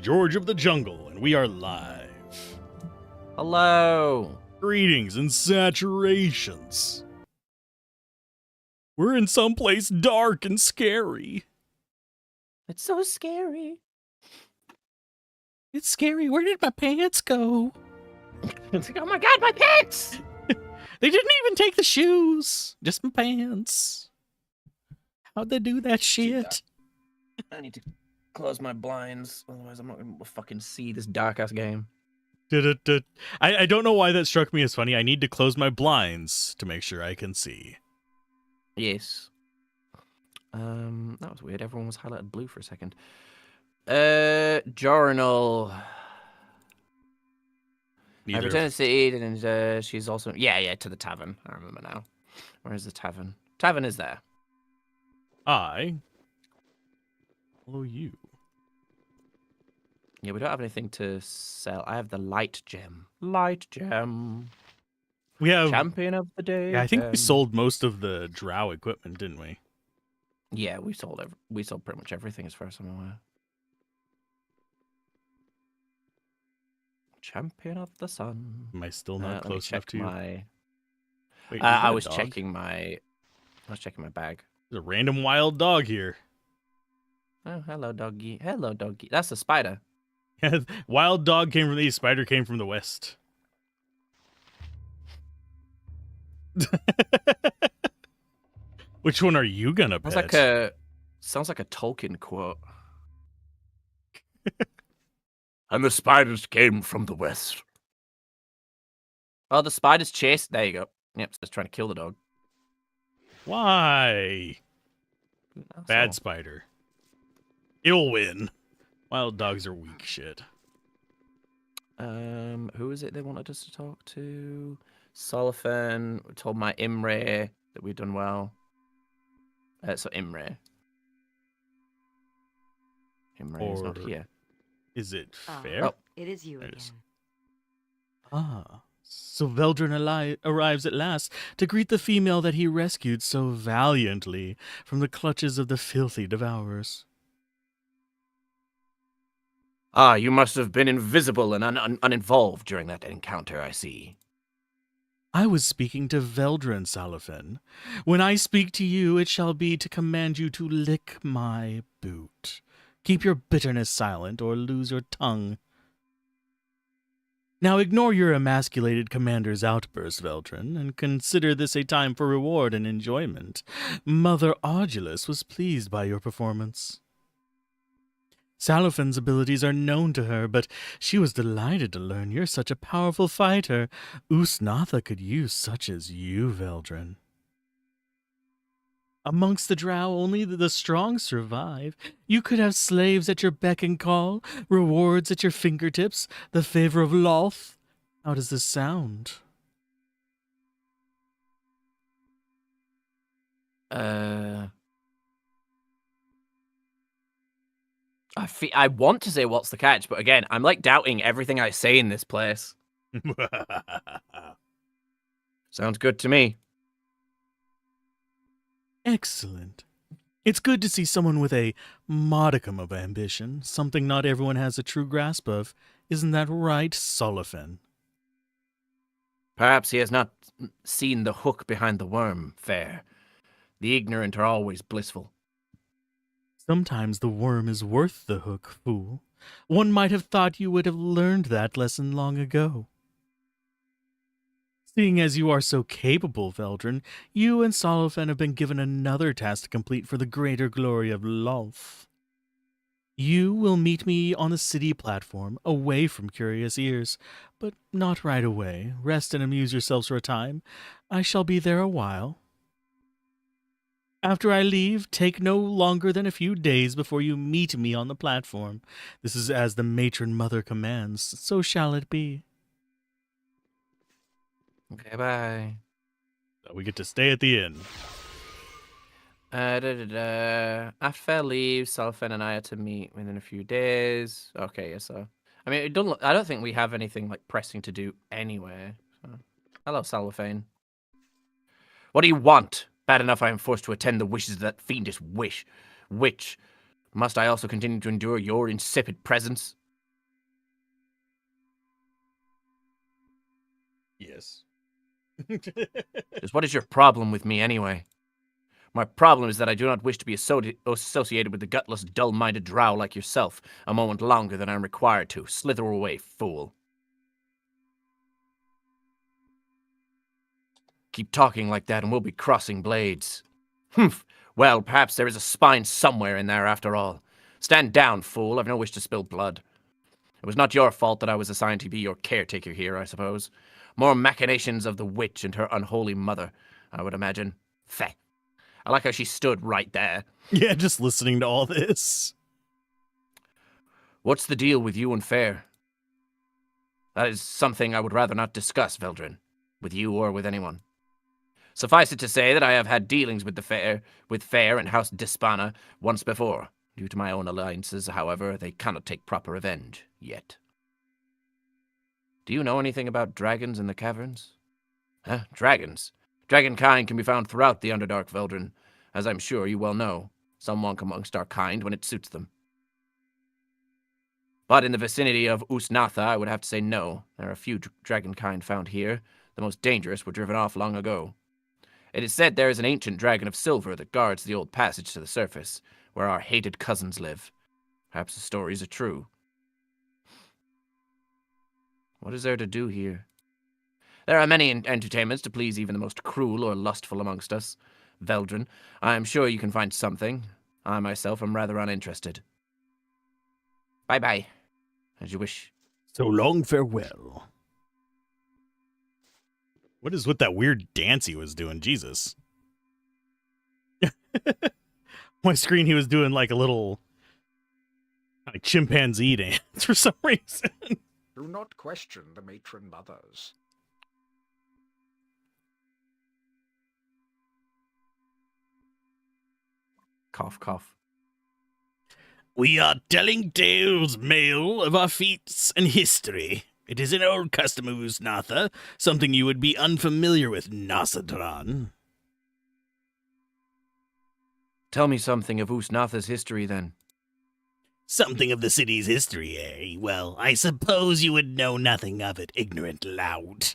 George of the Jungle, and we are live. Hello. Greetings and saturations. We're in someplace dark and scary. It's so scary. It's scary. Where did my pants go? It's like, oh my god, my pants! They didn't even take the shoes. Just my pants. How'd they do that shit? I need to close my blinds, otherwise I'm not going to fucking see this dark-ass game. I don't know why that struck me as funny. I need to close my blinds to make sure I can see. Yes. That was weird. Everyone was highlighted blue for a second. Journal. I returned to the city, and she's also... Yeah, to the tavern. I remember now. Where is the tavern? Tavern is there. I follow you. Yeah, we don't have anything to sell. I have the light gem. Light gem. We have... Champion of the day. Yeah, I think we sold most of the drow equipment, didn't we? Yeah, we sold pretty much everything as far as I'm aware. Champion of the sun. Am I still not close enough to you? Wait, I was checking my bag. There's a random wild dog here. Oh, hello, doggy. Hello, doggy. That's a spider. Wild dog came from the east, spider came from the west. Which one are you gonna pet? Sounds like a Tolkien quote. And the spiders came from the west. Oh, the spiders chased. There you go. Yep, just trying to kill the dog. Why? Bad spider. It'll win. Wild dogs are weak shit. Who is it they wanted us to talk to? Solifan told my Imre that we've done well. So Imre. Imre is not here. Is it fair? Oh, it is you again. So Veldrin arrives at last to greet the female that he rescued so valiantly from the clutches of the filthy devourers. You must have been invisible and uninvolved during that encounter, I see. I was speaking to Veldrin, Salafin. When I speak to you, it shall be to command you to lick my boot. Keep your bitterness silent, or lose your tongue. Now ignore your emasculated commander's outburst, Veldrin, and consider this a time for reward and enjoyment. Mother Audulus was pleased by your performance. Salofin's abilities are known to her, but she was delighted to learn you're such a powerful fighter. Usnatha could use such as you, Veldrin. Amongst the drow, only the strong survive. You could have slaves at your beck and call, rewards at your fingertips, the favor of Lolth. How does this sound? I want to say what's the catch, but again, I'm like doubting everything I say in this place. Sounds good to me. Excellent. It's good to see someone with a modicum of ambition, something not everyone has a true grasp of. Isn't that right, Solifan? Perhaps he has not seen the hook behind the worm, fair. The ignorant are always blissful. Sometimes the worm is worth the hook, fool. One might have thought you would have learned that lesson long ago. Seeing as you are so capable, Veldrin, you and Solifan have been given another task to complete for the greater glory of Lolth. You will meet me on the city platform, away from curious ears, but not right away. Rest and amuse yourselves for a time. I shall be there a while. After I leave, take no longer than a few days before you meet me on the platform. This is as the matron mother commands, so shall it be. Okay, bye. So we get to stay at the inn. After fair leave, Solifan and I are to meet within a few days. Okay, yes, so. I mean, I don't think we have anything like pressing to do anyway. So. Hello, Solifan. What do you want? Bad enough I am forced to attend the wishes of that fiendish witch. Must I also continue to endure your insipid presence? Yes. Just what is your problem with me, anyway? My problem is that I do not wish to be associated with the gutless, dull-minded drow like yourself a moment longer than I am required to. Slither away, fool. Keep talking like that and we'll be crossing blades. Humph. Well, perhaps there is a spine somewhere in there after all. Stand down, fool. I've no wish to spill blood. It was not your fault that I was assigned to be your caretaker here, I suppose. More machinations of the witch and her unholy mother, I would imagine. Feh. I like how she stood right there. Yeah, just listening to all this. What's the deal with you and Fair? That is something I would rather not discuss, Veldrin, with you or with anyone. Suffice it to say that I have had dealings with Fair and House Dispana once before. Due to my own alliances, however, they cannot take proper revenge yet. Do you know anything about dragons in the caverns? Huh? Dragons? Dragonkind can be found throughout the Underdark, Veldrin, as I'm sure you well know. Some walk amongst our kind when it suits them. But in the vicinity of Usnatha, I would have to say no. There are a few dragonkind found here. The most dangerous were driven off long ago. It is said there is an ancient dragon of silver that guards the old passage to the surface, where our hated cousins live. Perhaps the stories are true. What is there to do here? There are many entertainments to please even the most cruel or lustful amongst us. Veldrin, I am sure you can find something. I myself am rather uninterested. Bye-bye. As you wish. So long, farewell. What is with that weird dance he was doing? Jesus. My screen, he was doing like a little like chimpanzee dance for some reason. Do not question the matron mothers. Cough, cough. We are telling tales, male, of our feats and history. It is an old custom of Usnatha, something you would be unfamiliar with, Nasadran. Tell me something of Usnatha's history, then. Something of the city's history, eh? Well, I suppose you would know nothing of it, ignorant lout.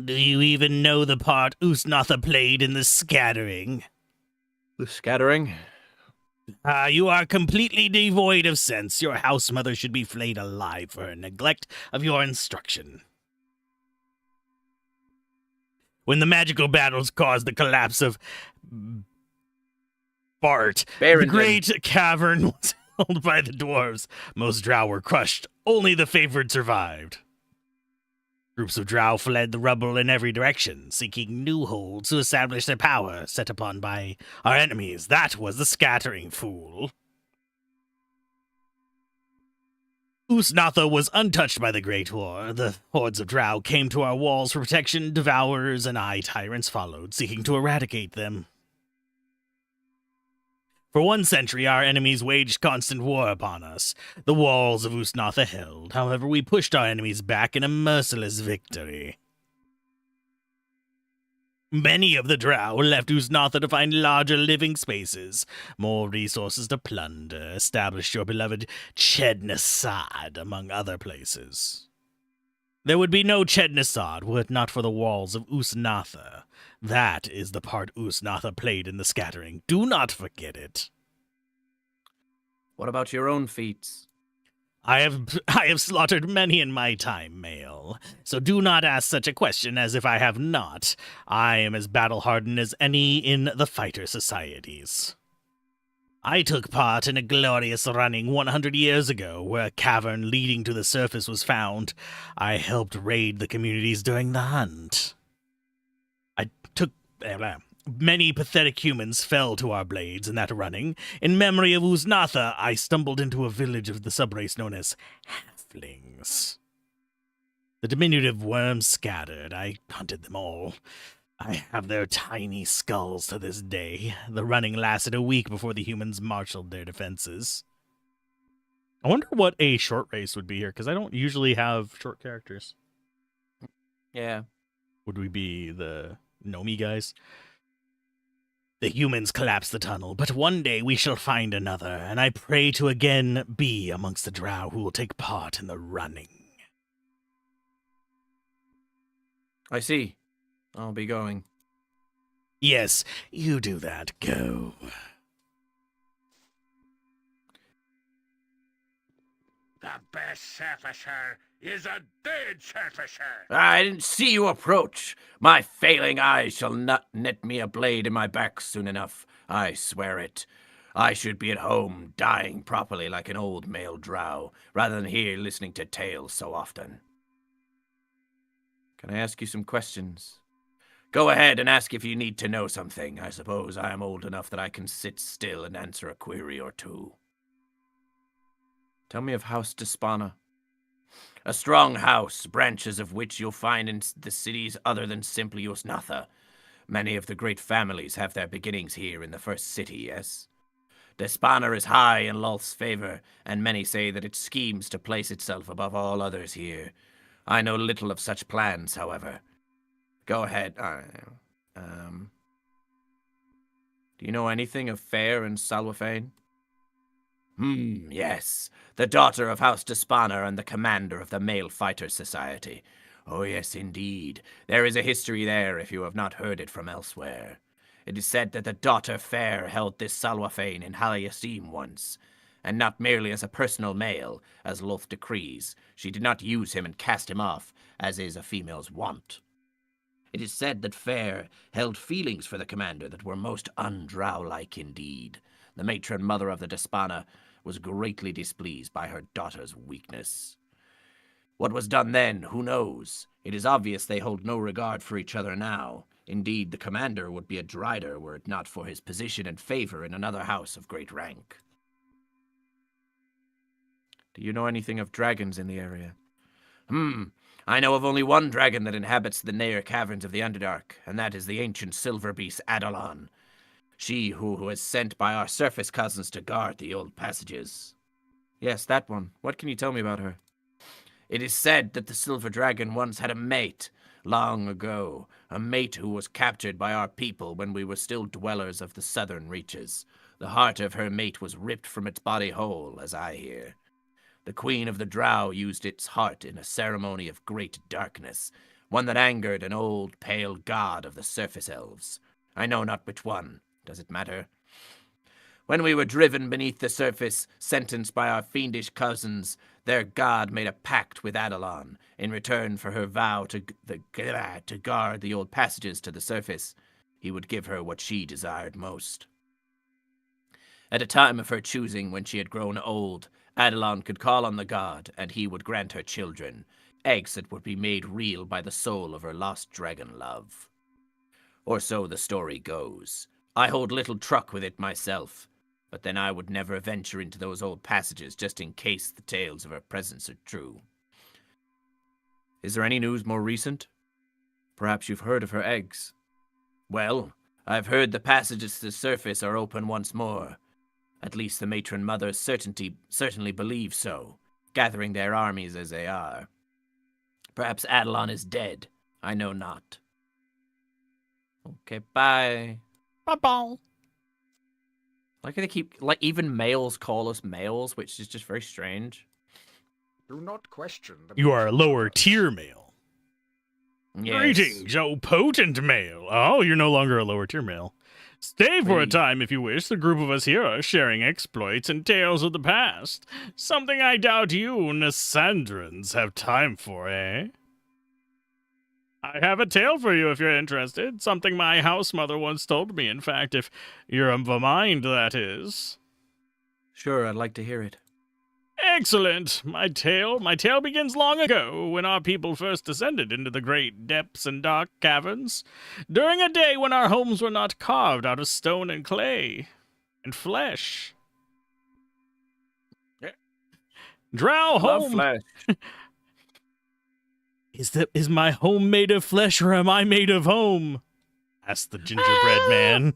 Do you even know the part Usnatha played in the scattering? The scattering? You are completely devoid of sense. Your house mother should be flayed alive for her neglect of your instruction. When the magical battles caused the collapse of Bart, the great cavern was held by the dwarves. Most drow were crushed. Only the favored survived. Groups of drow fled the rubble in every direction, seeking new holds to establish their power, set upon by our enemies. That was the scattering, fool. Usnatha was untouched by the Great War. The hordes of drow came to our walls for protection. Devourers and eye tyrants followed, seeking to eradicate them. For 1 century, our enemies waged constant war upon us. The walls of Usnatha held. However, we pushed our enemies back in a merciless victory. Many of the drow left Usnatha to find larger living spaces, more resources to plunder, established your beloved Chednasad, among other places. There would be no Chednasad were it not for the walls of Usnatha. That is the part Usnatha played in the scattering. Do not forget it. What about your own feats? I have slaughtered many in my time, male. So do not ask such a question as if I have not. I am as battle-hardened as any in the fighter societies. I took part in a glorious running 100 years ago, where a cavern leading to the surface was found. I helped raid the communities during the hunt. I took... Many pathetic humans fell to our blades in that running. In memory of Usnatha, I stumbled into a village of the subrace known as halflings. The diminutive worms scattered. I hunted them all. I have their tiny skulls to this day. The running lasted a week before the humans marshaled their defenses. I wonder what a short race would be here, because I don't usually have short characters. Yeah. Would we be the Nomi guys? The humans collapsed the tunnel, but one day we shall find another, and I pray to again be amongst the drow who will take part in the running. I see. I'll be going. Yes, you do that. Go. The best surfacer is a dead surfacer. I didn't see you approach. My failing eyes shall not net me a blade in my back soon enough. I swear it. I should be at home, dying properly like an old male drow, rather than here listening to tales so often. Can I ask you some questions? Go ahead and ask if you need to know something. I suppose I am old enough that I can sit still and answer a query or two. Tell me of House Despana. A strong house, branches of which you'll find in the cities other than simply Usnatha. Many of the great families have their beginnings here in the first city, yes? Despana is high in Lolth's favor, and many say that it schemes to place itself above all others here. I know little of such plans, however. Go ahead. Do you know anything of Fair and Salwafane? Yes. The daughter of House Despana and the commander of the Male Fighters Society. Oh, yes, indeed. There is a history there if you have not heard it from elsewhere. It is said that the daughter Fair held this Salwafane in high esteem once, and not merely as a personal male, as Lolth decrees. She did not use him and cast him off, as is a female's wont. It is said that Fair held feelings for the commander that were most undrow-like indeed. The matron mother of the Despana was greatly displeased by her daughter's weakness. What was done then, who knows? It is obvious they hold no regard for each other now. Indeed, the commander would be a Drider were it not for his position and favor in another house of great rank. Do you know anything of dragons in the area? I know of only one dragon that inhabits the Nair caverns of the Underdark, and that is the ancient silver beast Adalon. She who was sent by our surface cousins to guard the old passages. Yes, that one. What can you tell me about her? It is said that the silver dragon once had a mate, long ago, a mate who was captured by our people when we were still dwellers of the southern reaches. The heart of her mate was ripped from its body whole, as I hear. The queen of the drow used its heart in a ceremony of great darkness, one that angered an old, pale god of the surface elves. I know not which one. Does it matter? When we were driven beneath the surface, sentenced by our fiendish cousins, their god made a pact with Adalon in return for her vow to guard the old passages to the surface. He would give her what she desired most. At a time of her choosing, when she had grown old, Adalon could call on the god, and he would grant her children, eggs that would be made real by the soul of her lost dragon love. Or so the story goes. I hold little truck with it myself, but then I would never venture into those old passages just in case the tales of her presence are true. Is there any news more recent? Perhaps you've heard of her eggs. Well, I've heard the passages to the surface are open once more. At least the matron mothers certainly believe so, gathering their armies as they are. Perhaps Adalon is dead. I know not. Okay, bye. Bye-bye. Like they keep, even males call us males, which is just very strange. Do not question the You are a matron lower mothers. tier male. Yes. Greetings, O potent male. Oh, you're no longer a lower tier male. Stay for a Hey. time if you wish. The group of us here are sharing exploits and tales of the past. Something I doubt you Nasandrans have time for, eh? I have a tale for you if you're interested. Something my house mother once told me, in fact, if you're of a mind, that is. Sure, I'd like to hear it. Excellent. My tale begins long ago, when our people first descended into the great depths and dark caverns, during a day when our homes were not carved out of stone and clay and flesh. Yeah. Drow home. flesh. Is my home made of flesh, or am I made of home? Asked the gingerbread man.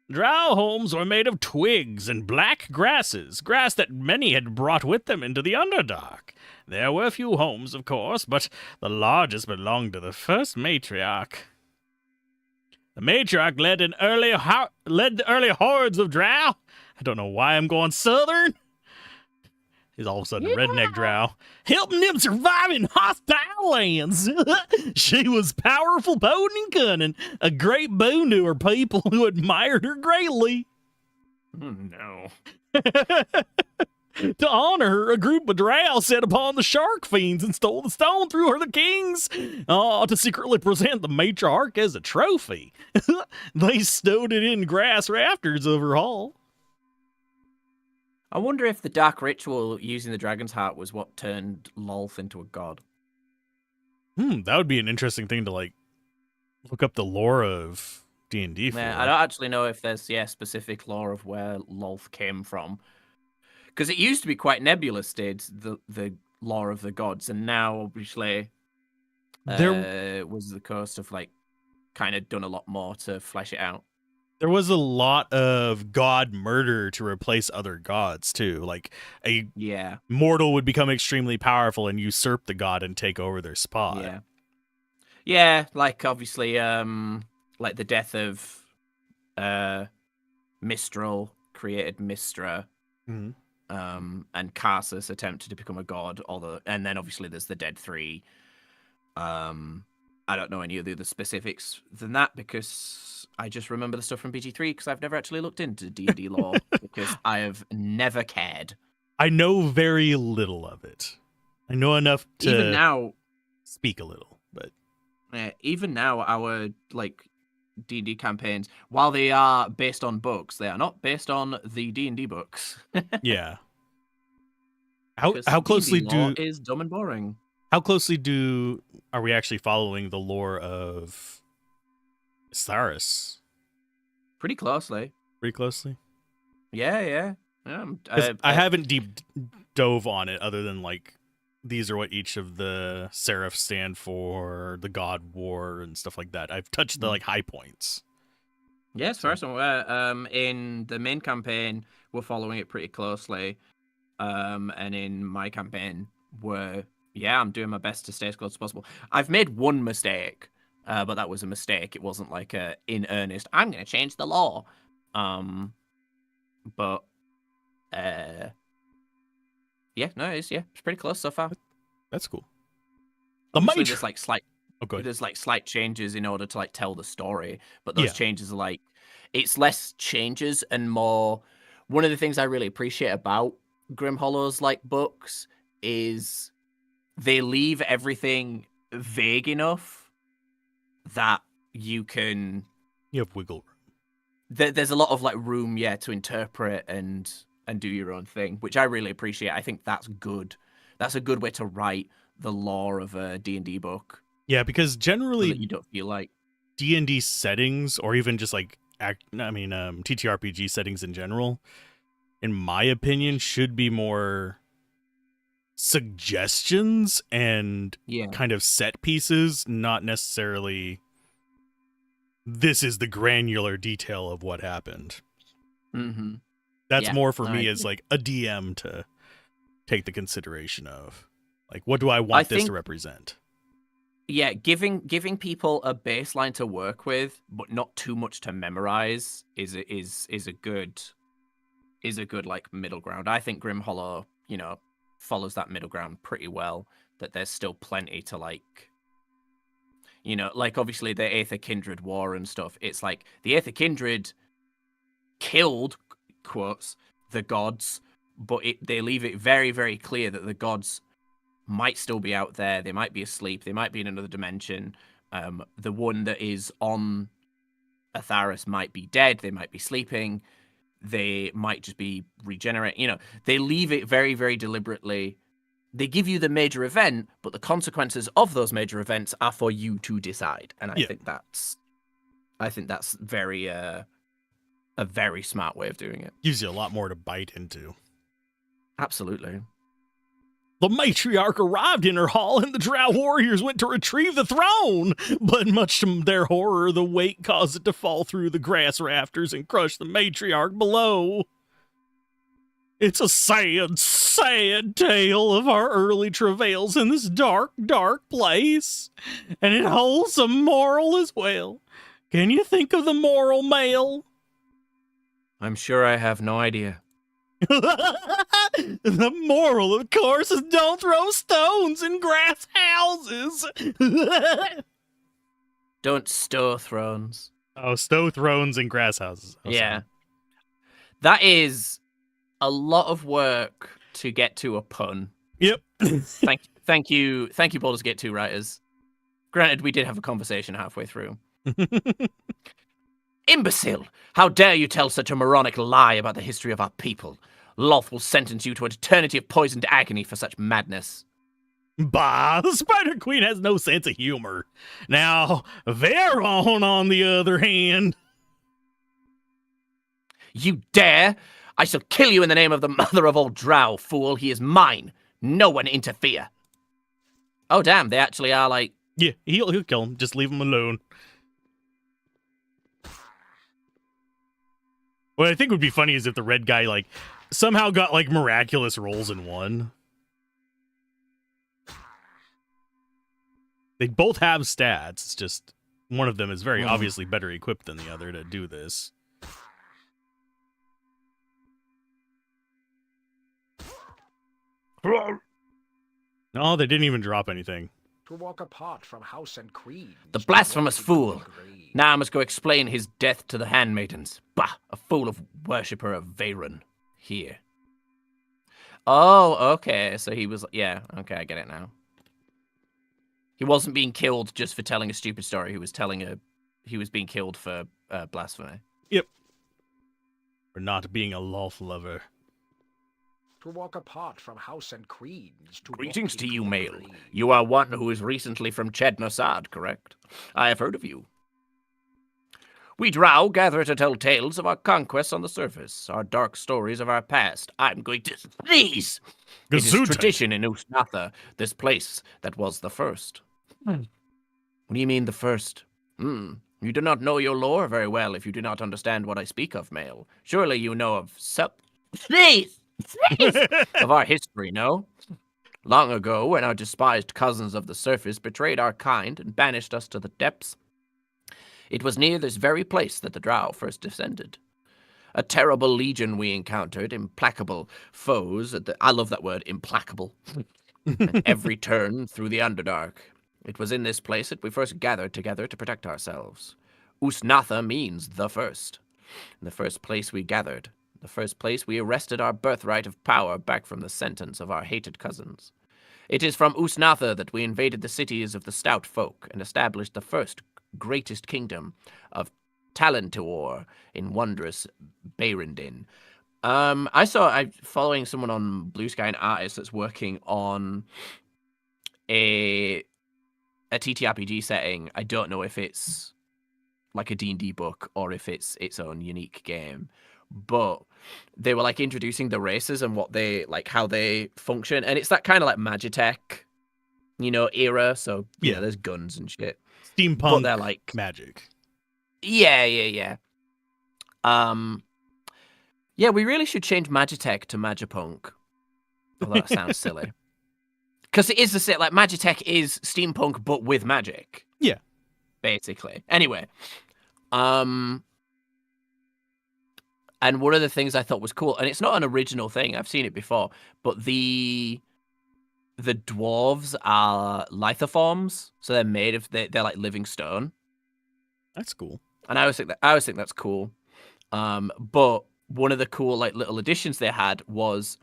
Drow homes were made of twigs and black grasses, grass that many had brought with them into the Underdark. There were few homes, of course, but the largest belonged to the first matriarch. The matriarch led the early hordes of drow. I don't know why I'm going southern. He's all of a sudden a redneck drow. Helping them survive in hostile lands. She was powerful, potent, and cunning. A great boon to her people who admired her greatly. No. To honor her, a group of drow set upon the shark fiends and stole the stone through her the kings to secretly present the matriarch as a trophy. They stowed it in grass rafters of her hall. I wonder if the dark ritual using the dragon's heart was what turned Lolth into a god. That would be an interesting thing to like look up the lore of D&D for. Yeah, I don't actually know if there's specific lore of where Lolth came from, because it used to be quite nebulous, the lore of the gods, and now obviously There was the coast of like kind of done a lot more to flesh it out. There was a lot of god murder to replace other gods too. Like a mortal would become extremely powerful and usurp the god and take over their spot. Yeah, like obviously like the death of Mistral created Mistra. Mm-hmm. And Karsus attempted to become a god, and then obviously there's the Dead Three. I don't know any of the other specifics than that because I just remember the stuff from BG3 because I've never actually looked into D&D lore because I have never cared. I know very little of it. I know enough to even now speak a little, but even now our like D&D campaigns, while they are based on books, they are not based on the D&D books. Yeah. How closely is dumb and boring. How closely are we actually following the lore of Saris? Pretty closely. Pretty closely? Yeah. I haven't deep dove on it other than like these are what each of the seraphs stand for, the god war and stuff like that. I've touched the like high points. Yes, first one. In the main campaign, we're following it pretty closely. And in my campaign, I'm doing my best to stay as close as possible. I've made one mistake, but that was a mistake. It wasn't like in earnest, I'm going to change the law. But it's pretty close so far. That's cool. There's like slight good. There's like slight changes in order to like tell the story, but those changes are like, it's less changes and more. One of the things I really appreciate about Grim Hollow's like books is they leave everything vague enough that you have wiggle room. There's a lot of like room, to interpret and do your own thing, which I really appreciate. I think that's good. That's a good way to write the lore of a D&D book. Yeah, because generally so that you don't feel like D&D settings or even just like TTRPG settings in general, in my opinion, should be more suggestions and kind of set pieces, not necessarily this is the granular detail of what happened. Mm-hmm. That's more for me as like a DM to take the consideration of. Like, what do I want this to represent? Yeah, giving people a baseline to work with, but not too much to memorize is a good like middle ground. I think Grim Hollow, follows that middle ground pretty well. That there's still plenty to like, like obviously the Aether Kindred war and stuff. It's like the Aether Kindred killed, quotes, the gods, but they leave it very, very clear that the gods might still be out there. They might be asleep. They might be in another dimension. The one that is on Atharis might be dead. They might be sleeping. They might just be regenerating. They leave it very, very deliberately. They give you the major event, but the consequences of those major events are for you to decide. And I think that's very a very smart way of doing it. Gives you a lot more to bite into. Absolutely. The matriarch arrived in her hall and the drow warriors went to retrieve the throne. But much to their horror, the weight caused it to fall through the grass rafters and crush the matriarch below. It's a sad, sad tale of our early travails in this dark, dark place. And it holds a moral as well. Can you think of the moral, Male? I'm sure I have no idea. The moral, of course, is don't throw stones in grass houses. Don't stow thrones. Oh, stow thrones in grass houses. Oh, Yeah. sorry. That is a lot of work to get to a pun. Yep. Thank you, Baldur's Gate 2 writers. Granted, we did have a conversation halfway through. Imbecile! How dare you tell such a moronic lie about the history of our people? Loth will sentence you to an eternity of poisoned agony for such madness. Bah, the Spider Queen has no sense of humor. Now, Veron, on the other hand. You dare? I shall kill you in the name of the mother of all drow, fool. He is mine. No one interfere. Oh, damn, they actually are like... Yeah, he'll kill him. Just leave him alone. What I think would be funny is if the red guy, like, somehow got, like, miraculous rolls in one. They both have stats. It's just one of them is very obviously better equipped than the other to do this. No, they didn't even drop anything. To walk apart from house and creed. The blasphemous fool. Now I must go explain his death to the handmaidens. Bah, a fool of worshipper of Veyron. Here. Oh, okay. So he was... Yeah, okay, I get it now. He wasn't being killed just for telling a stupid story. He was being killed for blasphemy. Yep. For not being a Loth lover. To walk apart from house and creed. Greetings to you, male. You are one who is recently from Chednosad, correct? I have heard of you. We drow gather to tell tales of our conquests on the surface, our dark stories of our past. I'm going to sneeze! It is tradition in Usnatha, this place that was the first. What do you mean the first? You do not know your lore very well if you do not understand what I speak of, male. Surely you know of Sneeze! Of our history, no? Long ago, when our despised cousins of the surface betrayed our kind and banished us to the depths, it was near this very place that the drow first descended. A terrible legion we encountered, implacable foes I love that word, implacable. At every turn through the Underdark. It was in this place that we first gathered together to protect ourselves. Usnatha means the first. In the first place we gathered. The first place we arrested our birthright of power back from the sentence of our hated cousins. It is from Usnatha that we invaded the cities of the stout folk and established the first greatest kingdom of Talantor in wondrous Beirendin. I'm following someone on Blue Sky, an artist that's working on a TTRPG setting. I don't know if it's like a D&D book or if it's its own unique game. But they were like introducing the races and what they like, how they function, and it's that kind of like Magitech, era. So yeah, there's guns and shit. Steampunk, but they're like magic. Yeah. Yeah, we really should change Magitech to Magipunk. Although that sounds silly, because it is the same. Like Magitech is steampunk, but with magic. Yeah, basically. Anyway, and one of the things I thought was cool, and it's not an original thing, I've seen it before, but the dwarves are lithoforms, so they're made of they're like living stone. That's cool. And I always think that's cool. But one of the cool like little additions they had was,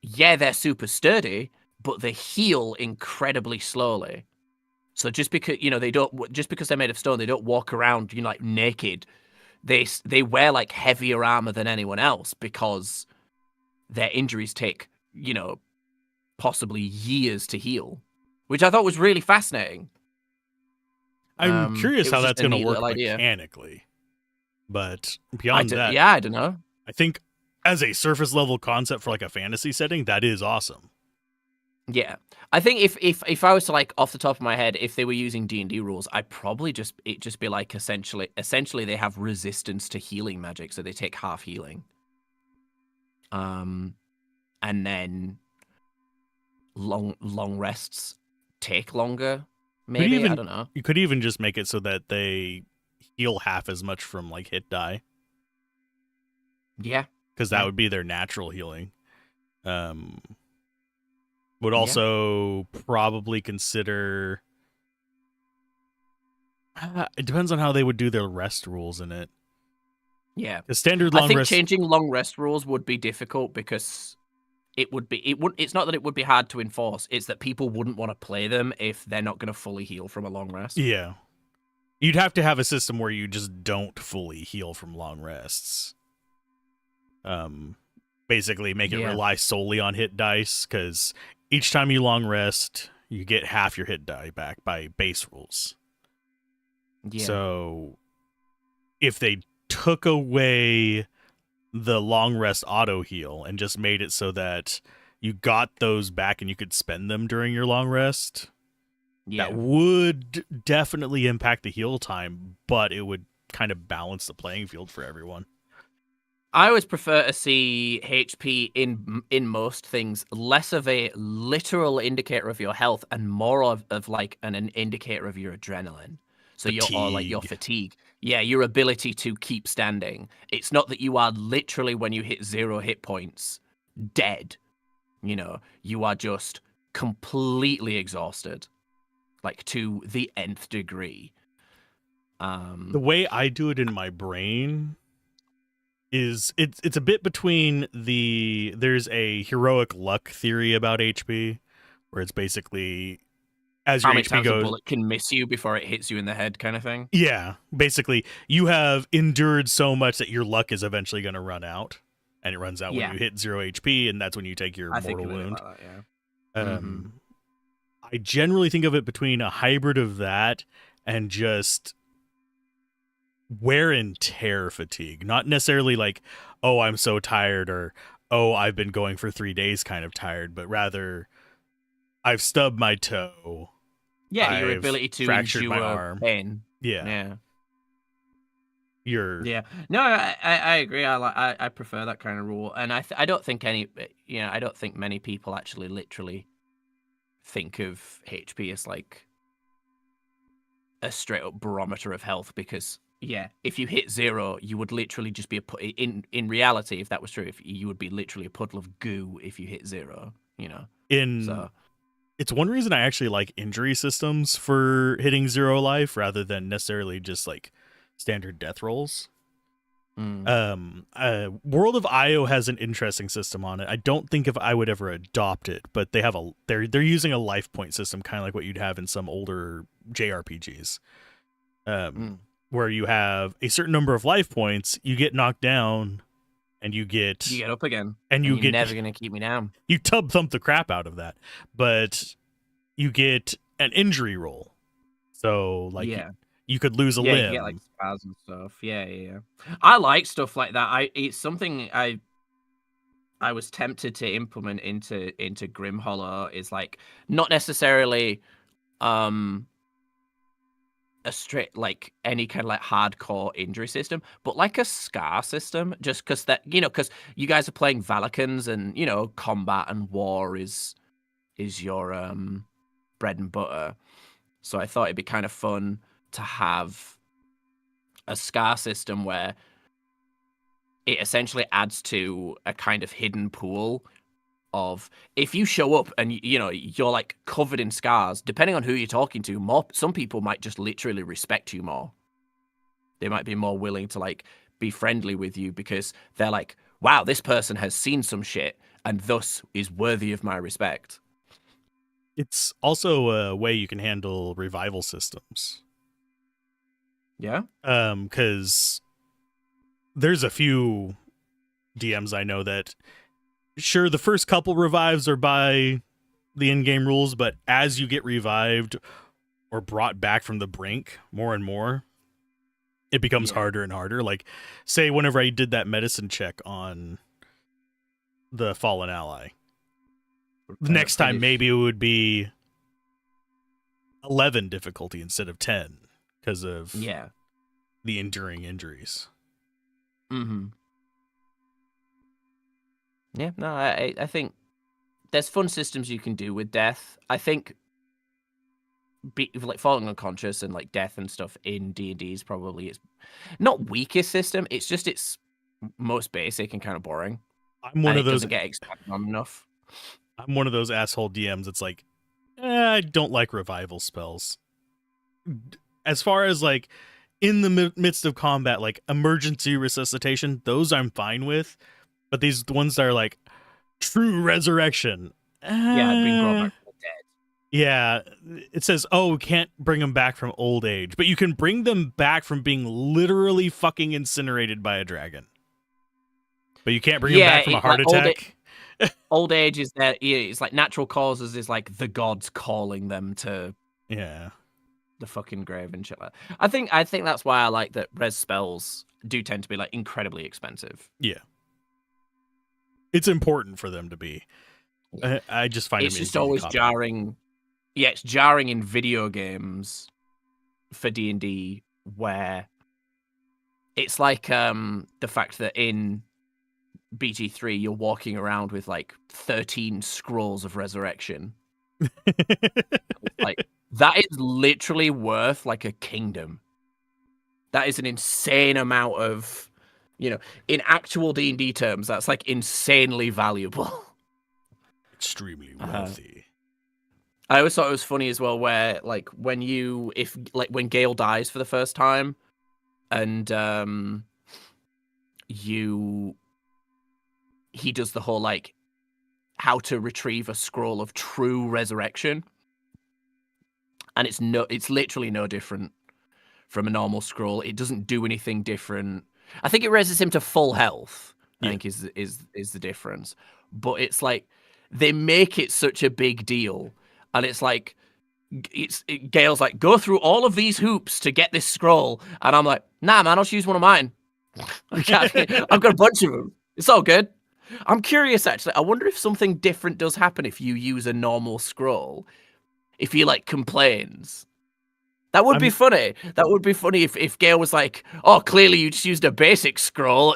yeah, they're super sturdy, but they heal incredibly slowly. So just because they're made of stone, they don't walk around like naked. They wear like heavier armor than anyone else because their injuries take, possibly years to heal, which I thought was really fascinating. I'm curious how that's going to work mechanically. But beyond that, yeah, I don't know. I think as a surface level concept for like a fantasy setting, that is awesome. Yeah, I think if I was to like off the top of my head, if they were using D&D rules, I'd probably just be like essentially they have resistance to healing magic, so they take half healing. And then long rests take longer. Maybe I don't know. You could even just make it so that they heal half as much from like hit die. Yeah, because that Yeah. would be their natural healing. Would Yeah. also probably consider. It depends on how they would do their rest rules in it. Yeah. The standard I long think rest. changing long rest rules would be difficult because it's not that it would be hard to enforce, it's that people wouldn't want to play them if they're not going to fully heal from a long rest. Yeah. You'd have to have a system where you just don't fully heal from long rests. Basically make it Yeah. rely solely on hit dice, because each time you long rest, you get half your hit die back by base rules. Yeah. So if they took away the long rest auto heal and just made it so that you got those back and you could spend them during your long rest, that would definitely impact the heal time, but it would kind of balance the playing field for everyone. I always prefer to see HP in most things less of a literal indicator of your health and more of like an indicator of your adrenaline. So your fatigue. Yeah, your ability to keep standing. It's not that you are literally, when you hit 0 hit points, dead. You know, you are just completely exhausted, like to the nth degree. The way I do it in my brain is it's a bit between there's a heroic luck theory about HP, where it's basically as how your many HP times a goes. bullet can miss you before it hits you in the head, kind of thing. Yeah, basically you have endured so much that your luck is eventually going to run out, and it runs out when you hit 0 HP, and that's when you take your mortal wound. Like that, yeah. I generally think of it between a hybrid of that and just wear and tear fatigue. Not necessarily like, oh, I'm so tired, or oh, I've been going for 3 days kind of tired, but rather I've stubbed my toe. Yeah, your I've ability to fractured my endure arm. pain. Yeah. No, I agree. I prefer that kind of rule, and I don't think I don't think many people actually literally think of HP as like a straight up barometer of health, because if you hit 0, you would literally just be in reality, if that was true, if you would be literally a puddle of goo if you hit 0. It's one reason I actually like injury systems for hitting 0 life rather than necessarily just like standard death rolls. World of Io has an interesting system on it. I don't think if I would ever adopt it, but they're using a life point system, kind of like what you'd have in some older JRPGs, where you have a certain number of life points, you get knocked down, and you get up again, and you're never gonna keep me down. You thump the crap out of that, but you get an injury roll. So like you could lose a limb. You get like scars and stuff. Yeah. I like stuff like that. It's something I was tempted to implement into Grim Hollow, is like not necessarily a straight like any kind of like hardcore injury system, but like a scar system, just because because you guys are playing Valakans, and combat and war is your bread and butter. So I thought it'd be kind of fun to have a scar system where it essentially adds to a kind of hidden pool of, if you show up and you're like covered in scars, depending on who you're talking to, some people might just literally respect you more. They might be more willing to like be friendly with you because they're like, wow, this person has seen some shit and thus is worthy of my respect. It's also a way you can handle revival systems. Yeah. Because there's a few DMs I know that, sure, the first couple revives are by the in-game rules, but as you get revived or brought back from the brink more and more, it becomes harder and harder. Like, say, whenever I did that medicine check on the fallen ally, the next time maybe it would be 11 difficulty instead of 10 because of the enduring injuries. Yeah, no, I think there's fun systems you can do with death. I think like falling unconscious and like death and stuff in D&D is probably its not weakest system. It's just its most basic and kind of boring. I'm one And of it those. doesn't get expanded on enough. I'm one of those asshole DMs. It's like, I don't like revival spells. As far as like in the midst of combat, like emergency resuscitation, those I'm fine with. But these ones that are like true resurrection. Yeah, being brought back from the dead. Yeah, it says, oh, we can't bring them back from old age, but you can bring them back from being literally fucking incinerated by a dragon. But you can't bring them back from a heart attack. Old age is that it's like natural causes is like the gods calling them to Yeah. the fucking grave and shit like that. I think that's why I like that res spells do tend to be like incredibly expensive. Yeah. It's important for them to be. I just find it's them just always jarring. Yeah, it's jarring in video games for D&D where it's like the fact that in BG3 you're walking around with like 13 scrolls of resurrection. Like that is literally worth like a kingdom. That is an insane amount of, in actual D&D terms, that's like insanely valuable. Extremely wealthy. I always thought it was funny as well where like when Gale dies for the first time and he does the whole like how to retrieve a scroll of true resurrection, and it's literally no different from a normal scroll. It doesn't do anything different. I think it raises him to full health. I think is the difference. But it's like they make it such a big deal, and it's like Gale's like, go through all of these hoops to get this scroll, and I'm like, nah, man, I'll just use one of mine. I've got a bunch of them. It's all good. I'm curious, actually. I wonder if something different does happen if you use a normal scroll. If he, like, complains. That would be funny. That would be funny if Gale was like, oh, clearly you just used a basic scroll.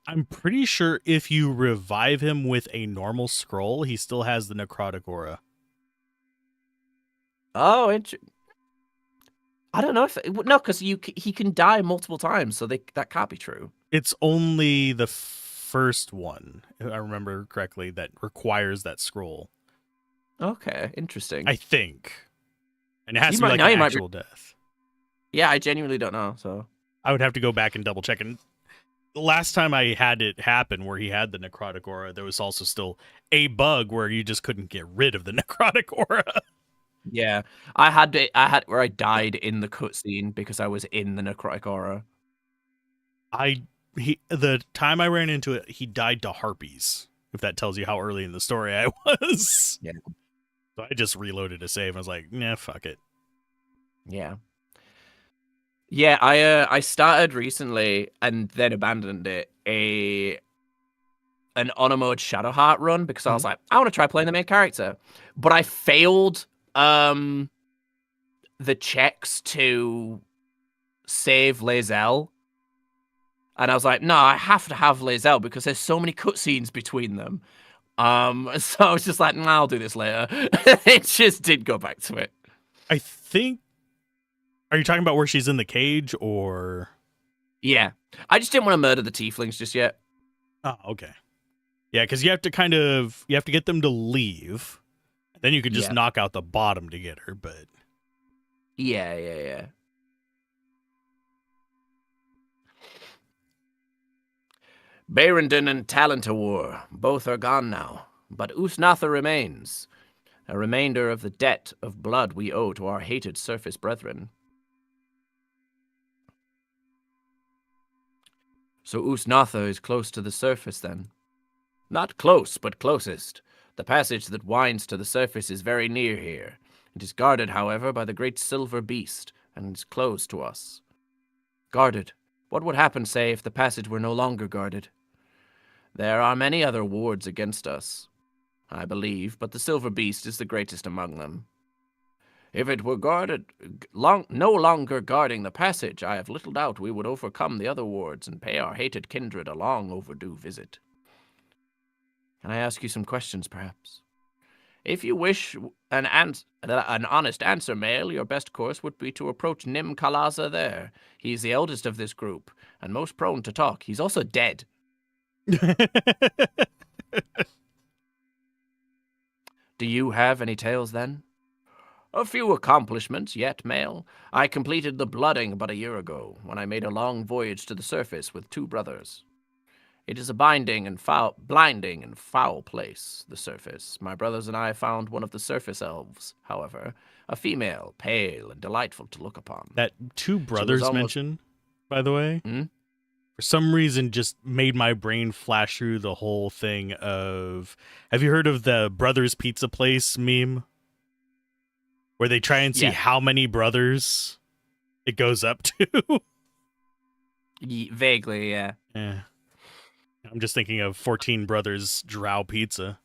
I'm pretty sure if you revive him with a normal scroll, he still has the necrotic aura. Oh, I don't know if... No, because he can die multiple times, so that can't be true. It's only the first one, if I remember correctly, that requires that scroll. Okay, interesting. I think. And it has to be like an actual death. Yeah, I genuinely don't know, so... I would have to go back and double check. And the last time I had it happen where he had the necrotic aura, there was also still a bug where you just couldn't get rid of the necrotic aura. Yeah, I had where I died in the cutscene because I was in the necrotic aura. The time I ran into it, he died to harpies. If that tells you how early in the story I was. Yeah. So I just reloaded a save. I was like, nah, fuck it. Yeah. Yeah, I started recently and then abandoned it an honor mode Shadowheart run because I was like, I want to try playing the main character, but I failed the checks to save Lae'zel, and I was like, no, I have to have Lae'zel because there's so many cutscenes between them. So I was just like, nah, I'll do this later. It just did go back to it. I think. Are you talking about where she's in the cage, or? Yeah, I just didn't want to murder the tieflings just yet. Oh, okay. Yeah, because you have to get them to leave. Then you could just knock out the bottom to get her, but... Yeah. Barendon and Talentawar, both are gone now, but Usnatha remains, a remainder of the debt of blood we owe to our hated surface brethren. So Usnatha is close to the surface, then? Not close, but closest. The passage that winds to the surface is very near here. It is guarded, however, by the great silver beast, and is closed to us. Guarded. What would happen, say, if the passage were no longer guarded? There are many other wards against us, I believe, but the silver beast is the greatest among them. If it were guarded, no longer guarding the passage, I have little doubt we would overcome the other wards and pay our hated kindred a long overdue visit. Can I ask you some questions, perhaps? If you wish an honest answer, Mael, your best course would be to approach Nim Kalaza there. He's the eldest of this group, and most prone to talk. He's also dead, Do you have any tales then? A few accomplishments yet, male. I completed the blooding but a year ago, when I made a long voyage to the surface with 2 brothers. It is a blinding and foul place, the surface. My brothers and I found one of the surface elves, however, a female, pale and delightful to look upon. That 2 brothers almost- mention, by the way, Hmm? for some reason just made my brain flash through the whole thing of, have you heard of the Brothers Pizza Place meme? Where they try and see Yeah. how many brothers it goes up to? Vaguely, yeah. Yeah. I'm just thinking of 14 Brothers Drow Pizza.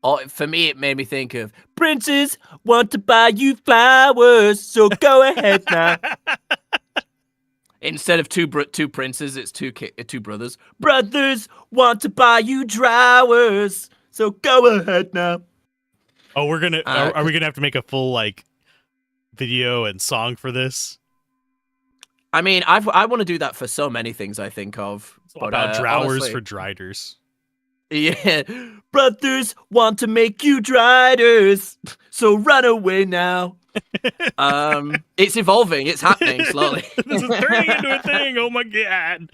Oh, for me, it made me think of princes want to buy you flowers, so go ahead now. Instead of two princes, it's two brothers. Brothers want to buy you drawers, so go ahead now. Oh, we're gonna are we gonna have to make a full like video and song for this? I mean, I want to do that for so many things I think of. It's all about drowers honestly, for driders. Yeah, brothers want to make you driders, so run away now. It's evolving. It's happening slowly. This is turning into a thing. Oh my god.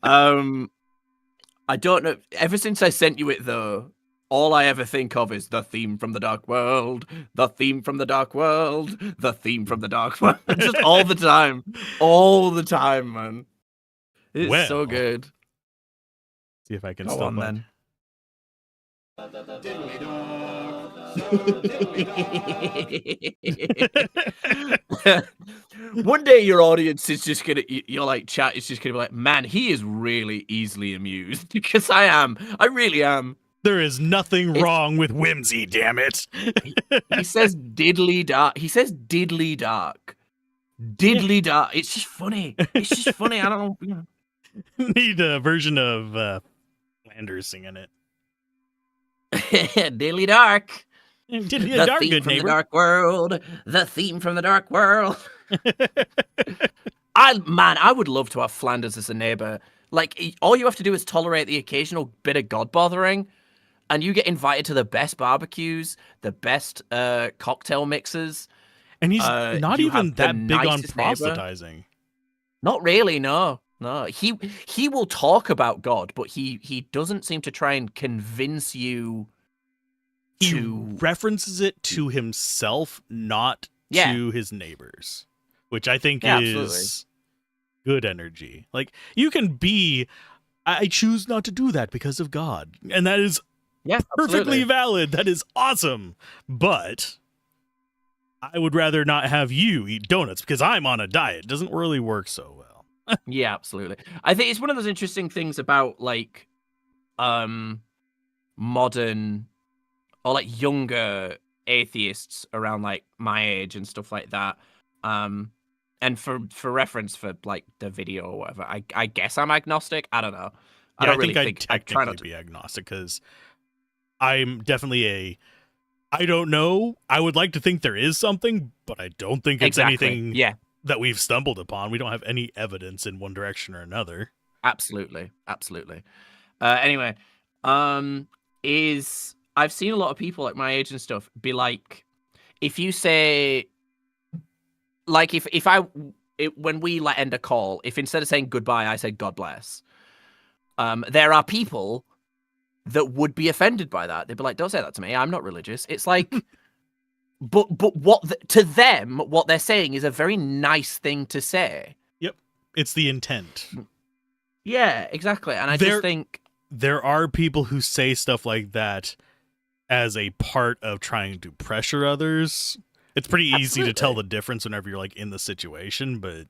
I don't know. Ever since I sent you it, though, all I ever think of is the theme from the Dark World, the theme from the Dark World, the theme from the Dark World. Just all the time, man. It's so Well, good. See if I can Go still on find- then. One day your audience is just gonna, your like chat is just gonna be like, man, he is really easily amused. Because I really am. There is nothing wrong with whimsy, damn it. He says diddly dark. He says diddly dark. Diddly dark. It's just funny. It's just funny. I don't know. Need a version of Flanders singing it. Diddly dark. Diddly The dark, theme good from neighbor. the dark world. The theme from the dark world. I would love to have Flanders as a neighbor. Like, all you have to do is tolerate the occasional bit of god bothering, and you get invited to the best barbecues, the best cocktail mixes. And he's not you even have the that big on nicest neighbor. proselytizing. Not really, no. He will talk about God, but he doesn't seem to try and convince you He to references it to himself, not Yeah. to his neighbors, which I think Yeah, is absolutely. good energy. Like, you can be, I choose not to do that because of God. And that is Yeah, perfectly absolutely. valid. That is awesome. But I would rather not have you eat donuts because I'm on a diet. It doesn't really work so well. Yeah, absolutely. I think it's one of those interesting things about like modern or like younger atheists around like my age and stuff like that. And for reference for like the video or whatever, I guess I'm agnostic. I don't know. I don't really think I'd I try not technically to. be agnostic because I'm definitely I don't know. I would like to think there is something, but I don't think it's Exactly. anything Yeah, that we've stumbled upon. We don't have any evidence in one direction or another. absolutely. Anyway, is I've seen a lot of people like my age and stuff be like, if you say, like, when we like end a call, if instead of saying goodbye, I say God bless, there are people that would be offended by that. They'd be like, don't say that to me. I'm not religious. It's like, but to them, what they're saying is a very nice thing to say. It's the intent. Yeah, exactly. And I just think, There are people who say stuff like that as a part of trying to pressure others. It's pretty easy to tell the difference whenever you're like in the situation, but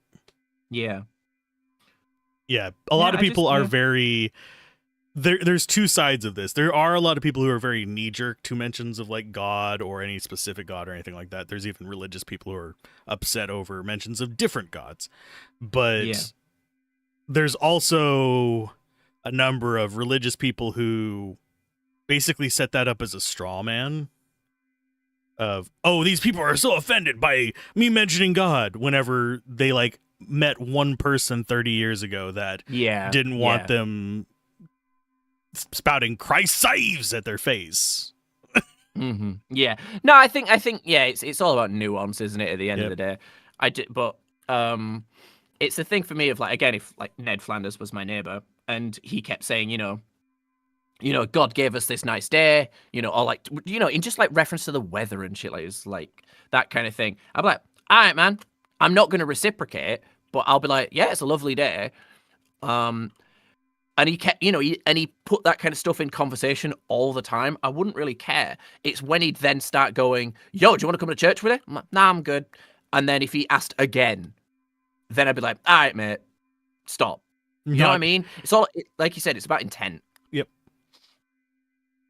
yeah, a lot of I just- people are yeah. very there's two sides of this. There are a lot of people who are very knee-jerk to mentions of like God or any specific God or anything like that. There's even religious people who are upset over mentions of different gods. But Yeah. there's also a number of religious people who basically set that up as a straw man of, oh, these people are so offended by me mentioning God, whenever they like met one person 30 years ago that didn't want them spouting Christ saves at their face. Mm-hmm. Yeah. No, I think yeah, it's all about nuance, isn't it? At the end of the day, but it's the thing for me of like, again, if like Ned Flanders was my neighbor and he kept saying, you know, God gave us this nice day, or like, in just like reference to the weather and shit, like it's like that kind of thing. I'm like, all right, man, I'm not going to reciprocate, but I'll be like, yeah, it's a lovely day. And he kept, and he put that kind of stuff in conversation all the time. I wouldn't really care. It's when he'd then start going, yo, do you want to come to church with it? I'm like, nah, I'm good. And then if he asked again, then I'd be like, all right, mate, stop. You know what I mean? It's all, like you said, it's about intent. Yep.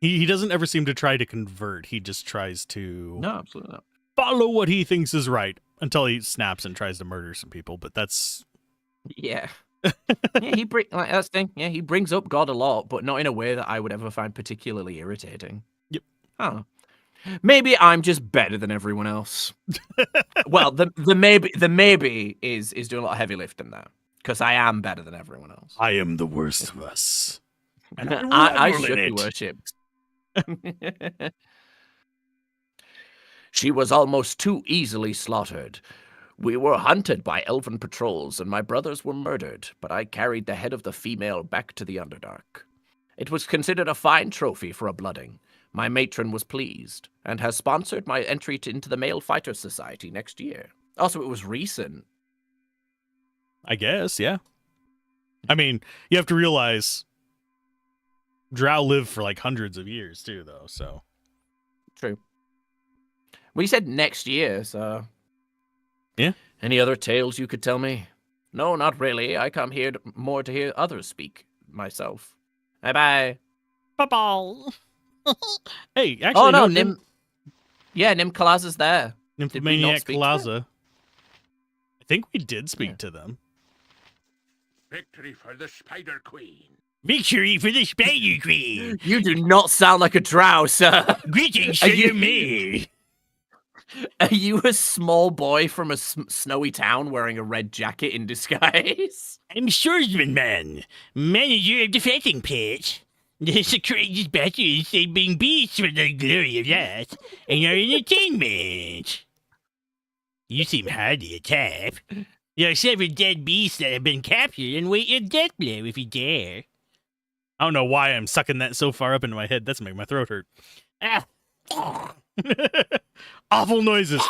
He doesn't ever seem to try to convert. He just tries to No, absolutely not. Follow what he thinks is right until he snaps and tries to murder some people. But that's yeah. Yeah, that's the thing. Yeah, he brings up God a lot, but not in a way that I would ever find particularly irritating. Yep. Oh. Maybe I'm just better than everyone else. Well, the maybe is doing a lot of heavy lifting there, because I am better than everyone else. I am the worst of us. And I should be worshipped. She was almost too easily slaughtered. We were hunted by elven patrols, and my brothers were murdered, but I carried the head of the female back to the Underdark. It was considered a fine trophy for a blooding. My matron was pleased, and has sponsored my entry into the Male Fighter Society next year. Also, it was recent. I guess, yeah. I mean, you have to realize Drow live for like hundreds of years too, though, so. True. Well, you said next year, so... Yeah. Any other tales you could tell me? No, not really. I come here more to hear others speak myself. Bye-bye. Bye-bye. Hey, actually, oh, no, Nim Kalaza's there. Nymphomaniac Kalaza. I think we did speak to them. Victory for the Spider Queen. Victory for the Spider Queen. You do not sound like a drow, sir. Greetings to me. Are you a small boy from a snowy town wearing a red jacket in disguise? I'm Swordsman Man, manager of the fighting pit. The courageous battlers they bring beasts for the glory of life and our entertainment. You seem hard to attack. There are several dead beasts that have been captured and wait your death blow if you dare. I don't know why I'm sucking that so far up into my head. That's making my throat hurt. Ah. Awful noises.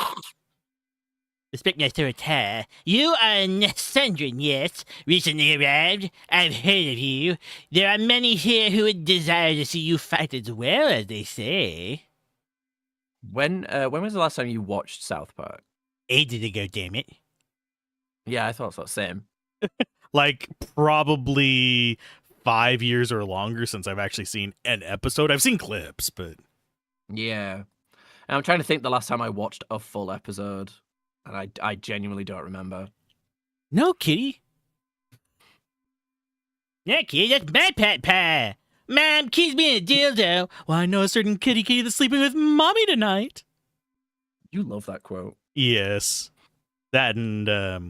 Respect my third hair. You are Sundrin, yes? Recently arrived. I've heard of you. There are many here who would desire to see you fight as well, as they say. When was the last time you watched South Park? Ages ago, damn it. Yeah, I thought so. Same. Like, probably 5 years or longer since I've actually seen an episode. I've seen clips, but... Yeah. And I'm trying to think the last time I watched a full episode, and I genuinely don't remember. No, kitty. Yeah, kitty, that's my pet pie. Mom, kitty's being a dildo. Well, I know a certain kitty that's sleeping with mommy tonight. You love that quote. Yes. That and, I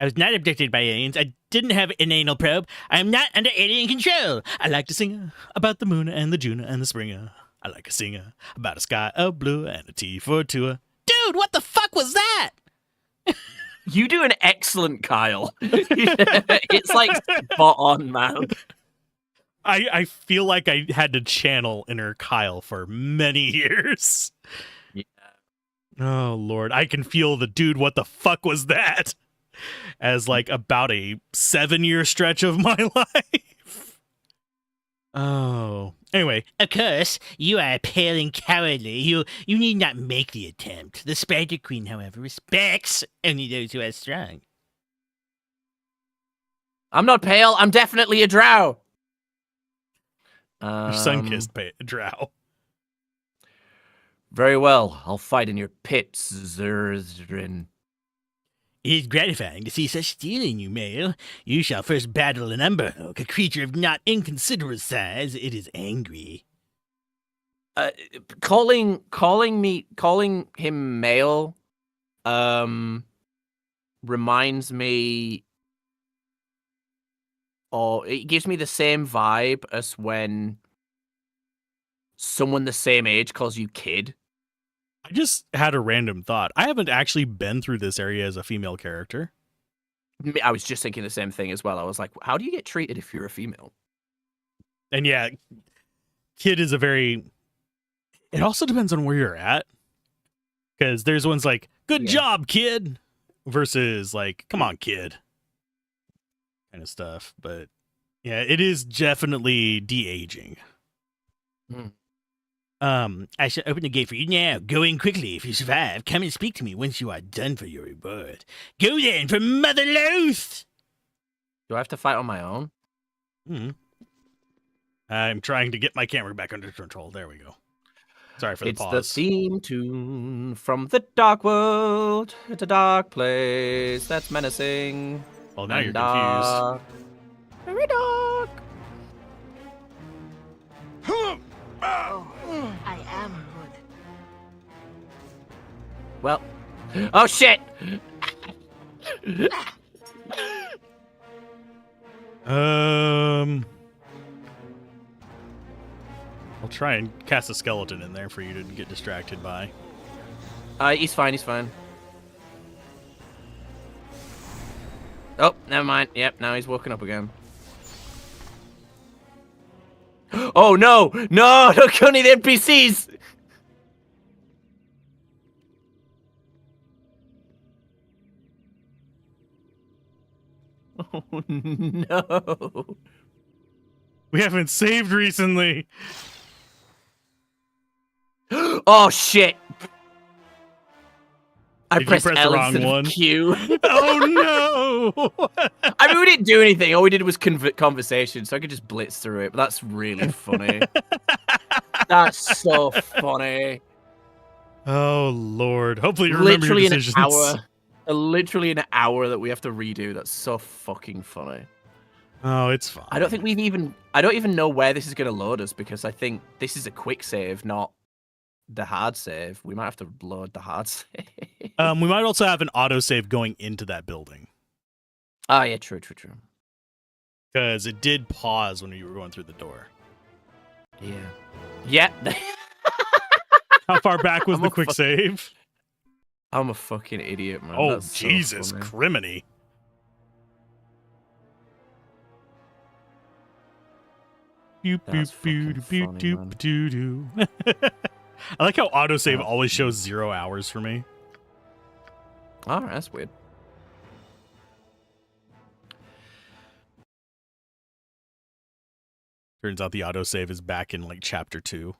was not abducted by aliens. I didn't have an anal probe. I am not under alien control. I like to sing about the moon and the June and the springer. I like a singer about a sky of blue and a T for tour. Dude, what the fuck was that? You do an excellent Kyle. It's like spot on, man. I feel like I had to channel inner Kyle for many years. Yeah. Oh, Lord. I can feel the dude, what the fuck was that? As like about a 7-year stretch of my life. Oh. Anyway, of course, you are pale and cowardly. You need not make the attempt. The Spider Queen, however, respects only those who are strong. I'm not pale. I'm definitely a drow. Your sun-kissed drow. Very well. I'll fight in your pits, Zurzrin. It is gratifying to see such steel in you, male. You shall first battle an Umberhawk, a creature of not inconsiderate size. It is angry. Calling him male, reminds me, or it gives me the same vibe as when someone the same age calls you kid. I just had a random thought. I haven't actually been through this area as a female character. I was just thinking the same thing as well. I was like, how do you get treated if you're a female? And yeah, kid is a very... It also depends on where you're at. Because there's ones like, good job, kid, versus like, come on, kid, kind of stuff. But yeah, it is definitely de-aging. I shall open the gate for you now. Go in quickly. If you survive, come and speak to me once you are done for your reward. Go then for Mother Loath! Do I have to fight on my own? I'm trying to get my camera back under control. There we go. Sorry for the pause. It's the theme tune from the dark world. It's a dark place that's menacing. Well, now you're confused. Very dark. Oh, I am good. Well. Oh, shit! I'll try and cast a skeleton in there for you to get distracted by. He's fine, he's fine. Oh, never mind. Yep, now he's woken up again. Oh, no! No! Don't kill any of the NPCs! Oh, no. We haven't saved recently. Oh, shit! I pressed press the L wrong instead one? of Q. Oh, no! I mean, we didn't do anything. All we did was conversation, so I could just blitz through it. But that's really funny. That's so funny. Oh, Lord. Hopefully you remember your decisions. Literally an hour that we have to redo. That's so fucking funny. Oh, it's fine. I don't even know where this is going to load us, because I think this is a quick save, not the hard save. We might have to load the hard save. We might also have an autosave going into that building. Oh, yeah, true. Because it did pause when you were going through the door. Yeah. Yeah. How far back was the quick save? I'm a fucking idiot, man. Oh, That's so Jesus, funny. criminy. That's fucking funny, man. I like how autosave always shows 0 hours for me. Oh, that's weird. Turns out the autosave is back in like chapter 2.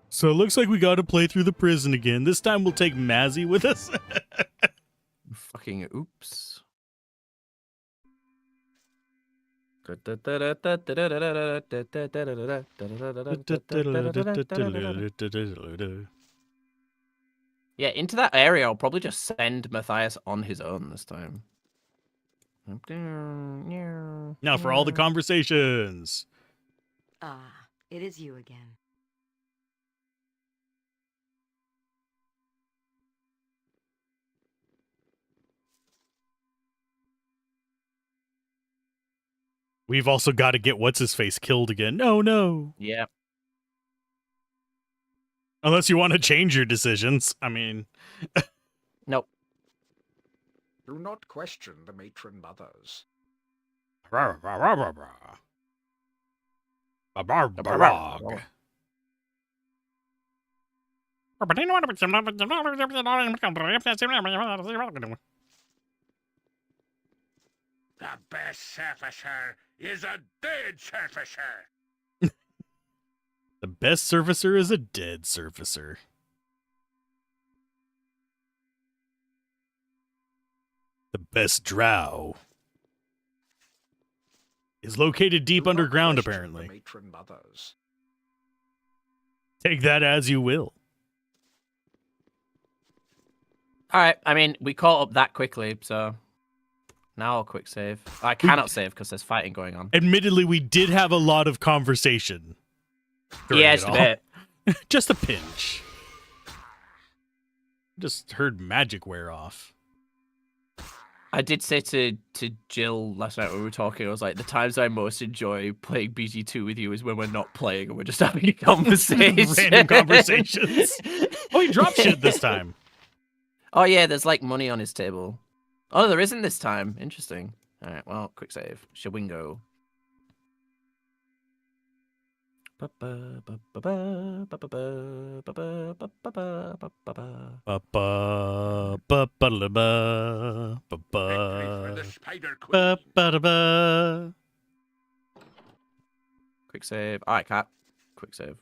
So it looks like we got to play through the prison again. This time we'll take Mazzy with us. Fucking oops. Yeah, into that area, I'll probably just send Matthias on his own this time. Now for all the conversations. Ah, it is you again. We've also got to get what's-his-face killed again. No. Yeah. Unless you want to change your decisions. I mean... Nope. Do not question the matron mothers. The best surfacer is a dead surfacer. The best surfacer is a dead surfacer. The best drow is located deep Do not underground, question apparently. the matron mothers. Take that as you will. All right. I mean, we caught up that quickly, so now I'll quick save. I cannot save because there's fighting going on. Admittedly, we did have a lot of conversation. during Yeah, it just a all. bit. Just a pinch. Just heard magic wear off. I did say to Jill last night when we were talking, I was like, the times I most enjoy playing BG2 with you is when we're not playing and we're just having a conversation. Random conversations. Oh, he dropped shit this time. Oh, yeah, there's like money on his table. Oh, there isn't this time. Interesting. All right, well, quick save. Shawingo. Victory for the Spider Queen. Quick save. All right, Cat. Quick save.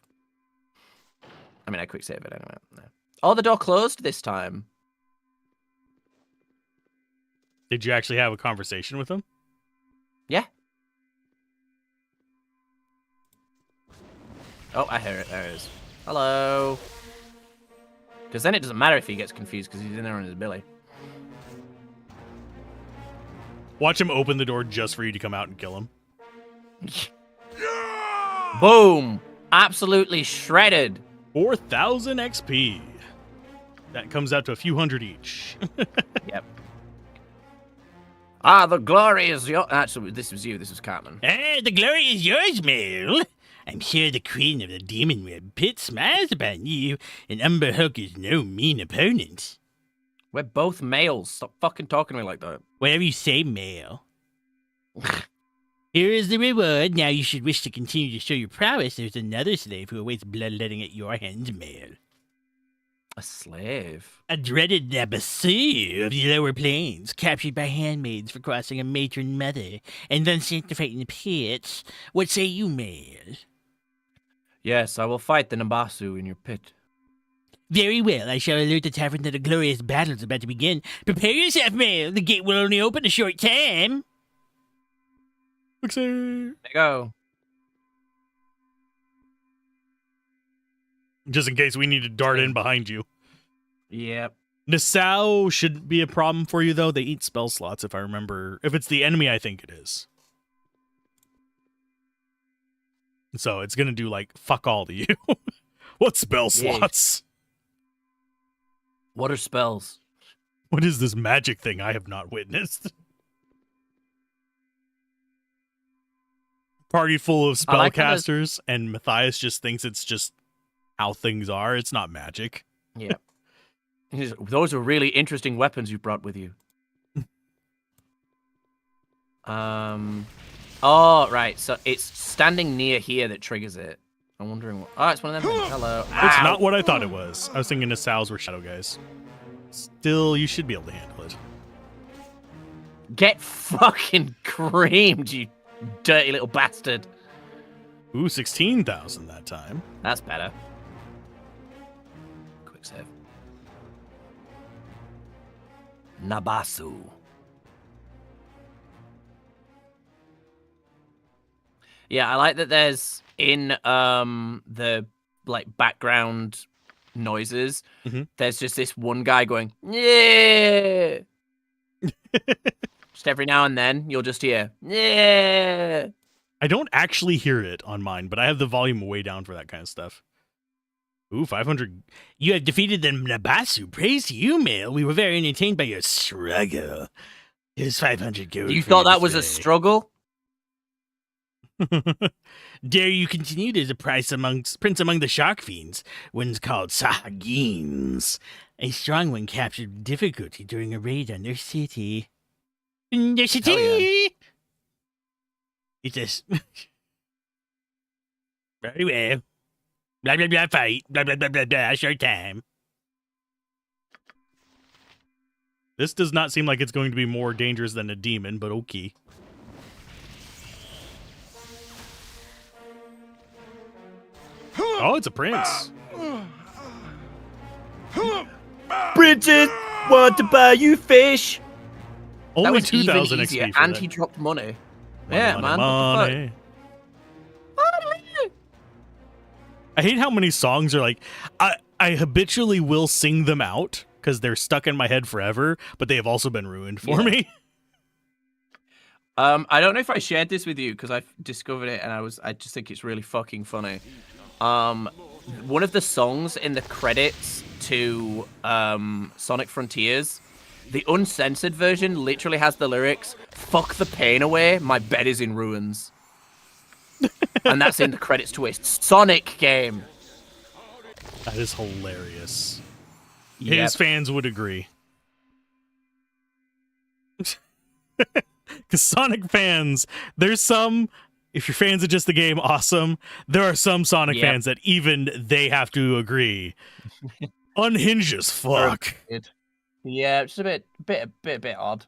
I mean, I quick save it anyway. No. Oh, the door closed this time. Did you actually have a conversation with him? Yeah. Oh, I hear it. There it is. Hello. Because then it doesn't matter if he gets confused because he's in there on his billy. Watch him open the door just for you to come out and kill him. Boom! Absolutely shredded. 4,000 XP. That comes out to a few hundred each. Yep. Ah, the glory is yours. Actually, this was you. This was Cartman. Ah, the glory is yours, Mel. I'm sure the queen of the demon web pit smiles upon you, and Umberhook is no mean opponent. We're both males. Stop fucking talking to me like that. Whatever you say, Mel. Here is the reward. Now you should wish to continue to show your prowess. There's another slave who awaits bloodletting at your hands, Mel. A slave? A dreaded Nabassu of the lower plains, captured by handmaids for crossing a matron mother, and then sent to fight in the pits. What say you, Mel? Yes, I will fight the Nabasu in your pit. Very well, I shall alert the tavern that a glorious battle is about to begin. Prepare yourself, Mel. The gate will only open a short time. There you go. Just in case we need to dart in behind you. Yep. Nassau shouldn't be a problem for you, though. They eat spell slots, if I remember. If it's the enemy, I think it is. So it's going to do, like, fuck all to you. What spell slots? What are spells? What is this magic thing I have not witnessed? Party full of I like spellcasters, and Matthias just thinks it's just how things are. It's not magic. Yep. Those are really interesting weapons you brought with you. Oh, right. So it's standing near here that triggers it. I'm wondering what... Oh, it's one of them things. Hello. It's Ow. not what I thought it was. I was thinking Nassau's were shadow guys. Still, you should be able to handle it. Get fucking creamed, you dirty little bastard. Ooh, 16,000 that time. That's better. Quick save. Nabasu. Yeah, I like that there's in the like background noises, there's just this one guy going, yeah. Just every now and then you'll just hear, yeah. I don't actually hear it on mine, but I have the volume way down for that kind of stuff. Ooh, 500. You have defeated the Nabasu. Praise to you, Mel. We were very entertained by your struggle. Here's 500 gold. You for thought your that was a display. struggle? Dare you continue? There's a prince among the shark fiends. One's called Sahagins. A strong one captured difficulty during a raid on their city. Their city! yeah. It's just... Very well. Blah, blah, blah, fight. Blah, blah, blah, blah, blah, short time. This does not seem like it's going to be more dangerous than a demon, but okay. Oh, it's a prince. Bridget, want to buy you fish? That Only was 2,000 even easier, XP for and that. he dropped money. Money, Yeah, money, man. money. What the fuck? I hate how many songs are like, I habitually will sing them out because they're stuck in my head forever, but they have also been ruined for me. I don't know if I shared this with you because I've discovered it and I just think it's really fucking funny. one of the songs in the credits to Sonic Frontiers, the uncensored version literally has the lyrics, "Fuck the pain away, my bed is in ruins." And that's in the credits to a Sonic game. That is hilarious. Yep. His fans would agree. Because Sonic fans, there's some, if you're fans of just the game, awesome. There are some Sonic Yep. fans that even they have to agree. Unhinged as fuck. Yeah, just a bit odd.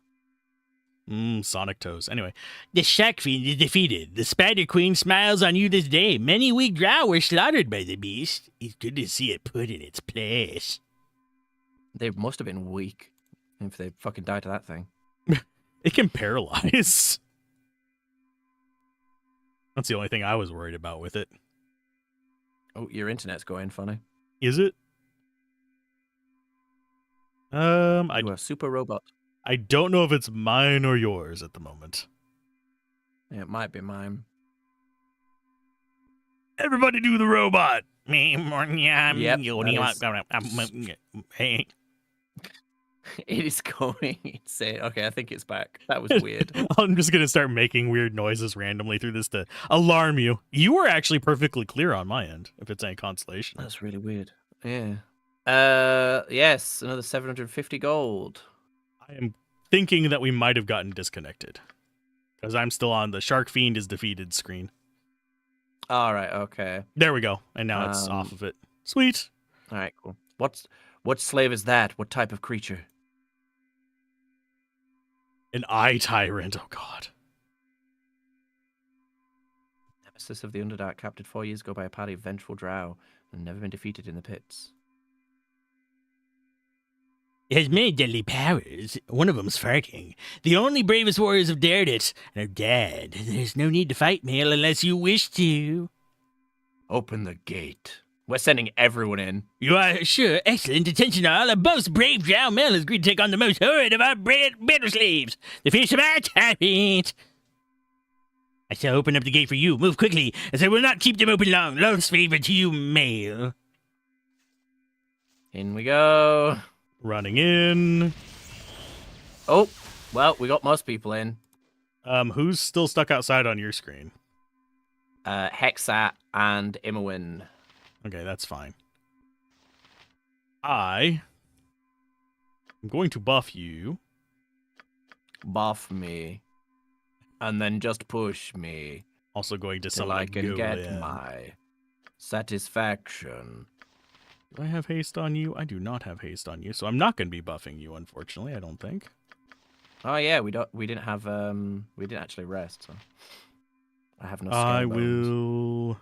Sonic toes. Anyway, The Shark Fiend is defeated. The Spider Queen smiles on you this day. Many weak drow were slaughtered by the beast. It's good to see it put in its place. They must have been weak if they fucking died to that thing. it can paralyze. That's the only thing I was worried about with it. Oh, your internet's going funny. Is it? You are a super robot. I don't know if it's mine or yours at the moment. Yeah, it might be mine. Everybody do the robot. Yep, Hey. It is going insane. Okay, I think it's back. That was weird. I'm just gonna start making weird noises randomly through this to alarm you. You were actually perfectly clear on my end, if it's any consolation. That's really weird. Yeah. Yes, another 750 gold. I am thinking that we might have gotten disconnected. Because I'm still on the Shark Fiend is defeated screen. All right, okay. There we go. And now it's off of it. Sweet. All right, cool. What slave is that? What type of creature? An eye tyrant. Oh, God. Nemesis of the Underdark, captured 4 years ago by a party of vengeful drow and never been defeated in the pits. It has many deadly powers. One of them's farting. The only bravest warriors have dared it and are dead. There's no need to fight, Male, unless you wish to. Open the gate. We're sending everyone in. You are sure. Excellent. Attention all. A most brave drow male has agreed to take on the most horrid of our better slaves. The fierce of our tyrant. I shall open up the gate for you. Move quickly, as I will not keep them open long. Love's favor to you, male. In we go. Running in. Oh, well, we got most people in. Who's still stuck outside on your screen? Hexat and Imowin. Okay, that's fine. I'm going to buff you. Buff me. And then just push me. Also going to Till summon I a can get golem. my satisfaction. Do I have haste on you? I do not have haste on you, so I'm not going to be buffing you, unfortunately, I don't think. Oh yeah, we didn't actually rest, so I have no I skin bones. will...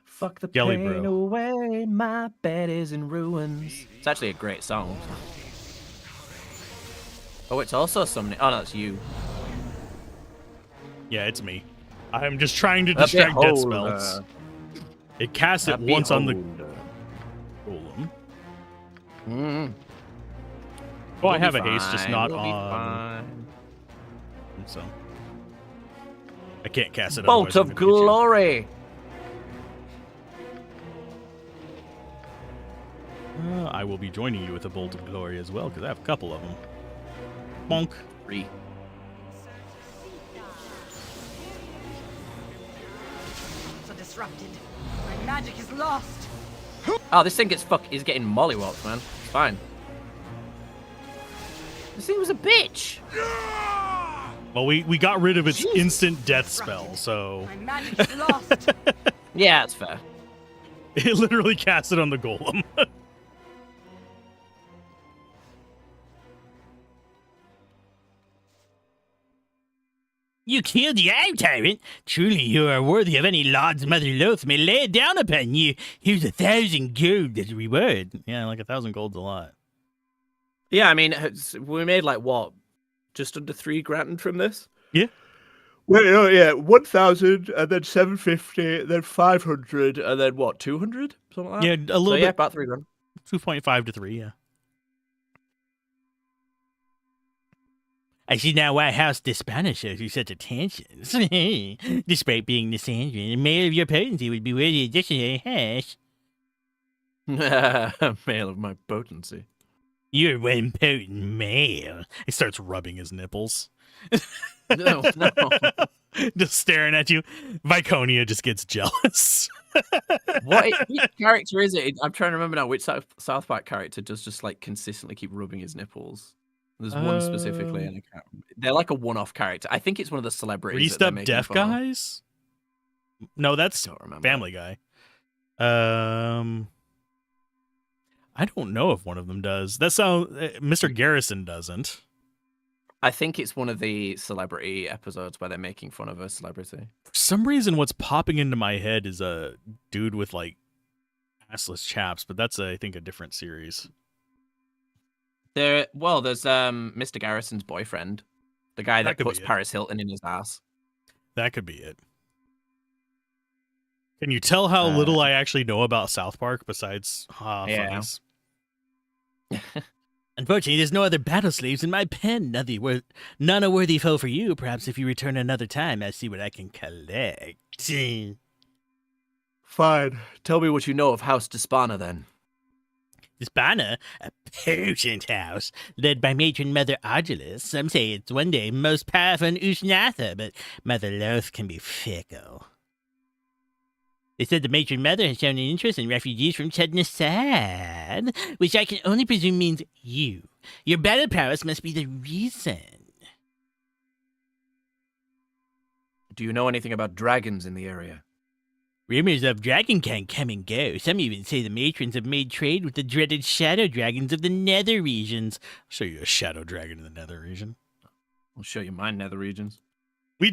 Fuck the Jelly pain bro. away, my bed is in ruins. It's actually a great song. Oh, it's also summoning. Oh no, it's you. Yeah, it's me. I'm just trying to distract death spells. It casts it once on the golem. Mm. Oh, I have a haste, just not We'll on... So... I can't cast it. Bolt otherwise I'm of gonna get you. glory. I will be joining you with a bolt of glory as well, because I have a couple of them. Bonk. 3. So disrupted. My magic is lost. Oh, this thing is getting mollywopped, man. It's fine. This thing was a bitch. Well, we got rid of its Jesus. instant death spell, so... My magic is lost. Yeah, that's fair. It literally cast it on the golem. You killed the eye tyrant? Truly you are worthy of any lord's mother loath may lay it down upon you. Here's 1,000 gold as a reward. Yeah, like 1,000 gold's a lot. Yeah, I mean, we made like what? Just under 3 grand from this? Yeah. Wait, oh yeah, 1,000, and then 750, then 500, and then what, 200? Something like that? Yeah, a little So, yeah, bit. about 3 grand. 2.5 to 3, yeah. I see now why House Despana shows you such attention. Despite being Lysandrian, a male of your potency would be worthy addition to a hash. Male of my potency. You're one potent male. He starts rubbing his nipples. No. Just staring at you. Viconia just gets jealous. Which character is it? I'm trying to remember now which South Park character does just like consistently keep rubbing his nipples. There's one specifically, and I can't remember. They're like a one-off character. I think it's one of the celebrities. Greased that they're up making deaf fun of. guys? No, that's I don't remember. Family Guy. I don't know if one of them does. That sound Mr. Garrison doesn't. I think it's one of the celebrity episodes where they're making fun of a celebrity. For some reason, what's popping into my head is a dude with like assless chaps, but that's I think a different series. There's Mr. Garrison's boyfriend, the guy that could puts be it. Paris Hilton in his ass. That could be it. Can you tell how little I actually know about South Park besides Yeah. funnies? Unfortunately, there's no other battle slaves in my pen. None a worthy foe for you. Perhaps if you return another time, I'll see what I can collect. Fine. Tell me what you know of House Despana, then. Despana, a potent house, led by matron Mother Argilus. Some say it's one day most powerful in Ushnatha, but Mother Loth can be fickle. They said the matron mother has shown an interest in refugees from Chednasad, which I can only presume means you. Your battle prowess must be the reason. Do you know anything about dragons in the area? Rumors of dragonkind come and go. Some even say the matrons have made trade with the dreaded shadow dragons of the nether regions. I'll show you a shadow dragon in the nether region. I'll show you my nether regions. We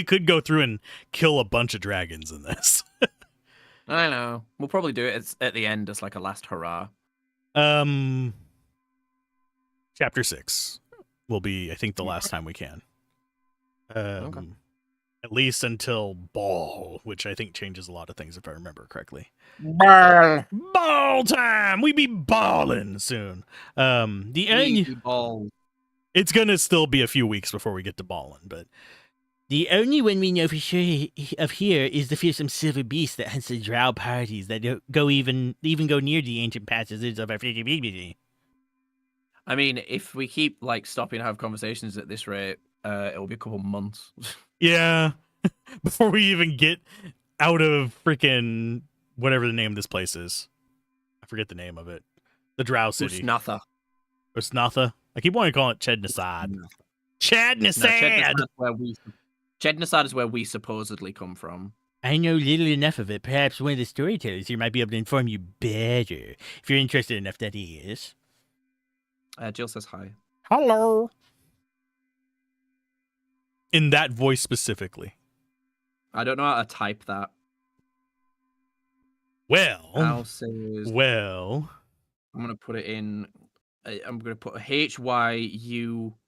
could go through and kill a bunch of dragons in this. I know. We'll probably do it at the end as like a last hurrah. Chapter 6 will be, I think, the last time we can. Okay. At least until Ball, which I think changes a lot of things if I remember correctly. Ball. Ball time! We be balling soon. It's gonna still be a few weeks before we get to ballin', but The only one we know for sure of here is the fearsome silver beast that hunts the drow parties that don't go even go near the ancient passages of our Fiji. I mean, if we keep like stopping to have conversations at this rate, it'll be a couple months. yeah, before we even get out of freaking whatever the name of this place is. I forget the name of it. The Drow City. Usnatha. Usnatha? I keep wanting to call it Chednasad. No, Chednasad! Chednasad is where we supposedly come from. I know little enough of it. Perhaps one of the storytellers here might be able to inform you better, if you're interested enough, that is. Jill says hi. Hello. In that voice specifically. I don't know how to type that. Well. I'm going to put it in. I'm going to put Hyullo.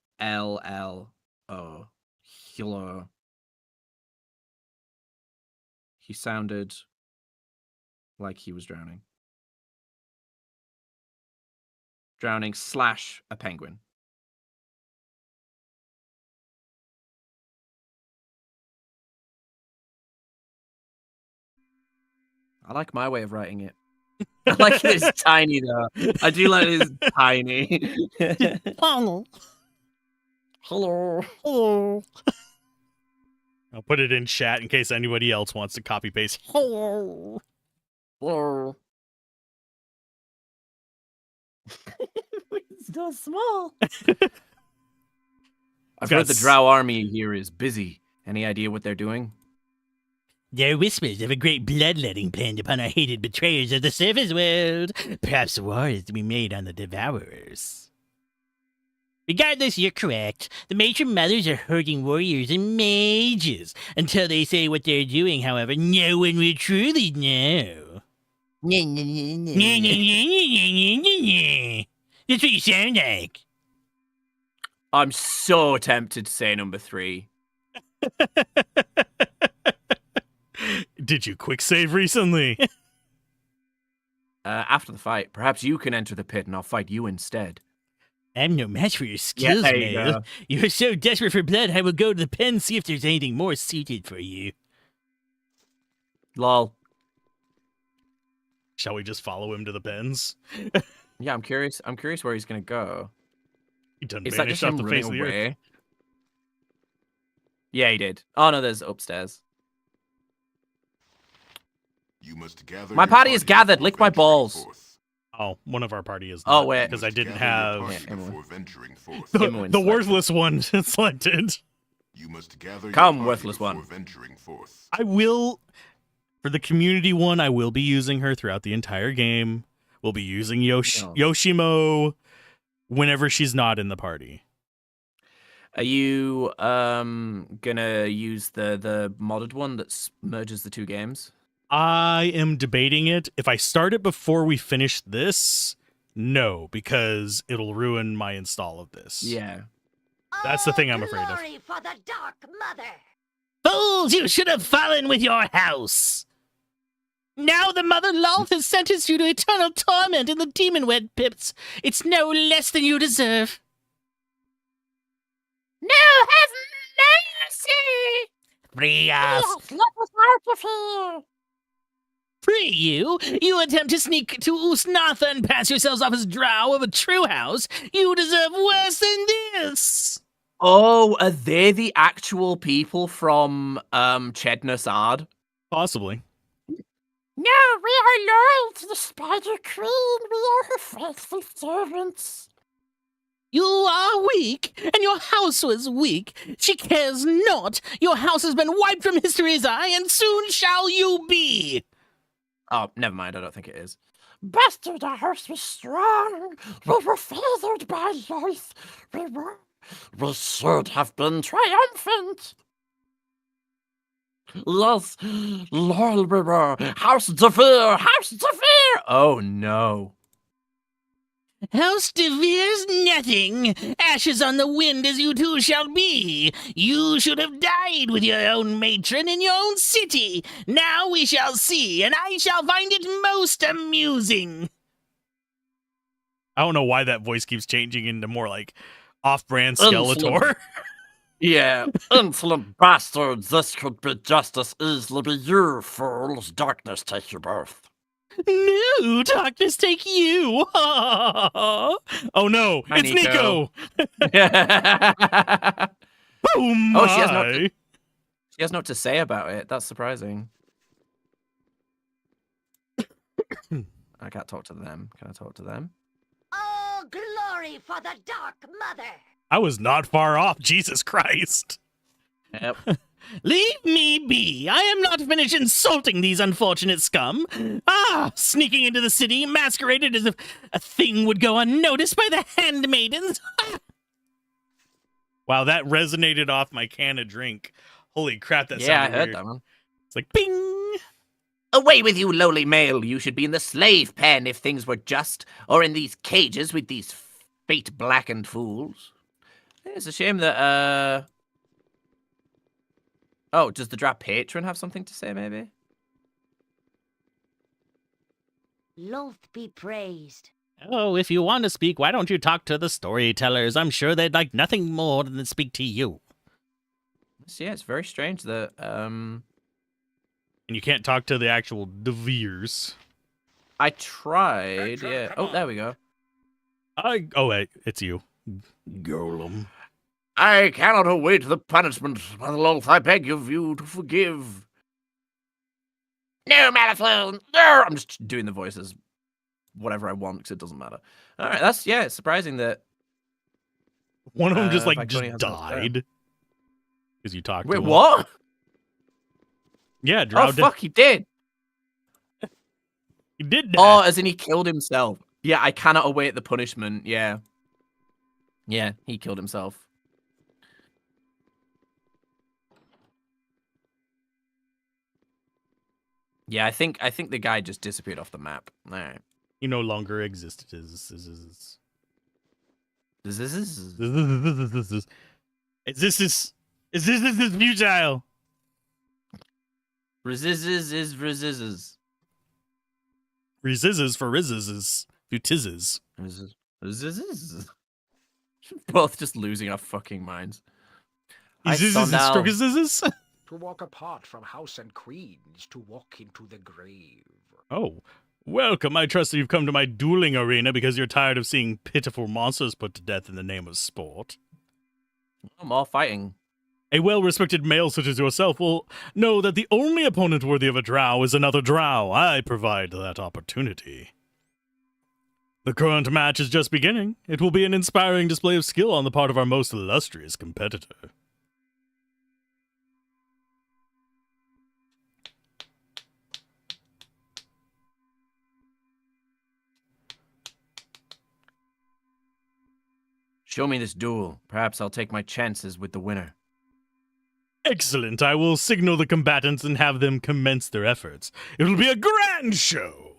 Hyullo. He sounded like he was drowning. Drowning / a penguin. I like my way of writing it. I like it. It's tiny though. I do like it. It's tiny. Hello. Hello. Hello. I'll put it in chat in case anybody else wants to copy paste. Hello. Hello. It's so small. I've heard the Drow army here is busy. Any idea what they're doing? There are whispers of a great bloodletting planned upon our hated betrayers of the surface world. Perhaps war is to be made on the devourers. Regardless, you're correct. The matron mothers are herding warriors and mages. Until they say what they're doing, however, no one will truly know. That's what you sound like. I'm so tempted to say number 3. Did you quick save recently? After the fight, perhaps you can enter the pit and I'll fight you instead. I'm no match for your skills, there you Male. go. You're so desperate for blood, I will go to the pen and see if there's anything more suited for you. Lol. Shall we just follow him to the pens? Yeah, I'm curious. I'm curious where he's gonna go. He done Is that just vanished off him the running face of the earth. away? Yeah, he did. Oh no, there's upstairs. You must gather My your party is gathered. before Lick my venturing balls. forth. Oh, one of our party is Oh, not, wait. because I Must didn't gather your have party Yeah, Emily. before venturing forth. the, Emily the selected. worthless one selected. You must gather Come, your party worthless before one. venturing forth. I will, for the community one, I will be using her throughout the entire game. We'll be using No. Yoshimo whenever she's not in the party. Are you gonna use the modded one that merges the two games? I am debating it. If I start it before we finish this, no, because it'll ruin my install of this. Yeah. That's the thing I'm afraid of. Glory for the Dark Mother. Fools, you should have fallen with your house. Now the Mother Loth has sentenced you to eternal torment in the demon wed pits. It's no less than you deserve. No, have mercy! Free us. Let us out of here! Free you? You attempt to sneak to Usnatha and pass yourselves off as drow of a true house? You deserve worse than this! Oh, are they the actual people from Chedna Sard? Possibly. No, we are loyal to the Spider Queen. We are her faithful servants. You are weak, and your house was weak. She cares not. Your house has been wiped from history's eye, and soon shall you be. Oh, never mind. I don't think it is. Bastard, our house was strong. We were feathered by life. We should have been triumphant. Yes, lol, we were. House Zephyr! House Zephyr! Oh no. House Devere's nothing. Ashes on the wind as you too shall be. You should have died with your own matron in your own city. Now we shall see, and I shall find it most amusing. I don't know why that voice keeps changing into more like off-brand Insolent. Skeletor. Yeah, insolent bastards. This could be just as easily be you, fools. Darkness take you both. No, darkness take you. Oh no, Hi, it's Nico. Nico. Oh my. Oh, she has not- She has no to say about it. That's surprising. I can't talk to them. Can I talk to them? Oh, glory for the Dark Mother. I was not far off. Jesus Christ. Yep. Leave me be. I am not finished insulting these unfortunate scum. Ah, sneaking into the city, masqueraded as if a thing would go unnoticed by the handmaidens. Wow, that resonated off my can of drink. Holy crap, that Yeah, I sounded heard weird. that one. It's like bing. Away with you, lowly male. You should be in the slave pen if things were just, or in these cages with these fate-blackened fools. It's a shame that, Oh, does the Drap patron have something to say, maybe? Loth be praised. Oh, if you want to speak, why don't you talk to the storytellers? I'm sure they'd like nothing more than to speak to you. Yeah, it's very strange that, And you can't talk to the actual Deveres. I tried, Patron, yeah. come Oh, on. there we go. Oh, wait, it's you. Golem. I cannot await the punishment. Mother Loth, I beg of you to forgive. No, Malifaux! No! I'm just doing the voices. Whatever I want, because it doesn't matter. All right, it's surprising that... One of them just Victoria just has not there. died. Because you talked Wait, to him. what? Yeah, Drow Oh, fuck, he did! He did Oh, that. as in he killed himself. Yeah, I cannot await the punishment, yeah. Yeah, he killed himself. Yeah, I think the guy just disappeared off the map. All right. He no longer existed. This is Is this futile? resizes is resizes. Resizes for rizzes. Futizes. Resizes. Both just losing our fucking minds. Right, Is so now- To walk apart from house and queen is to walk into the grave. Oh, welcome. I trust that you've come to my dueling arena because you're tired of seeing pitiful monsters put to death in the name of sport. More fighting. A well-respected male such as yourself will know that the only opponent worthy of a drow is another drow. I provide that opportunity. The current match is just beginning. It will be an inspiring display of skill on the part of our most illustrious competitor. Show me this duel. Perhaps I'll take my chances with the winner. Excellent. I will signal the combatants and have them commence their efforts. It will be a grand show.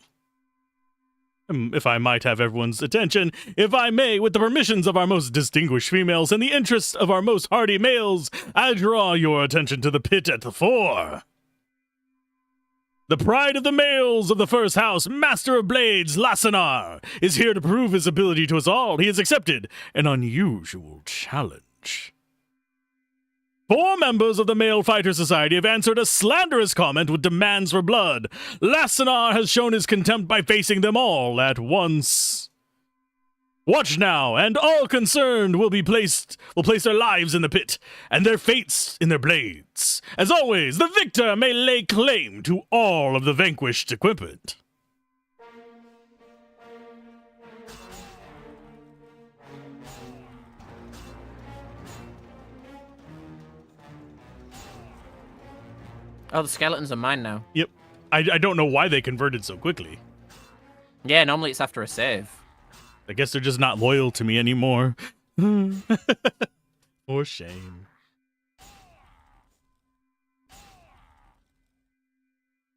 If I might have everyone's attention, if I may, with the permissions of our most distinguished females and the interests of our most hardy males, I draw your attention to the pit at the fore. The pride of the males of the first house, Master of Blades, Lasanar, is here to prove his ability to us all. He has accepted an unusual challenge. 4 members of the Male Fighter Society have answered a slanderous comment with demands for blood. Lasanar has shown his contempt by facing them all at once. Watch now, and all concerned will place their lives in the pit, and their fates in their blades. As always, the victor may lay claim to all of the vanquished equipment. Oh, the skeletons are mine now. Yep. I don't know why they converted so quickly. Yeah, normally it's after a save. I guess they're just not loyal to me anymore. For shame.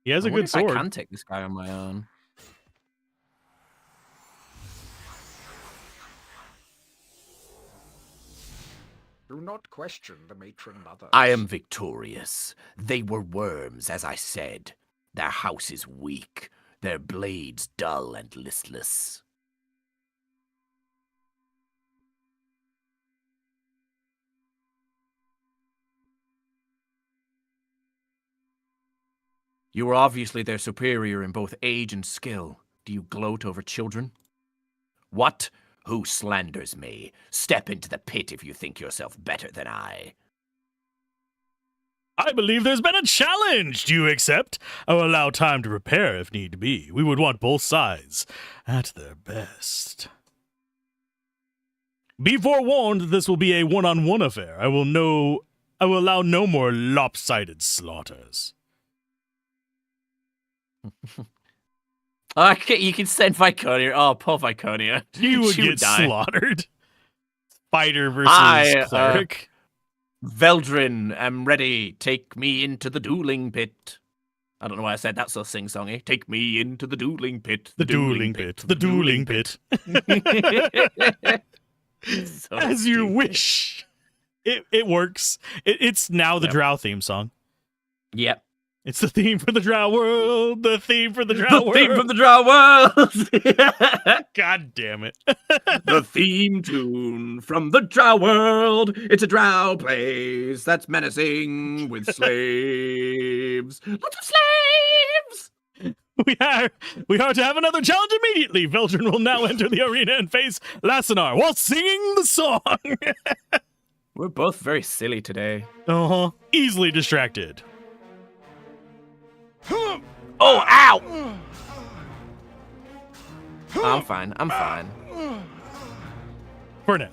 He has a good sword. I can take this guy on my own. Do not question the matron mother. I am victorious. They were worms, as I said. Their house is weak, their blades dull and listless. You are obviously their superior in both age and skill. Do you gloat over children? What? Who slanders me? Step into the pit if you think yourself better than I. I believe there's been a challenge. Do you accept? I will allow time to prepare if need be. We would want both sides at their best. Be forewarned, this will be a one-on-one affair. I will allow no more lopsided slaughters. You can send Viconia. Oh, poor Viconia. You would She get die. slaughtered. Fighter versus cleric. Veldrin am ready. Take me into the dueling pit. I don't know why I said that so sing-songy. Take me into the dueling pit. The dueling pit. The dueling pit. So As you stupid. wish. It works. It's now the Yep. Drow theme song. Yep. It's the theme for the Drow world. The theme for the Drow The world. theme from the Drow world. God damn it. The theme tune from the Drow world. It's a Drow place that's menacing with slaves. Lots of slaves. We are to have another challenge immediately. Veldrin will now enter the arena and face Lasanar while singing the song. We're both very silly today. Easily distracted. Oh, ow! I'm fine. I'm fine. For now.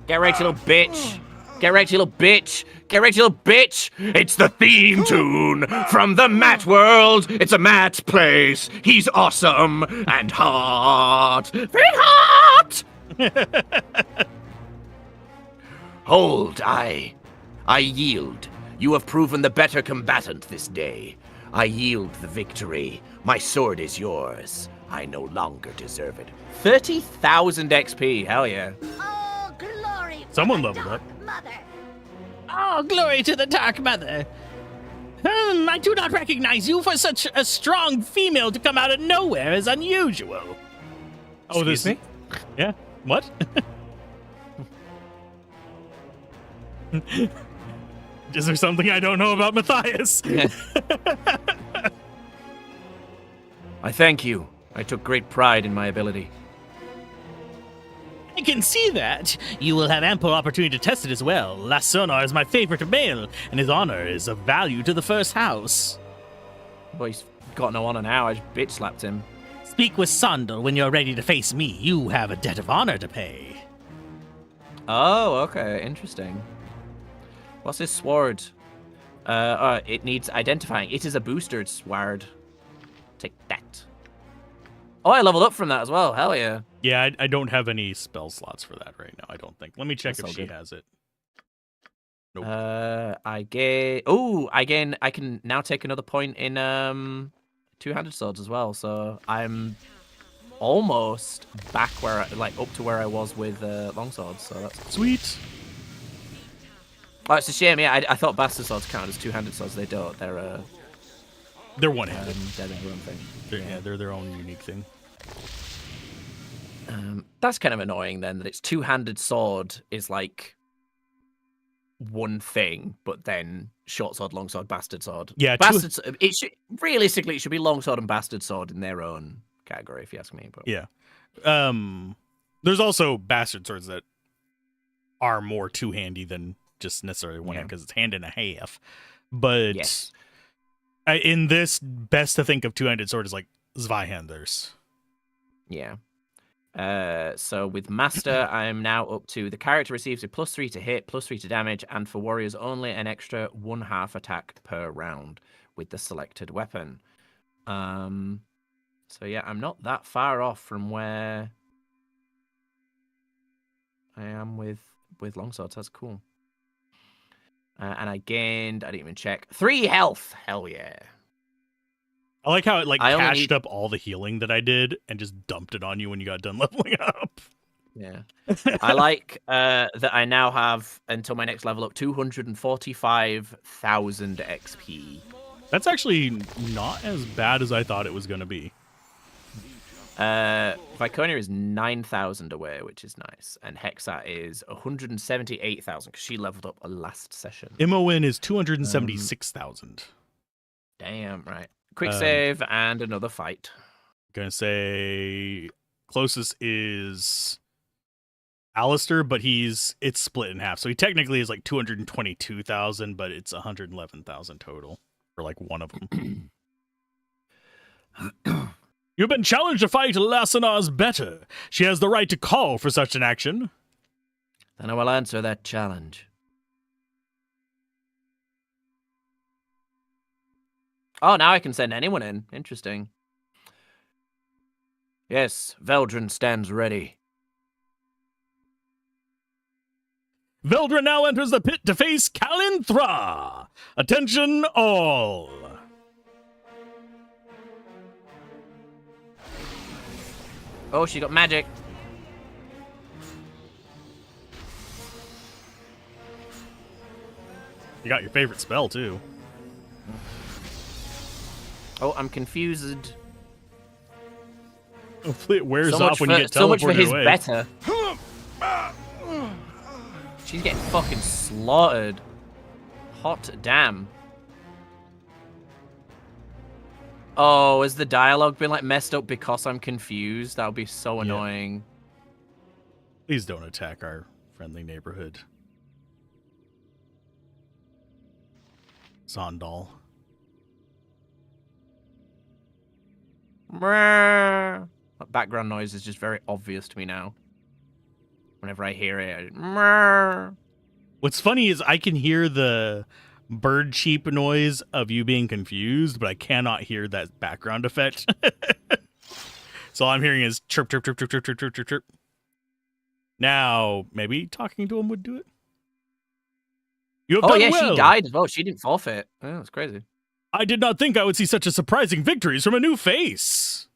Get right, you little bitch. Get right, you little bitch. Get right, you little bitch. It's the theme tune from the Mat world. It's a Mat place. He's awesome and hot. Very hot! Hold, I yield. You have proven the better combatant this day. I yield the victory. My sword is yours. I no longer deserve it. 30,000 XP. Hell yeah. Oh, glory to Someone the leveled up. Dark Mother. Oh, glory to the Dark Mother. I do not recognize you, for such a strong female to come out of nowhere is unusual. Oh, Excuse me? Yeah. What? Is there something I don't know about Matthias? I thank you. I took great pride in my ability. I can see that. You will have ample opportunity to test it as well. Lasonar is my favorite male, and his honor is of value to the first house. Well, he's got no honor now. I just bitch slapped him. Speak with Sandal when you're ready to face me. You have a debt of honor to pay. Oh, okay. Interesting. What's his sword? It needs identifying. It is a boosted sword. Take that. Oh, I leveled up from that as well. Hell yeah. Yeah, I don't have any spell slots for that right now, I don't think. Let me check That's if all she good. has it. Nope. I can now take another point in two-handed swords as well. So I'm almost back up to where I was with longswords. So that's Sweet. Oh, it's a shame. Yeah, I thought bastard swords count as two-handed swords. They don't. They're They're one-handed. they're their own thing. They're their own unique thing. That's kind of annoying then that it's two-handed sword is like one thing, but then short sword, long sword, bastard sword. Yeah, it should realistically it should be long sword and bastard sword in their own category, if you ask me. But Yeah. There's also bastard swords that are more two-handy than just necessarily one hand because it's hand and a half. But yes. In this, best to think of two-handed sword is like Zweihanders. Yeah. So with Master, I'm now up to the character receives a +3 to hit, +3 to damage, and for warriors only an extra 1/2 attack per round with the selected weapon. So yeah, I'm not that far off from where I am with longswords. That's cool. And I gained, I didn't even check, 3 health. Hell yeah. I like how it I only cashed need- up all the healing that I did and just dumped it on you when you got done leveling up. Yeah. I like that I now have, until my next level up, 245,000 XP. That's actually not as bad as I thought it was going to be. Viconia is 9,000 away, which is nice. And Hexat is 178,000 because she leveled up last session. Imoen is 276,000. Damn, right. Quick save and another fight. Gonna say closest is Alistair, but it's split in half. So he technically is like 222,000, but it's 111,000 total for like one of them. You've been challenged to fight Lasanar's better. She has the right to call for such an action. Then I will answer that challenge. Oh, now I can send anyone in. Interesting. Yes, Veldrin stands ready. Veldrin now enters the pit to face Kalinthra. Attention all. Oh, she got magic. You got your favorite spell, too. Oh, I'm confused. Hopefully it wears So off much when for, you get teleported so much for his away. better. She's getting fucking slaughtered. Hot damn. Oh, has the dialogue been like messed up because I'm confused? That would be so annoying. Please don't attack our friendly neighborhood. Zondal. That background noise is just very obvious to me now. Whenever I hear it, What's funny is I can hear the bird cheep noise of you being confused, but I cannot hear that background effect. So all I'm hearing is chirp, chirp, chirp, chirp, chirp, chirp, chirp, chirp, chirp. Now, maybe talking to him would do it. You have oh done yeah, well. she died as well. She didn't forfeit. Oh, that's crazy. I did not think I would see such a surprising victories from a new face.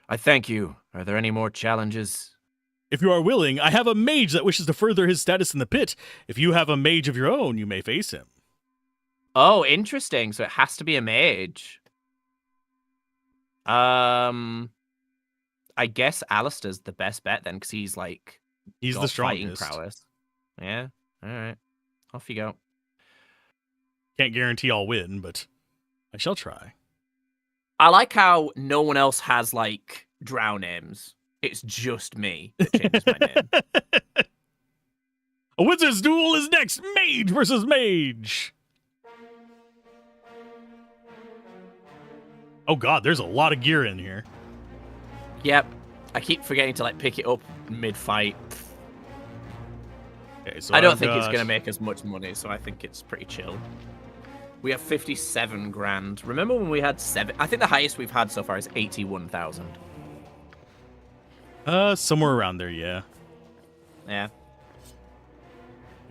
I thank you. Are there any more challenges? If you are willing, I have a mage that wishes to further his status in the pit. If you have a mage of your own, you may face him. Oh, interesting. So it has to be a mage. I I guess Alistair's the best bet then, because he's like He's got the fighting strongest. prowess. Yeah. All right. Off you go. Can't guarantee I'll win, but I shall try. I like how no one else has like drow names. It's just me that changes my name. A wizard's duel is next. Mage versus mage. Oh god, there's a lot of gear in here. Yep. I keep forgetting to like pick it up mid-fight. Okay, so I don't I've think it's got- going to make us much money, so I think it's pretty chill. We have 57 grand. Remember when we had 7? I think the highest we've had so far is 81,000. Somewhere around there, yeah. Yeah.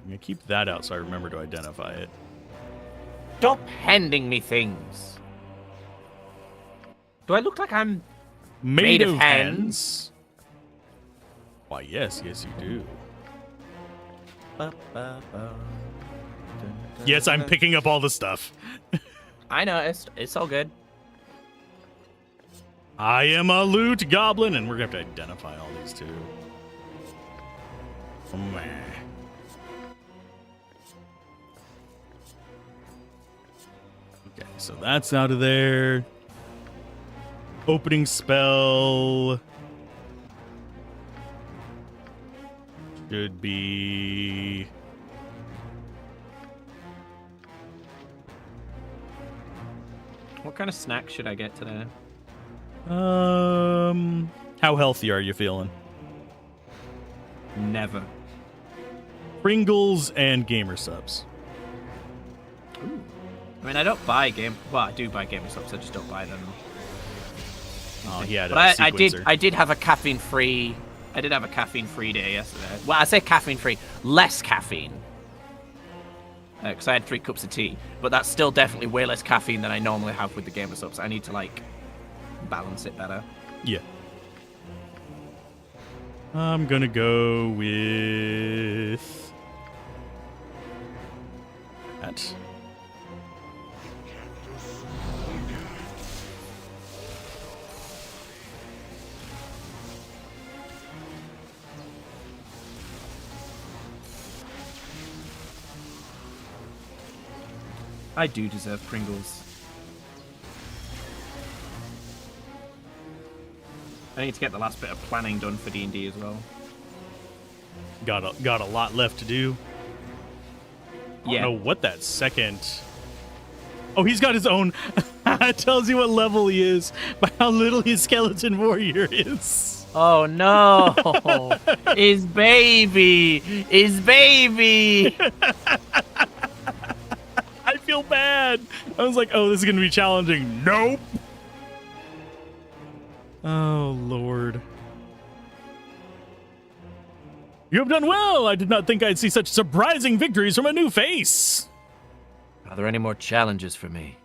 I'm gonna keep that out so I remember to identify it. Stop handing me things. Do I look like I'm Made of of hands. Why, yes, you do. Yes, I'm picking up all the stuff. I noticed. It's all good. I am a loot goblin, and we're gonna have to identify all these too. Oh, man. Okay, so that's out of there. Opening spell should be What kind of snack should I get today? how healthy are you feeling? Never. Pringles and gamer subs. I mean, I don't buy game. Well, I do buy gamer subs. I just don't buy them. Oh, yeah, But I did have a caffeine-free. I did have a caffeine-free day yesterday. Well, I say caffeine-free, less caffeine. Because I had 3 cups of tea, but that's still definitely way less caffeine than I normally have with the gamer subs. I need to like balance it better. Yeah. I'm gonna go with that. I do deserve Pringles. I need to get the last bit of planning done for D&D as well. Got a lot left to do. I Yeah. don't know what that second. Oh, he's got his own. It tells you what level he is by how little his skeleton warrior is. Oh no! His baby! His baby! I feel bad. I was like, oh, this is gonna be challenging. Nope. Oh Lord. You have done well. I did not think I'd see such surprising victories from a new face. Are there any more challenges for me?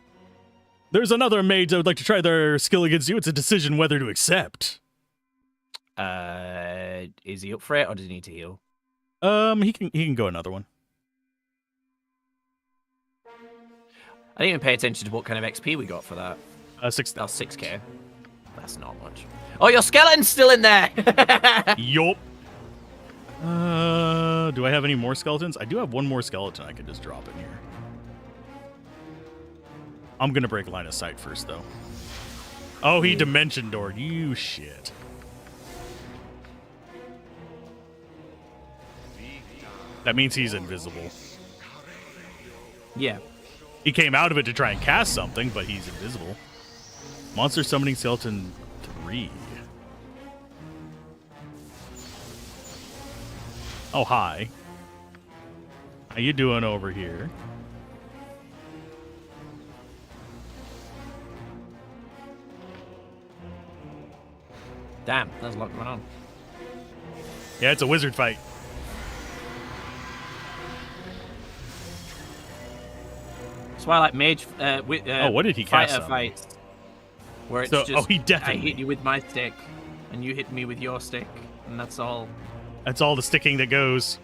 There's another mage that would like to try their skill against you. It's a decision whether to accept. Is he up for it or does he need to heal? He can go another one. I didn't even pay attention to what kind of XP we got for that. 6,000. That was 6k. That's not much. Oh, your skeleton's still in there! Yup. Do I have any more skeletons? I do have one more skeleton I could just drop in here. I'm gonna break line of sight first, though. Oh, he dimension doored. You shit. That means he's invisible. Yeah. He came out of it to try and cast something, but he's invisible. Monster summoning skeleton 3. Oh, hi. How you doing over here? Damn, there's a lot going on. Yeah, it's a wizard fight. That's why I like mage. What did he cast fighter on? fights, where it's So- just oh, he I definitely- hit you with my stick, and you hit me with your stick, and that's all. That's all the sticking that goes.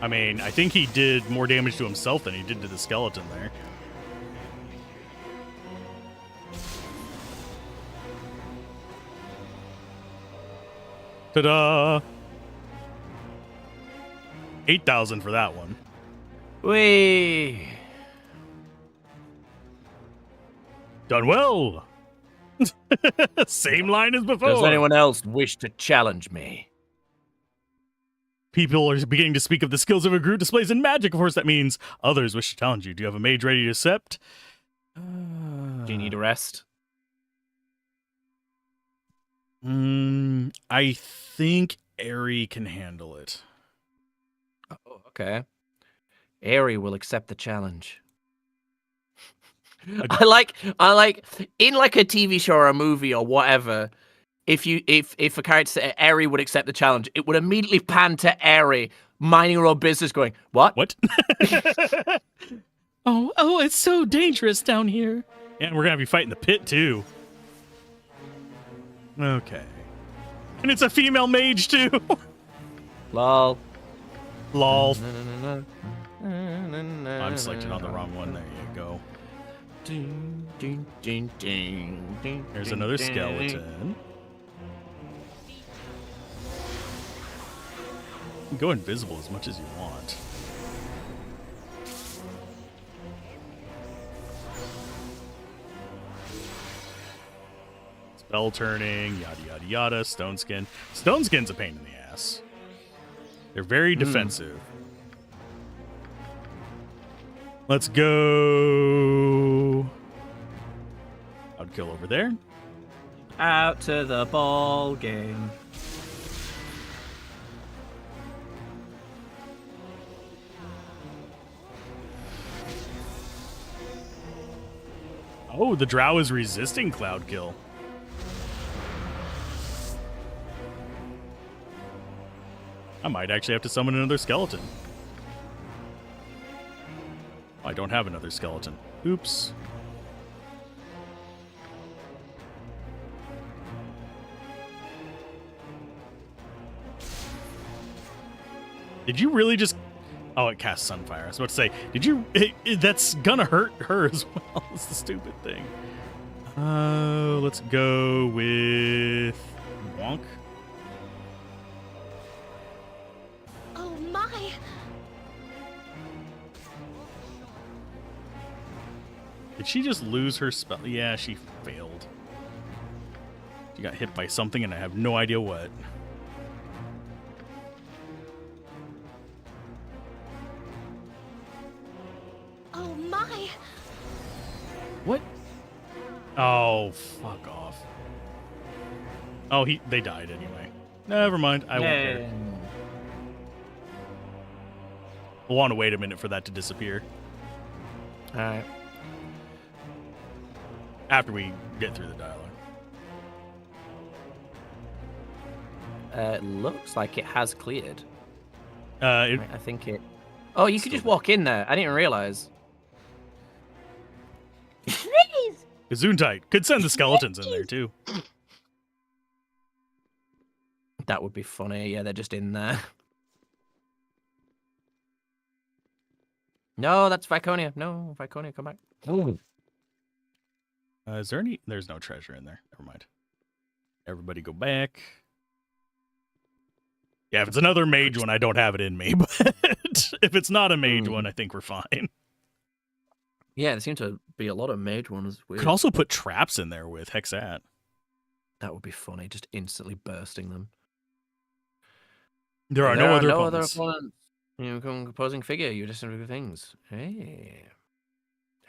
I mean, I think he did more damage to himself than he did to the skeleton there. Ta-da! 8,000 for that one. Whee! Done well! Same line as before. Does anyone else wish to challenge me? People are beginning to speak of the skills of a Groot displays in magic. Of course, that means others wish to challenge you. Do you have a mage ready to accept? Do you need a rest? I think Airy can handle it. Oh, okay. Airy will accept the challenge. I like in like a TV show or a movie or whatever. If a character said Airy would accept the challenge, it would immediately pan to Airy minding her own business, going, "What? What? oh, it's so dangerous down here. Yeah, and we're gonna have you fight in the pit too. Okay. And it's a female mage too. Lol. Lol. I'm selected on the wrong one. There you go. There's another skeleton. You can go invisible as much as you want. Spell turning, yada yada yada, stone skin. Stone skin's a pain in the ass. They're very defensive. Let's go. I'd kill over there. Out to the ball game. Oh, the drow is resisting cloud kill. I might actually have to summon another skeleton. I don't have another skeleton. Oops. Did you really just... Oh, it casts Sunfire. I was about to say, did you... that's gonna hurt her as well. It's the stupid thing. Let's go with... Wonk. Oh my! Did she just lose her spell? Yeah, she failed. She got hit by something and I have no idea what. Oh my! What? Oh, fuck off. Oh, they died anyway. Never mind. I won't care. I'll want to wait a minute for that to disappear. Alright. After we get through the dialogue. It looks like it has cleared. I I think it... Oh, you could just walk in there. I didn't realize. Please! Gesundheit. Could send the skeletons in there too. That would be funny. Yeah, they're just in there. No, that's Viconia. No, Viconia, come back. Is there any... There's no treasure in there. Never mind. Everybody go back. Yeah, if it's another mage one, I don't have it in me. But if it's not a mage one, I think we're fine. Yeah, there seem to be a lot of mage ones. Weird. Could also put traps in there with Hexat. That would be funny, just instantly bursting them. There are no other opponents. opponents. You become opposing figure. You just do things. Hey.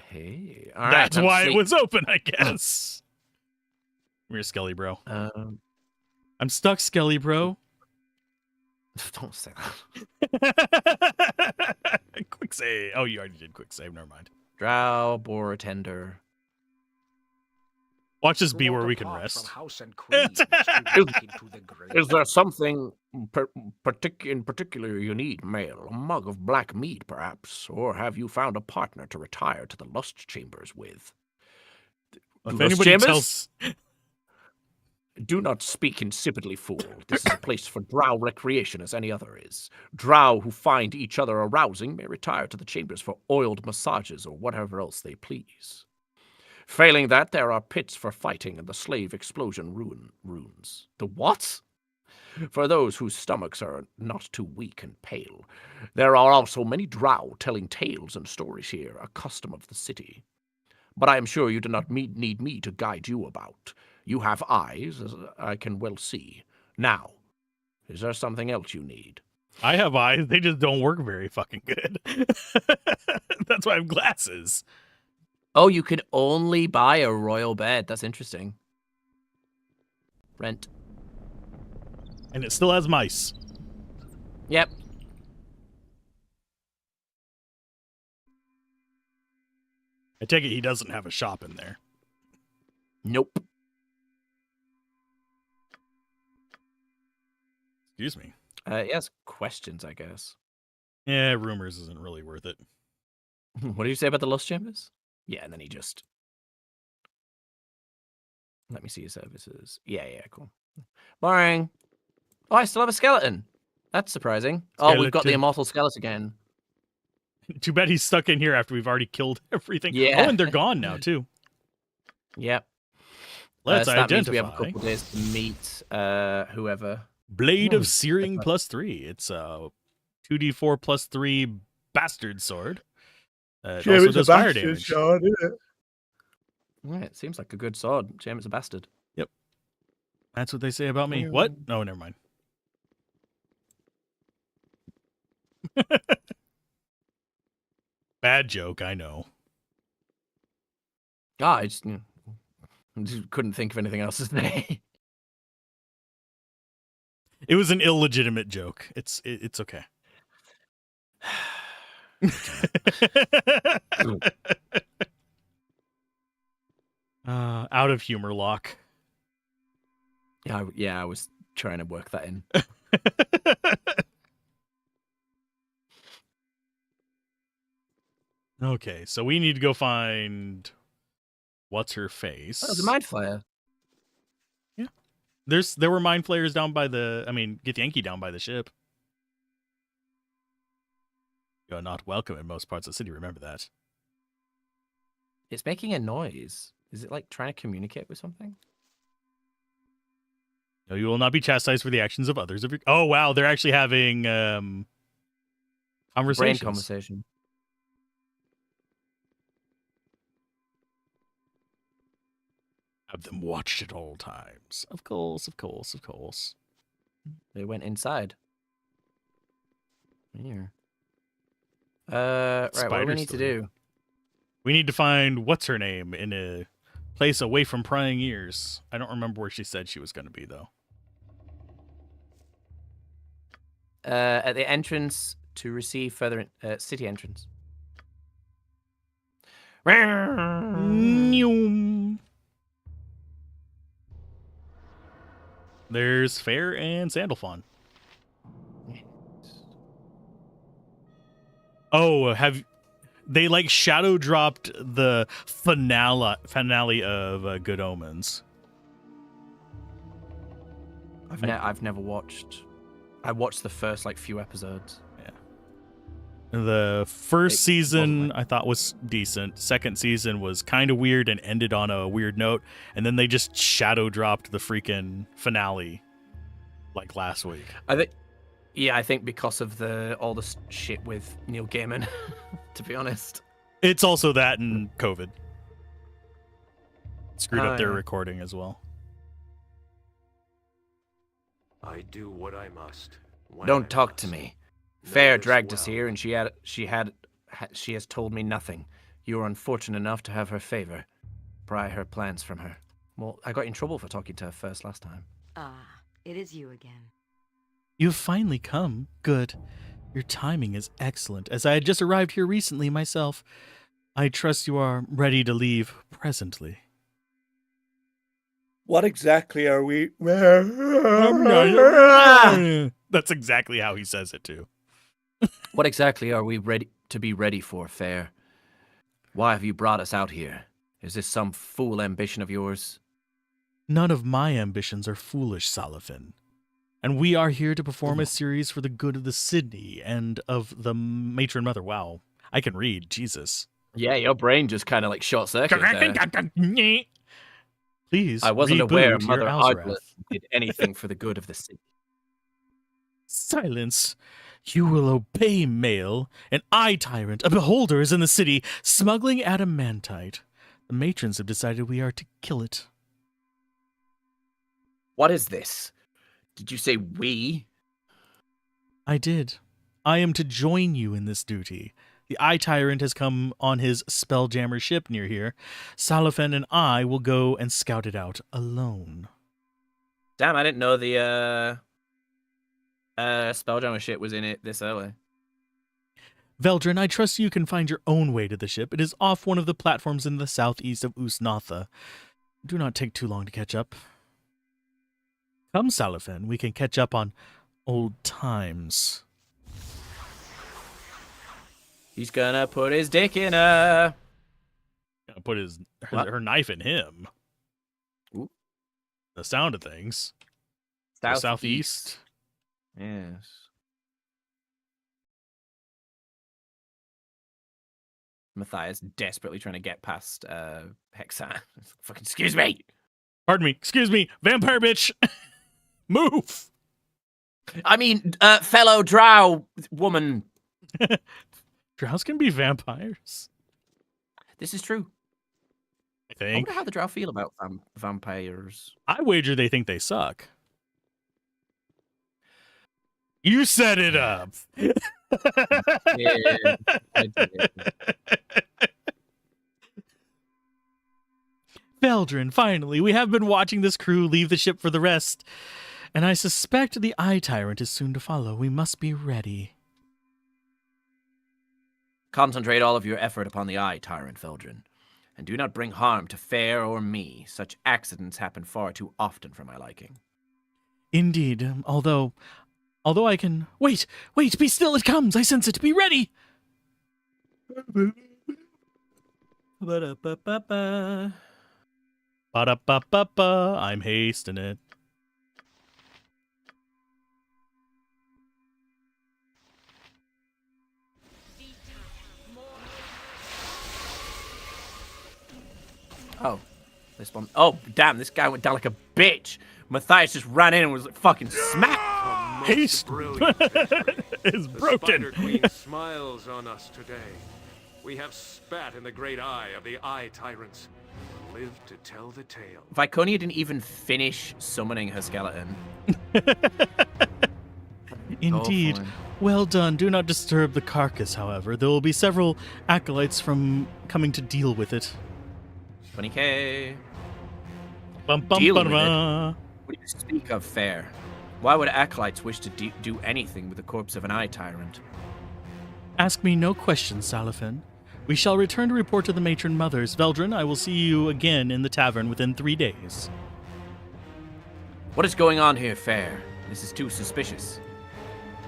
Hey. All right, That's I'm why sleep. it was open, I guess. Come here, Skelly bro. I'm stuck, Skelly bro. Don't say that. Quick save. Oh, you already did quick save. Never mind. Drow, boar, tender. Watch this be To where walk we can apart rest. From house and creed is to walk into the grave. Is there something in particular you need, male? A mug of black mead, perhaps? Or have you found a partner to retire to the lust chambers with? If Lust anybody chambers? tells... Do not speak insipidly, fool. This is a place for drow recreation as any other is. Drow who find each other arousing may retire to the chambers for oiled massages or whatever else they please. Failing that, there are pits for fighting and the slave explosion runes. The what? For those whose stomachs are not too weak and pale. There are also many drow telling tales and stories here, a custom of the city. But I am sure you do not need me to guide you about. You have eyes, as I can well see. Now, is there something else you need? I have eyes. They just don't work very fucking good. That's why I have glasses. Oh, you can only buy a royal bed. That's interesting. Rent. And it still has mice. Yep. I take it he doesn't have a shop in there. Nope. Excuse me. He has questions, I guess. Yeah, rumors isn't really worth it. What did you say about the Lust Chambers? Yeah, and then he just... Let me see your services. Yeah, cool. Boring. Oh, I still have a skeleton. That's surprising. Oh, we've got the Skeleton. immortal skeleton again. Too bad he's stuck in here after we've already killed everything. Yeah. Oh, and they're gone now, too. Yep. Let's so that means we have a identify. couple days to meet whoever. Blade Oh, of Searing +3. It's a 2d4 +3 bastard sword. It also does fire damage. Yeah, it seems like a good sword. Shame it's a bastard. That's what they say about me. What? No, never mind. Bad joke, I know. I just couldn't think of anything else to say. It was an illegitimate joke. It's okay. Out of humor lock. Yeah, I was trying to work that in. Okay, so we need to go find what's her face. Oh, the mind flayer. There were mind flayers down by get Yankee down by the ship. You're not welcome in most parts of the city, remember that. It's making a noise. Is it like trying to communicate with something? No, you will not be chastised for the actions of others. Oh wow, they're actually having conversations. Brain conversation. Have them watched at all times. Of course. They went inside. Here. Right, what do Spider we need to story. do? We need to find what's her name in a place away from prying ears. I don't remember where she said she was going to be though. At the entrance to receive further city entrance. There's Fair and Sandalphon. Oh, have they like shadow dropped the finale of Good Omens? I've never watched. I watched the first few episodes. The first It season wasn't I thought was decent. Second season was kind of weird and ended on a weird note. And then they just shadow dropped the freaking finale last week. I think because of all the shit with Neil Gaiman, to be honest. It's also that and COVID. Screwed up their yeah. recording as well. I do what I must. when Don't I talk to must. me. Know Fair this dragged us well. here, and she has told me nothing. You are unfortunate enough to have her favor. Pry her plans from her. Well, I got in trouble for talking to her first last time. Ah, it is you again. You've finally come. Good. Your timing is excellent, as I had just arrived here recently myself. I trust you are ready to leave presently. What exactly are we? That's exactly how he says it, too. What exactly are we ready for, Fair? Why have you brought us out here? Is this some fool ambition of yours? None of my ambitions are foolish, Salafin. And we are here to perform a series for the good of the city and of the matron mother. Wow, I can read, Jesus. Yeah, your brain just kind of like short circuited there. Please, I wasn't reboot aware your Mother Alzorath. Ardlet did anything for the good of the city. Silence. You will obey, male. An eye tyrant, a beholder is in the city, smuggling adamantite. The matrons have decided we are to kill it. What is this? Did you say we? I did. I am to join you in this duty. The eye tyrant has come on his spelljammer ship near here. Salafan and I will go and scout it out alone. Damn, I didn't know the Spelljammer shit was in it this early. Veldrin, I trust you can find your own way to the ship. It is off one of the platforms in the southeast of Usnatha. Do not take too long to catch up. Come, Salafan, we can catch up on old times. He's gonna put his dick in her. Gonna put What? her knife in him. Ooh. The sound of things. The southeast. Yes. Matthias desperately trying to get past Hexan. Fucking excuse me. Pardon me. Excuse me. Vampire bitch. Move. I mean, fellow drow woman. Drows can be vampires. This is true. I I think. wonder how the drow feel about vampires. I wager they think they suck. You set it up. Yeah, I did. Veldrin, finally, we have been watching this crew leave the ship for the rest, and I suspect the Eye Tyrant is soon to follow. We must be ready. Concentrate all of your effort upon the eye, Tyrant Feldrin, and do not bring harm to Fair or me. Such accidents happen far too often for my liking. Indeed, although I can... Wait, be still, it comes! I sense it, be ready! Ba-da-ba-ba-ba. Ba-da-ba-ba-ba, I'm hasting it. Oh, this one. Oh, damn, this guy went down like a bitch. Matthias just ran in and was like, fucking smack. Haste Brilliant. is The broken. Spider Queen smiles on us today. We have spat in the great eye of the Eye Tyrants. Live to tell the tale. Viconia didn't even finish summoning her skeleton. Indeed. Oh, fine. Well done. Do not disturb the carcass, however. There will be several acolytes from coming to deal with it. 20k. Bum, bum, Deal bum, with it. bum. What do you speak of, Fair? Why would acolytes wish to do anything with the corpse of an eye tyrant? Ask me no questions, Salafin. We shall return to report to the matron mothers. Veldrin, I will see you again in the tavern within 3 days. What is going on here, Fair? This is too suspicious.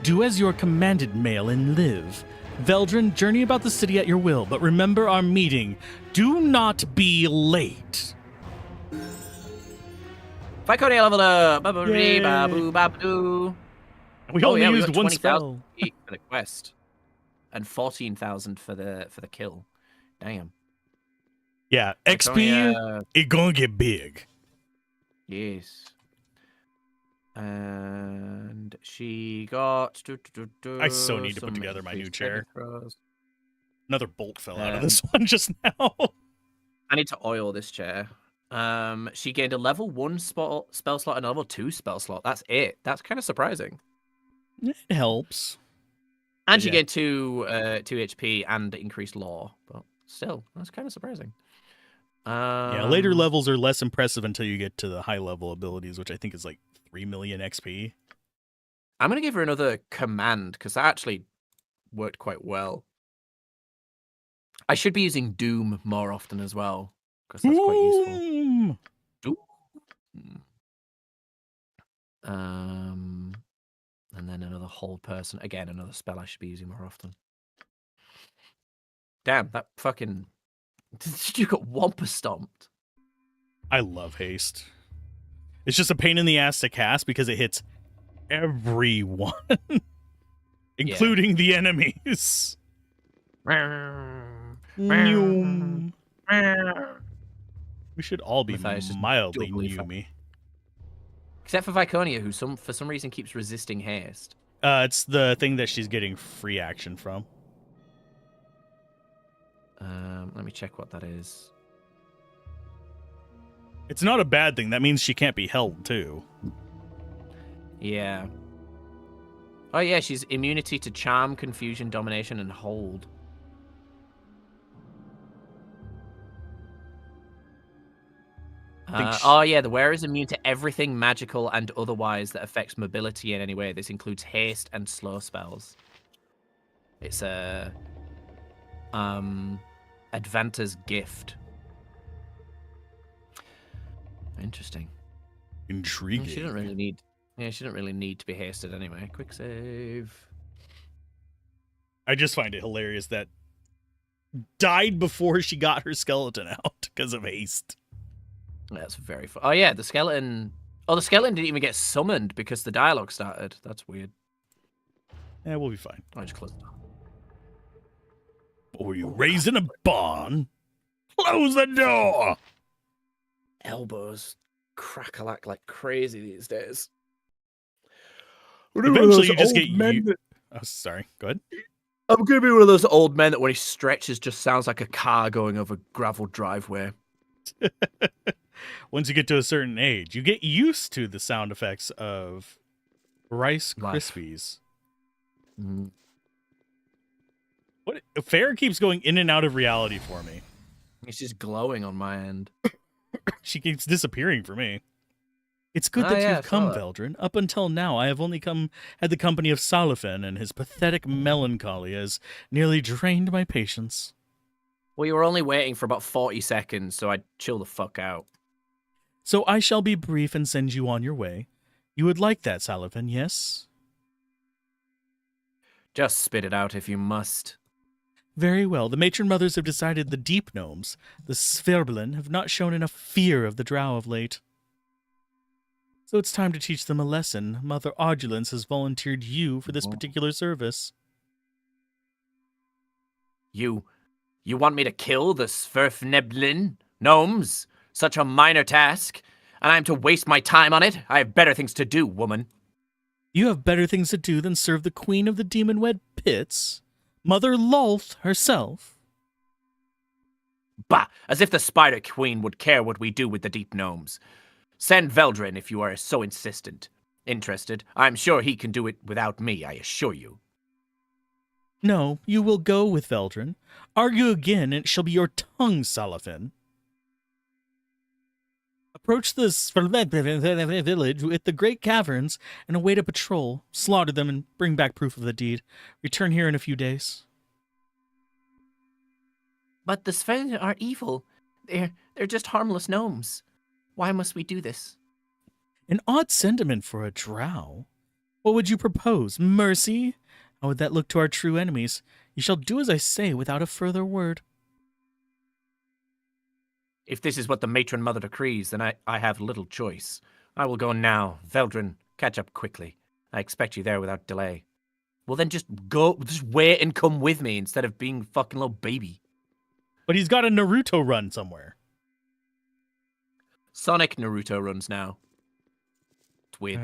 Do as you're commanded, male, and live. Veldrin, journey about the city at your will, but remember our meeting. Do not be late. Viconia leveled up. Yay. Ba-ba-dee, ba-boo. We only we used got one 20,000 spell. for the quest, and 14,000 for the kill. Damn. Yeah, XP, Viconia, it gonna get big. yes. And she got. I so need to put some together my new increased chair. saving throws. Another bolt fell out of this one just now. I need to oil this chair. She gained a level 1 spell slot and a level 2 spell slot. That's it. That's kind of surprising. It helps. And she Yeah. gained 2 HP and increased law. But still, that's kind of surprising. Yeah, later levels are less impressive until you get to the high level abilities, which I think is like 3 million XP. I'm going to give her another command because that actually worked quite well. I should be using Doom more often as well because that's quite useful. Ooh. And then another whole person. Again, another spell I should be using more often. Damn, that fucking... You got Wampa stomped. I love haste. It's just a pain in the ass to cast because it hits everyone, including the enemies. Noom. We should all be Matthias is mildly doubly fat. noomy. Except for Viconia, who for some reason keeps resisting haste. It's the thing that she's getting free action from. Let me check what that is. It's not a bad thing. That means she can't be held, too. Yeah. Oh yeah, she's immunity to charm, confusion, domination, and hold. Oh yeah, the wearer is immune to everything magical and otherwise that affects mobility in any way. This includes haste and slow spells. It's a Advanta's gift. Interesting. Intriguing. She didn't really need. Yeah, she didn't really need to be hasted anyway. Quick save. I just find it hilarious that died before she got her skeleton out because of haste. That's very fun. Oh yeah, the skeleton. Oh, the skeleton didn't even get summoned because the dialogue started. That's weird. Yeah, we'll be fine. I just closed it. Or you raising a barn? Close the door! Elbows crackalack like crazy these days. Eventually you just get you. Oh, sorry. Go ahead. I'm gonna be one of those old men that when he stretches just sounds like a car going over gravel driveway. Once you get to a certain age, you get used to the sound effects of Rice Krispies. Mm. What? Fair keeps going in and out of reality for me. It's just glowing on my end. She keeps disappearing for me. It's good Oh, that yeah, you've I come, saw that. Veldrin. Up until now, I have only had the company of Salafin, and his pathetic melancholy has nearly drained my patience. Well, you were only waiting for about 40 seconds, so I'd chill the fuck out. So I shall be brief and send you on your way. You would like that, Salafin, yes? Just spit it out if you must. Very well. The matron mothers have decided the deep gnomes, the Sverblin, have not shown enough fear of the drow of late. So it's time to teach them a lesson. Mother Ardulence has volunteered you for this particular service. You want me to kill the Sverfneblin gnomes? Such a minor task? And I'm to waste my time on it? I have better things to do, woman. You have better things to do than serve the queen of the demon-wed pits, Mother Lolth herself. Bah! As if the Spider Queen would care what we do with the deep gnomes. Send Veldrin if you are so interested. I'm sure he can do it without me, I assure you. No, you will go with Veldrin. Argue again, and it shall be your tongue, Salafin. Approach the village with the great caverns and await a patrol. Slaughter them and bring back proof of the deed. Return here in a few days. But the Sven are evil. They're just harmless gnomes. Why must we do this? An odd sentiment for a drow. What would you propose? Mercy? How would that look to our true enemies? You shall do as I say without a further word. If this is what the matron mother decrees, then I have little choice. I will go now. Veldrin, catch up quickly. I expect you there without delay. Well, then just wait and come with me instead of being fucking little baby. But he's got a Naruto run somewhere. Sonic Naruto runs now. It's weird.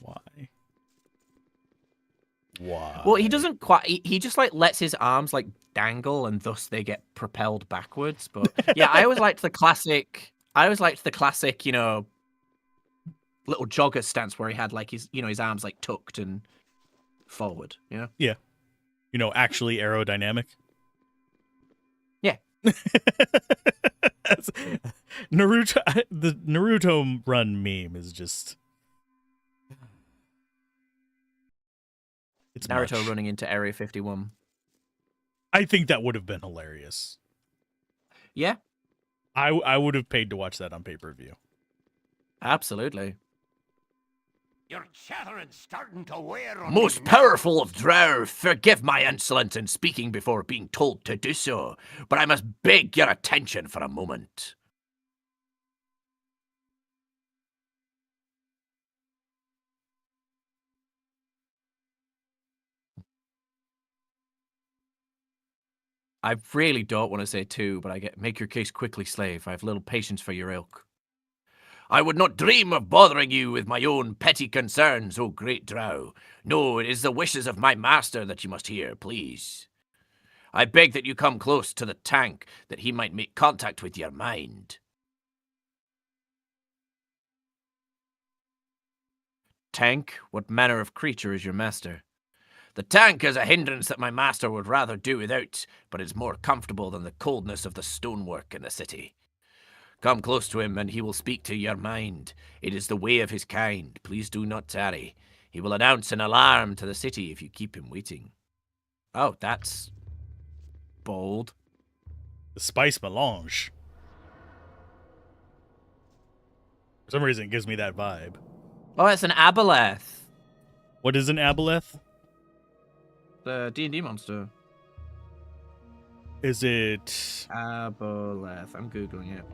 Why? Why? Well, he doesn't quite. He just like lets his arms like dangle, and thus they get propelled backwards. But yeah, I always liked the classic. You know, little jogger stance where he had like his arms like tucked and forward. You know. Yeah. You know, actually aerodynamic. Yeah. Naruto. The Naruto run meme is just. It's Naruto much. running into Area 51. I think that would have been hilarious. Yeah, I would have paid to watch that on pay-per-view. absolutely. Your chattering's starting to wear on Most me. powerful of drow, forgive my insolence in speaking before being told to do so, but I must beg your attention for a moment. I really don't want to say 2, but make your case quickly, slave. I have little patience for your ilk. I would not dream of bothering you with my own petty concerns, O great drow. No, it is the wishes of my master that you must hear, please. I beg that you come close to the tank, that he might make contact with your mind. Tank, what manner of creature is your master? The tank is a hindrance that my master would rather do without, but is more comfortable than the coldness of the stonework in the city. Come close to him, and he will speak to your mind. It is the way of his kind. Please do not tarry. He will announce an alarm to the city if you keep him waiting. Oh, that's bold. The spice melange. For some reason, it gives me that vibe. Oh, it's an aboleth. What is an aboleth? The D&D monster. Is it... Aboleth. I'm Googling it.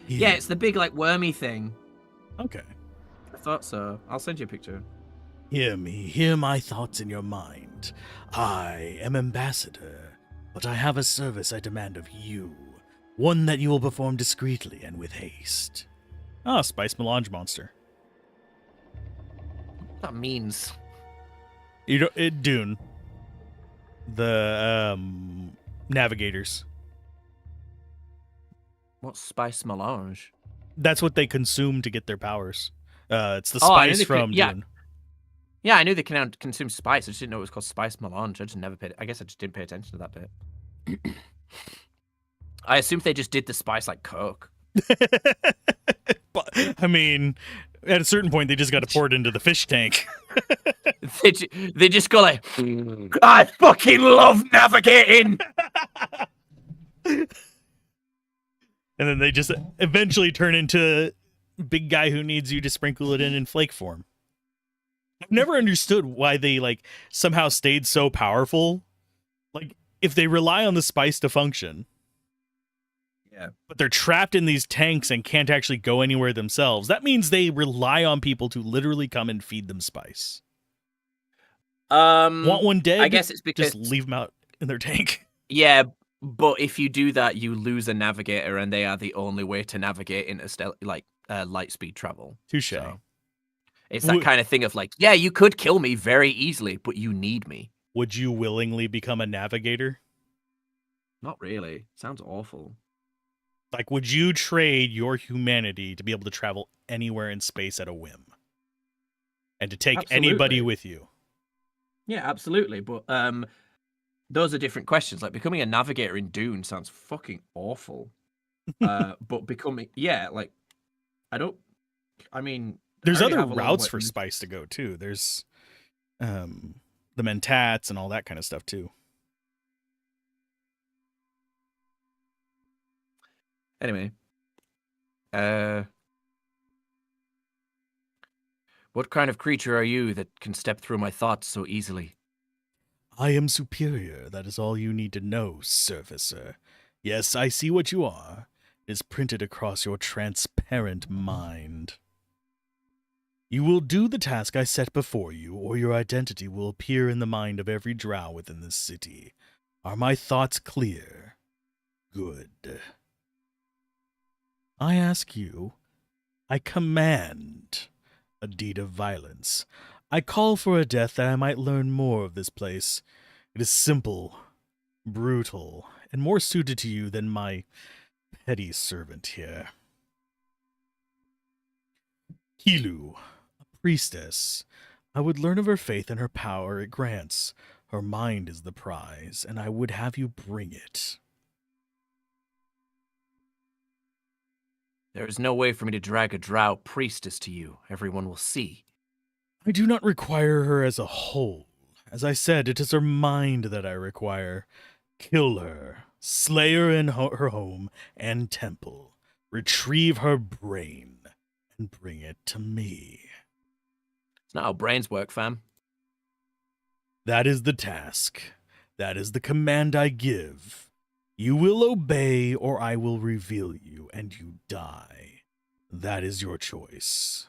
Yeah, it's the big, like, wormy thing. Okay. I thought so. I'll send you a picture. Hear me, hear my thoughts in your mind. I am ambassador, but I have a service I demand of you. One that you will perform discreetly and with haste. Ah, spice melange monster. That means... You don't, Dune. The, navigators. What's spice melange? That's what they consume to get their powers. It's the Oh, I knew spice they from yeah. Dune. Yeah, I knew they can consume spice. I just didn't know it was called spice melange. I guess I just didn't pay attention to that bit. I assumed they just did the spice like Coke. But, I mean, at a certain point, they just got to pour it into the fish tank. They just go like, I fucking love navigating! And then they just eventually turn into big guy who needs you to sprinkle it in flake form. I've never understood why they, like, somehow stayed so powerful. Like, if they rely on the spice to function, yeah, but they're trapped in these tanks and can't actually go anywhere themselves, that means they rely on people to literally come and feed them spice. Want one dead? I guess it's because... Just leave them out in their tank. Yeah, but if you do that, you lose a navigator, and they are the only way to navigate into light speed travel. Touche. So it's that kind of thing of like, yeah, you could kill me very easily, but you need me. Would you willingly become a navigator? Not really. Sounds awful. Like, would you trade your humanity to be able to travel anywhere in space at a whim? And to take anybody with you? Yeah, absolutely. But those are different questions. Like, becoming a navigator in Dune sounds fucking awful. But becoming... Yeah, like... There's other routes for spice to go, too. There's the mentats and all that kind of stuff, too. Anyway. What kind of creature are you that can step through my thoughts so easily? I am superior. That is all you need to know, surfacer. Yes, I see what you are. It is printed across your transparent mind. You will do the task I set before you, or your identity will appear in the mind of every drow within this city. Are my thoughts clear? Good. I ask you, I command a deed of violence. I call for a death that I might learn more of this place. It is simple, brutal, and more suited to you than my petty servant here. Kilu, a priestess. I would learn of her faith and her power it grants. Her mind is the prize, and I would have you bring it. There is no way for me to drag a drow priestess to you. Everyone will see. I do not require her as a whole. As I said, it is her mind that I require. Kill her, slay her in her home and temple, retrieve her brain, and bring it to me. It's not how brains work, fam. That is the task. That is the command I give. You will obey, or I will reveal you, and you die. That is your choice.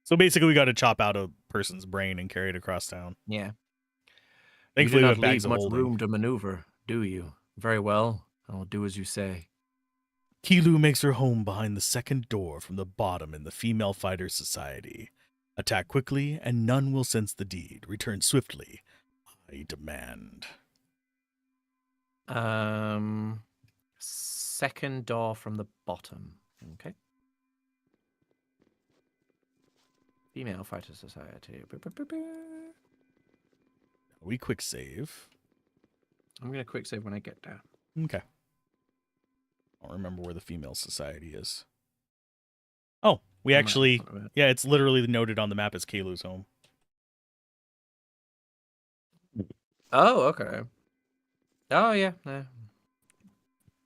So basically, we got to chop out a person's brain and carry it across town. Yeah. Thankfully, you we do have not bags leave of much holding. room to maneuver, do you? Very well. I will do as you say. Kilu makes her home behind the second door from the bottom in the Female Fighter Society. Attack quickly, and none will sense the deed. Return swiftly. I demand. Second door from the bottom. Okay. Female Fighter Society. We quick save. I'm gonna quick save when I get there. Okay. I don't remember where the Female Society is. Oh, we I'm not in actually... front of it. Yeah, it's literally noted on the map as Kalu's home. Oh, okay. Oh yeah.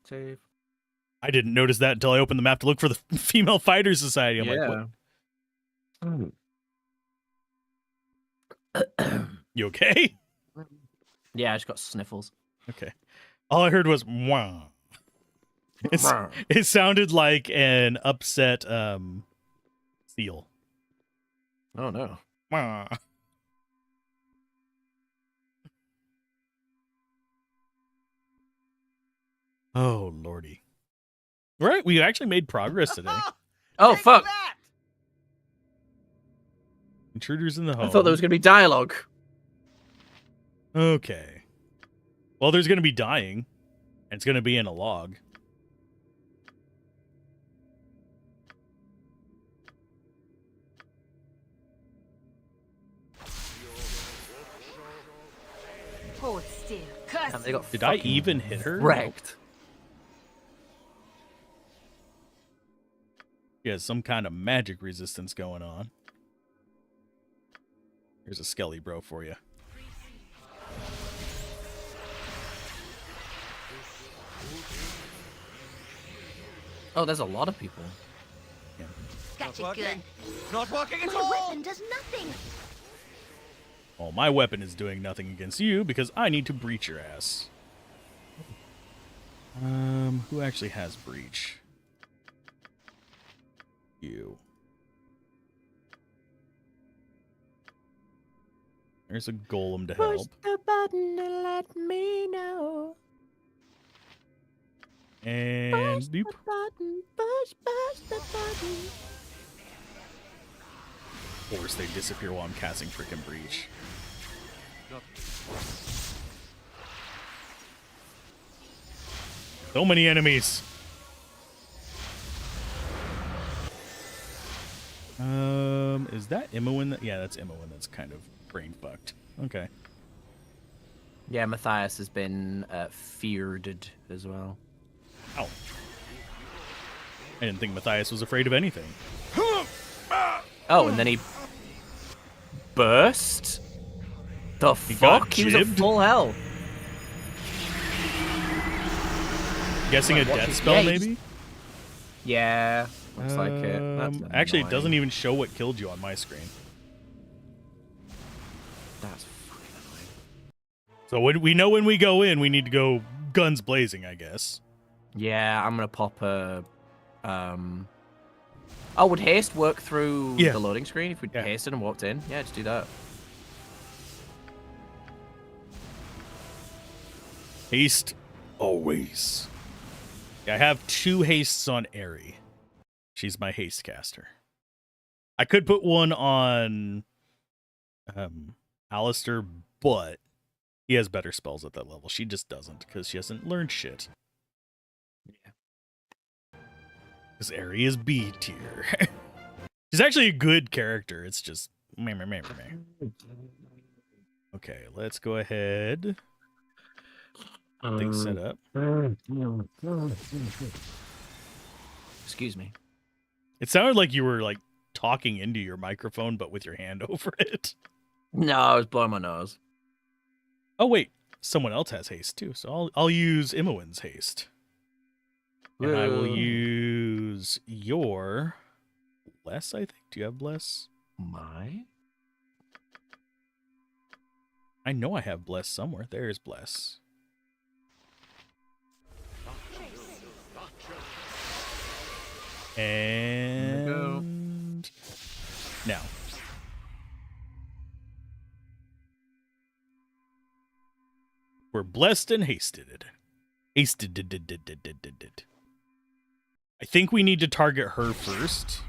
Save. I didn't notice that until I opened the map to look for the Female Fighter Society. I'm like, what? You okay? Yeah, I just got sniffles. Okay. All I heard was, wah. It sounded like an upset seal. Oh no. Wah. Oh, lordy. Right, we actually made progress today. Oh fuck! Intruders in the home. I thought there was gonna be dialogue. Okay. Well, there's going to be dying, and it's going to be in a log. Hold still. Damn, they got Did I fucking even hit her? wrecked. She has some kind of magic resistance going on. Here's a skelly bro for you. Oh, there's a lot of people. Gotcha good. Not working at My all! weapon does nothing. Well, my weapon is doing nothing against you because I need to breach your ass. Who actually has breach? You. There's a golem to help. the button and let me know. And beep. Button, push the button. Of course, they disappear while I'm casting frickin' breach. So many enemies. Is that Imoen? Yeah, that's Imoen. That's kind of brain fucked. Okay. Yeah, Matthias has been feared as well. Ow. I didn't think Matthias was afraid of anything. Oh, and then he burst? The He got fuck? He was at jibbed? full health. Guessing a Like, what death is- spell, yeah, he's- maybe? Yeah, looks like it. That's Actually, it annoying. doesn't even show what killed you on my screen. That's fucking annoying. So when we know when we go in, we need to go guns blazing, I guess. Yeah, I'm gonna pop a. Oh, would haste work through Yeah. the loading screen if we Yeah. hasted and walked in? Yeah, just do that. Haste, always. Yeah, I have 2 hastes on Aerie. She's my haste caster. I could put one on Alistair, but he has better spells at that level. She just doesn't, because she hasn't learned shit. Yeah. Because Aerie is B tier. She's actually a good character. It's just meh, meh, meh, meh. Okay, let's go ahead. Things set up. Excuse me. It sounded like you were like talking into your microphone, but with your hand over it. No, I was blowing my nose. Oh wait, someone else has haste too, so I'll use Imoen's haste, and I will Whoa. use your bless. I think. Do you have bless? My? I know I have bless somewhere. There's bless. And now. We're blessed and hasted. I think we need to target her first.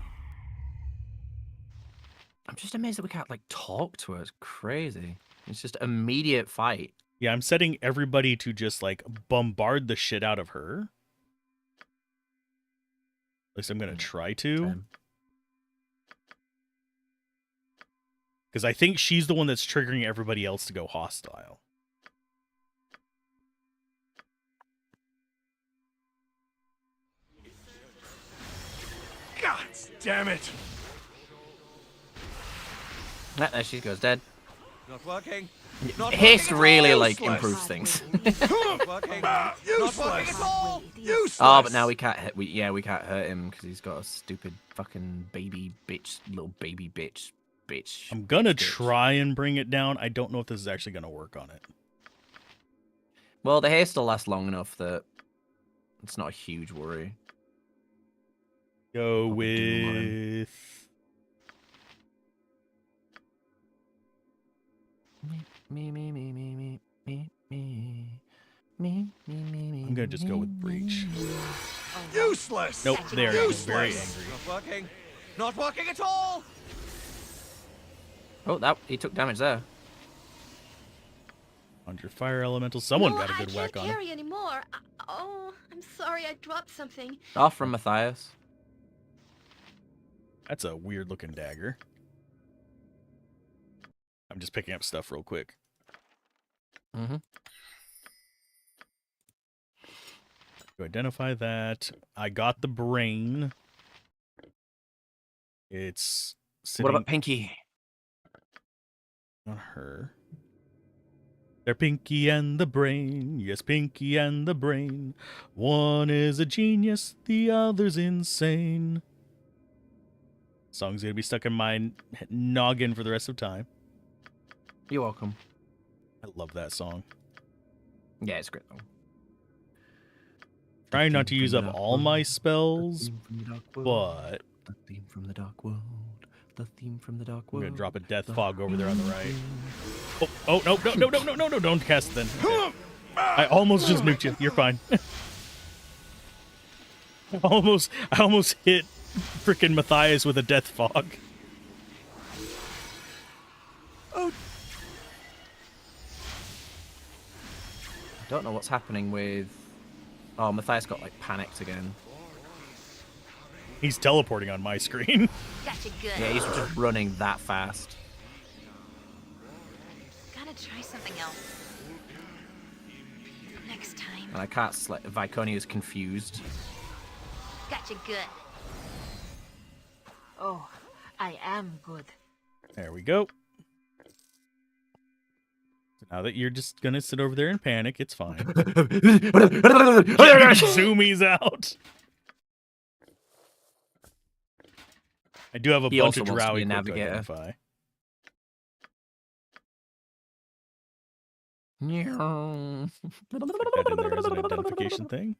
I'm just amazed that we can't like talk to her. It's crazy. It's just immediate fight. Yeah, I'm setting everybody to just like bombard the shit out of her. At least I'm gonna try to. Same. Because I think she's the one that's triggering everybody else to go hostile. God damn it! Ah, there she goes, dead. Not working. Haste really like improves things. Not working. Not working at all. Useless. Oh, but now we can't. We can't hurt him because he's got a stupid fucking baby bitch, little baby bitch. I'm gonna bitch. try and bring it down. I don't know if this is actually gonna work on it. Well, the haste will last long enough that it's not a huge worry. Go Probably do mine. with... I'm gonna just go with breach. Useless. Nope, there. Useless. Very angry. Not working. Not working at all. Oh, that he took damage there. On your fire elemental, someone no, got a good I whack can't on him. carry anymore. Oh, I'm sorry. I dropped something. Off from Matthias. That's a weird looking dagger. I'm just picking up stuff real quick. Mm-hmm. To identify that, I got the brain. It's sitting What about Pinky? on her. They're Pinky and the brain. Yes, Pinky and the brain. One is a genius, the other's insane. Song's gonna be stuck in my noggin for the rest of time. You're welcome. I love that song. Yeah, it's great though. Trying not to use up all my spells, but The theme from the dark world. The theme from the dark I'm world. gonna drop a death fog over there on the right. Oh no, don't cast it then. Okay. I almost just nuked you. You're fine. I almost hit frickin' Matthias with a death fog. I don't know what's happening with... Oh, Matthias got, like, panicked again. He's teleporting on my screen. Gotcha good. Yeah, he's just running that fast. Gotta try something else. Next time. And I can't select... Viconia's confused. Gotcha good. Oh, I am good. There we go. So now that you're just gonna sit over there and panic, it's fine. Zoomies out. I do have a He bunch also of wants to drow be a equipped to navigator. identify. Put that in there as an identification thing.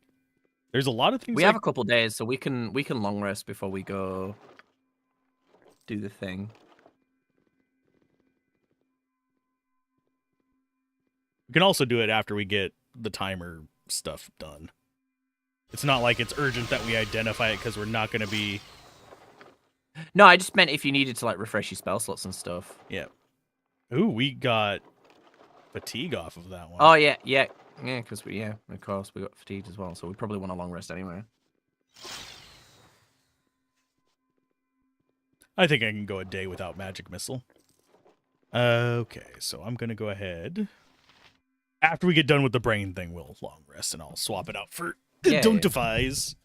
There's a lot of things We have a couple days, so we can long rest before we go do the thing. We can also do it after we get the timer stuff done. It's not like it's urgent that we identify it because we're not going to be... No, I just meant if you needed to like refresh your spell slots and stuff. Yeah. Ooh, we got fatigue off of that one. Oh yeah, because of course we got fatigued as well, so we probably want a long rest anyway. I think I can go a day without magic missile. Okay, so I'm going to go ahead. After we get done with the brain thing, we'll long rest, and I'll swap it out for Yeah, identifies.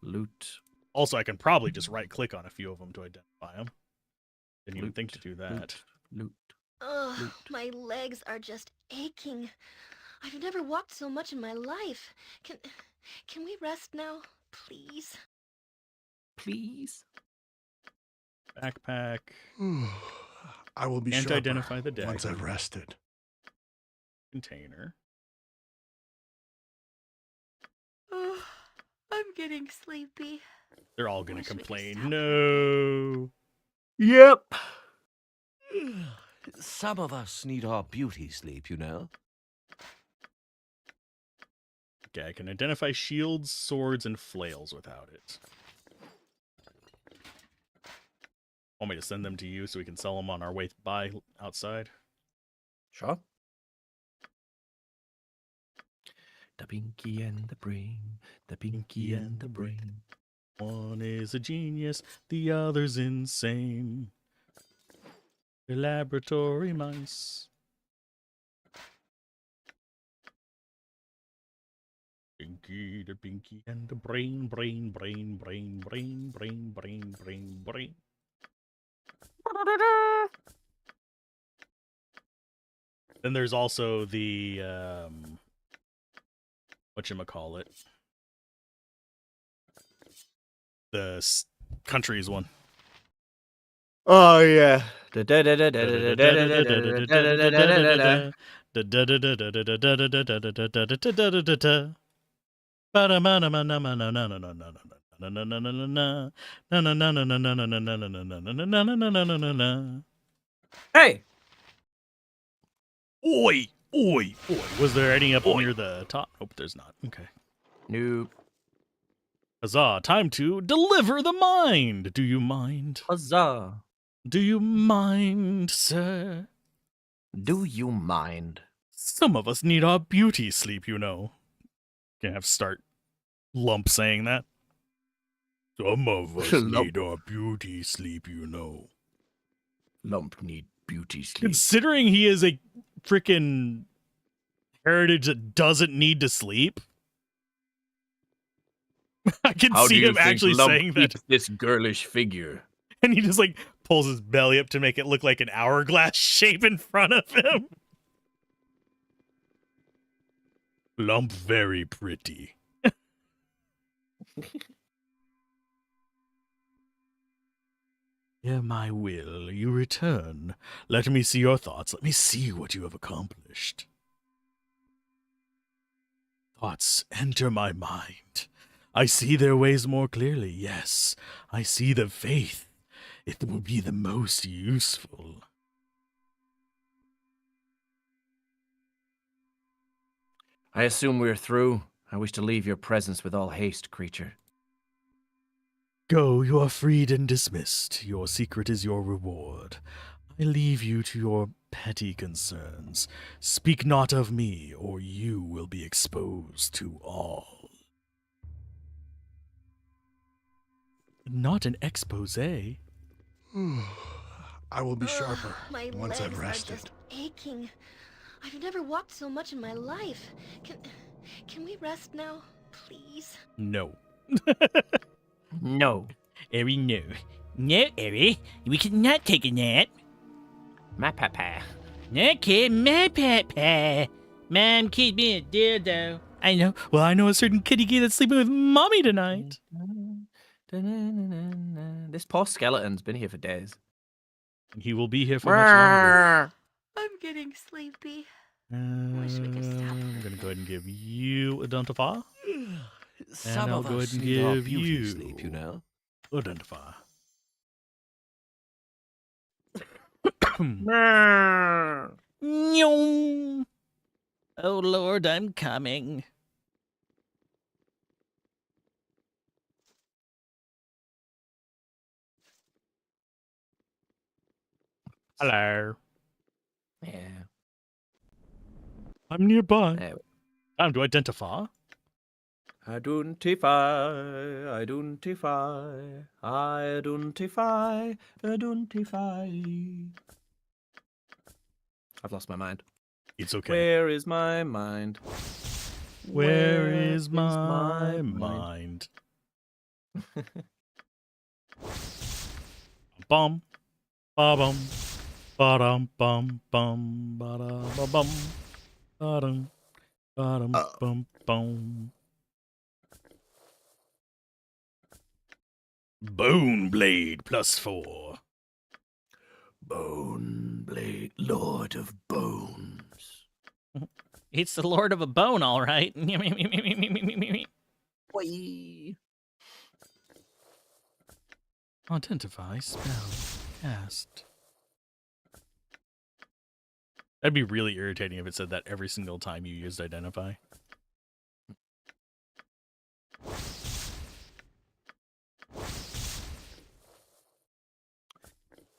Loot. Also, I can probably just right-click on a few of them to identify them. Didn't even think to do that. Loot. Ugh, my legs are just aching. I've never walked so much in my life. Can we rest now, please? Please. Backpack. I will be Can't sharper identify the dagger. once I've rested. Container. Ugh, I'm getting sleepy. They're all gonna Wish we could complain. stop. No. Yep. Some of us need our beauty sleep, you know. Okay, I can identify shields, swords, and flails without it. Want me to send them to you so we can sell them on our way by outside? Sure. The pinky and the brain, the pinky and the brain. One is a genius, the other's insane. They're laboratory mice. Pinky, the pinky, and the brain, brain, brain, brain, brain, brain, brain, brain, brain. Then there's also the whatchamacallit? The countries one. Oh yeah. Hey! Oi! Oi! Oi! Was there any up near the top? Nope, there's not. Okay. Nope. Huzzah! Time to deliver the mind! Do you mind? Huzzah. Do you mind, sir? Do you mind? Some of us need our beauty sleep, you know. Gonna have to start Lump saying that. Some of us need our beauty sleep, you know. Lump need beauty sleep. Considering he is a freaking heritage that doesn't need to sleep, I can How see do you him think actually Lump saying that. keeps this girlish figure? And he just like pulls his belly up to make it look like an hourglass shape in front of him. Lump very pretty. Hear my will, you return. Let me see your thoughts. Let me see what you have accomplished. Thoughts enter my mind. I see their ways more clearly. Yes, I see the faith. It will be the most useful. I assume we're through. I wish to leave your presence with all haste, creature. Go, you are freed and dismissed. Your secret is your reward. I leave you to your petty concerns. Speak not of me, or you will be exposed to all. Not an expose. I will be Ugh, sharper my once I've legs are rested. just aching. I've never walked so much in my life. Can we rest now, please? No. No. Eri, no. No, Eri. We cannot take a nap. My papa. Okay, my papa. Mom, keep me a dildo. I know. Well, I know a certain kitty key that's sleeping with mommy tonight. This poor skeleton's been here for days. He will be here for much longer. I'm getting sleepy. I'm gonna go ahead and give you Identify. Some I'll of go us ahead and need our give beauty you sleep, you know. Identify. Nyong. Oh, Lord, I'm coming. Hello. Yeah. I'm nearby. There Time to identify. Identify, identify, identify, identify. I've lost my mind. It's okay. Where is my mind? Where is my mind? Bum, ba bum, ba dum bum bum, ba da ba bum, ba dum, bum bum. Bone Blade +4. Bone Blade, Lord of Bones. It's the Lord of a Bone, all right. Whee! Identify spell cast. That'd be really irritating if it said that every single time you used identify.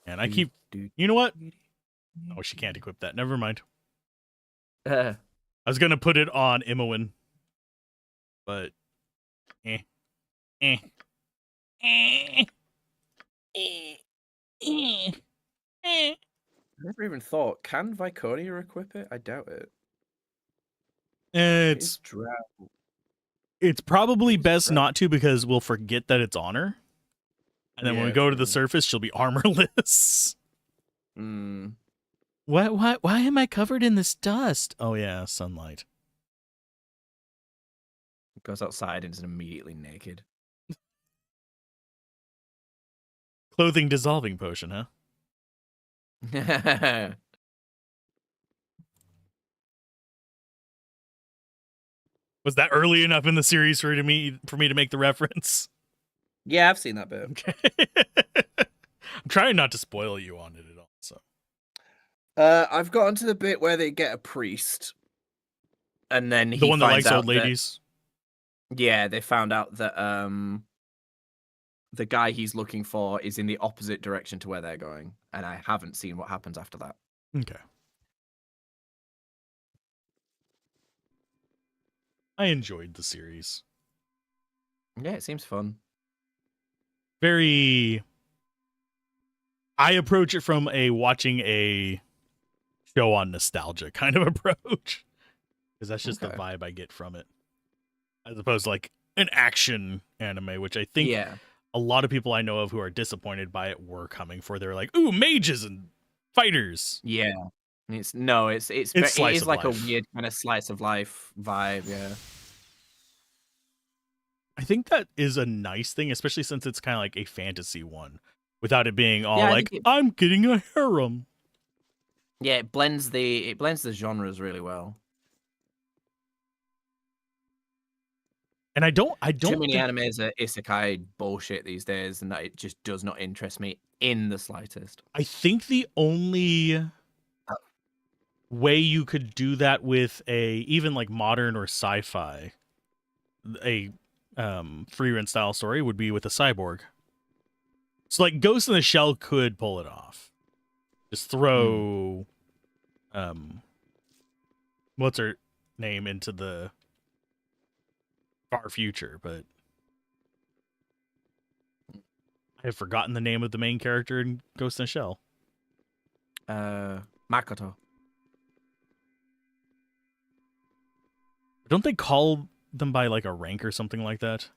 And I keep... You know what? Oh, she can't equip that. Never mind. I was going to put it on Imoen. But... Eh. I never even thought, can Viconia equip it? I doubt it. It's probably best not to, because we'll forget that it's on her. And then when we go to the surface, she'll be armorless. Why am I covered in this dust? Oh yeah, sunlight. Goes outside and is immediately naked. Clothing dissolving potion, huh? Was that early enough in the series for me to make the reference? Yeah, I've seen that bit. Okay. I'm trying not to spoil you on it at all. So, I've gotten to the bit where they get a priest, and then the one that likes old ladies. Yeah, they found out that the guy he's looking for is in the opposite direction to where they're going, and I haven't seen what happens after that. Okay. I enjoyed the series. Yeah, it seems fun. I approach it from a watching a show on nostalgia kind of approach, because that's just the vibe I get from it, as opposed to like an action anime, which I think a lot of people I know of who are disappointed by it were coming for. They're like, ooh, mages and fighters. Yeah, it's like a weird kind of slice of life vibe. Yeah. I think that is a nice thing, especially since it's kind of like a fantasy one, without it being all like, I'm getting a harem. Yeah, it blends the genres really well. And I don't Too many animes are isekai bullshit these days, and that it just does not interest me in the slightest. I think the only way you could do that with even like modern or sci-fi, a free run style story, would be with a cyborg. So like Ghost in the Shell could pull it off. Just throw what's her name into the far future, but I have forgotten the name of the main character in Ghost in the Shell. Makoto. Don't they call them by like a rank or something like that?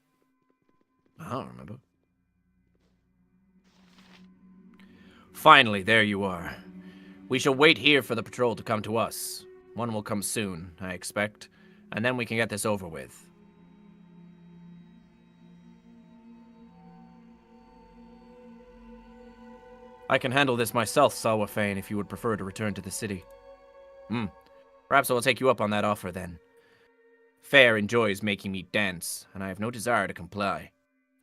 I don't remember. Finally, there you are. We shall wait here for the patrol to come to us. One will come soon, I expect, and then we can get this over with. I can handle this myself, Salwafane, if you would prefer to return to the city. Perhaps I will take you up on that offer, then. Fair enjoys making me dance, and I have no desire to comply.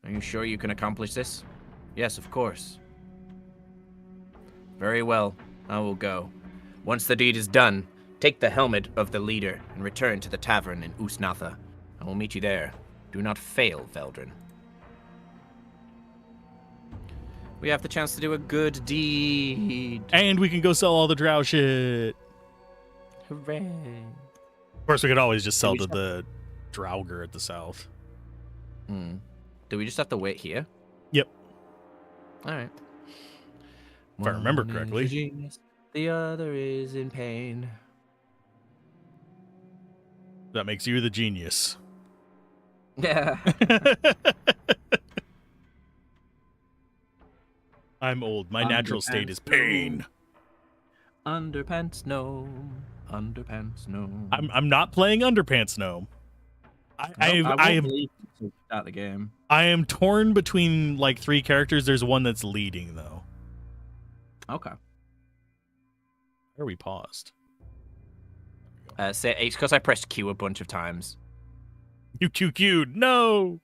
Are you sure you can accomplish this? Yes, of course. Very well, I will go. Once the deed is done, take the helmet of the leader and return to the tavern in Usnatha. I will meet you there. Do not fail, Veldrin. We have the chance to do a good deed. And we can go sell all the drow shit. Hooray. Of course, we could always just sell to the Draugr at the south. Do we just have to wait here? Yep. All right. If I remember correctly. Genius, the other is in pain. That makes you the genius. Yeah. I'm old. My natural state is pain. Underpants gnome. Underpants gnome. I'm not playing Underpants Gnome. I am at the game. I am torn between like 3 characters. There's one that's leading though. Okay. Where are we paused? It's because I pressed Q a bunch of times. You QQ'd. No.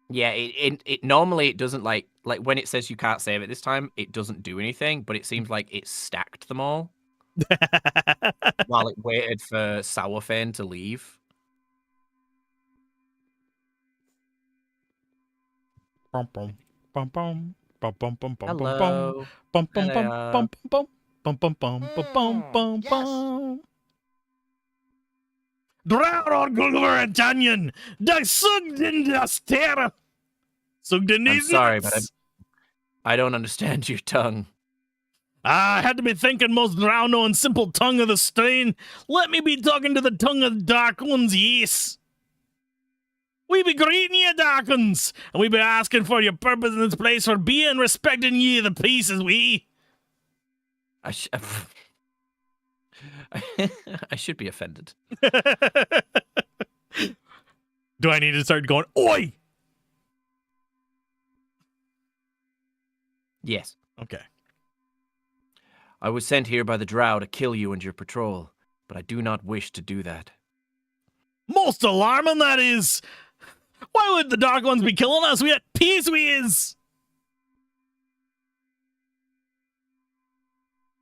Yeah, it normally it doesn't like when it says you can't save it this time, it doesn't do anything, but it seems like it stacked them all. while it waited for Sourfane to leave. Bum, bum, bum, bum, bum, bum, bum, bum, bum, bum. Hello. Bum, There bum, they bum, are. bum, bum, bum, bum, bum, bum, bum, bum, Yes. bum. Drown Gulverantanyan, da sugden das terra. Sugden I'm is sorry, but I don't understand your tongue. I had to be thinking most drown and simple tongue of the stain. Let me be talking to the tongue of the dark ones, yes. We be greeting ye, dark ones, and we be asking for your purpose in this place for being respecting ye the pieces we. I should be offended. Do I need to start going, oi? Yes. Okay. I was sent here by the Drow to kill you and your patrol, but I do not wish to do that. Most alarming, that is. Why would the Dark Ones be killing us? We at peace, we is.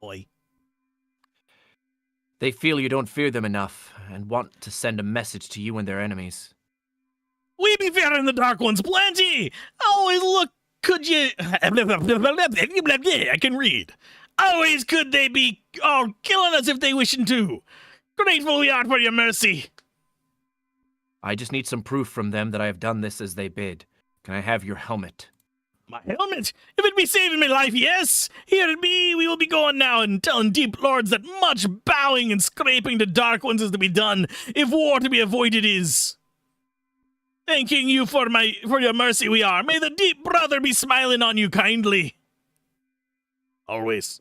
Oi. They feel you don't fear them enough and want to send a message to you and their enemies. We be fearing the Dark Ones plenty. Always look, could you... I can read. Always could they be all killing us if they wishing to. Grateful we are for your mercy. I just need some proof from them that I have done this as they bid. Can I have your helmet? My helmet? If it be saving me life, yes. Here it be. We will be going now and telling deep lords that much bowing and scraping to Dark Ones is to be done, if war to be avoided is. Thanking you for your mercy we are. May the deep brother be smiling on you kindly. Always.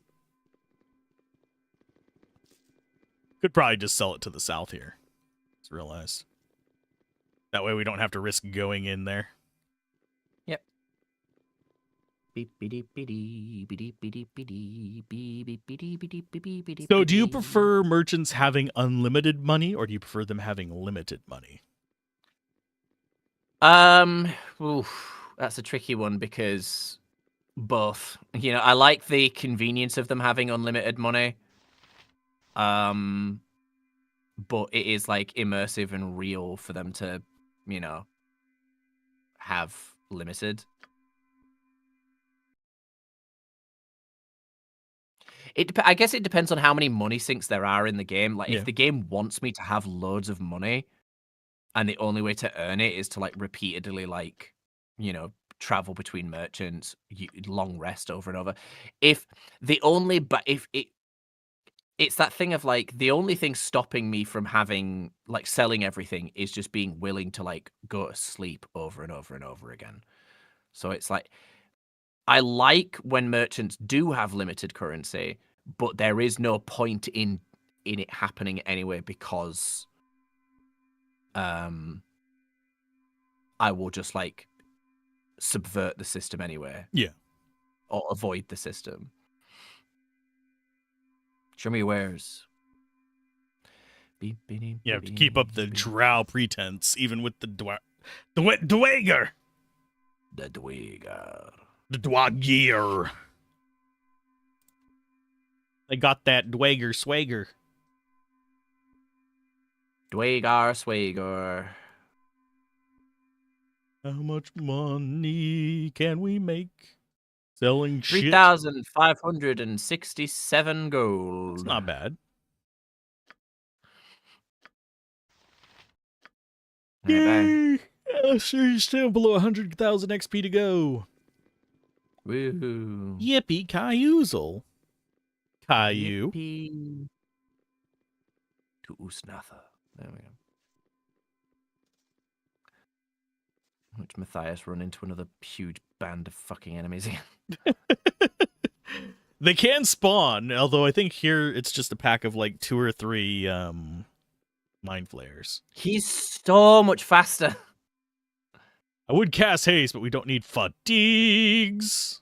Could probably just sell it to the south here. Just realized. That way we don't have to risk going in there. Yep. So do you prefer merchants having unlimited money, or do you prefer them having limited money? That's a tricky one because both. You know, I like the convenience of them having unlimited money. But it is like immersive and real for them to, you know, have limited. I guess it depends on how many money sinks there are in the game. Like, if the game wants me to have loads of money, and the only way to earn it is to, like, repeatedly, like, you know, travel between merchants, long rest over and over. If the only, but if it's that thing of, like, the only thing stopping me from having, like, selling everything is just being willing to, like, go to sleep over and over and over again. So it's like, I like when merchants do have limited currency, but there is no point in it happening anyway because I will just, like, subvert the system anyway. Yeah. Or avoid the system. Show me your wares. You have to keep up the drow pretense, even with the dwager. The dweger. The dwagir. They got that dwager swagger. Dwager swagger. How much money can we make selling shit? 3,567 gold. It's not bad. Yay! So still below 100,000 XP to go. Woohoo. Yippee Cayoozle. Caillou. Yippee. To Usnatha. There we go. Which Matthias run into another huge band of fucking enemies again. They can spawn, although I think here it's just a pack of like 2 or 3 mind flayers. He's so much faster. I would cast haste, but we don't need fatigues.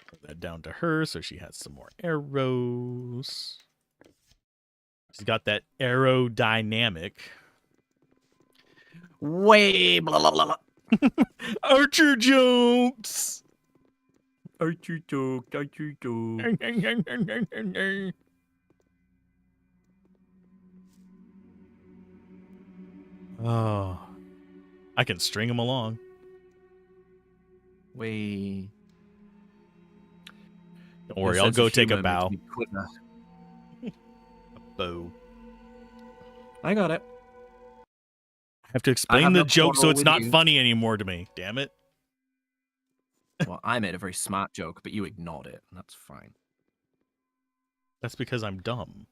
Put that down to her so she has some more arrows. She's got that aerodynamic. Way blah blah blah. Archer jokes. Archer joke, archer joke. Oh, I can string him along. We. Don't worry, I'll go take a bow. Bow. I got it. I have to explain have the no joke so quarrel it's with not you. funny anymore to me. Damn it. Well, I made a very smart joke, but you ignored it, and that's fine. That's because I'm dumb.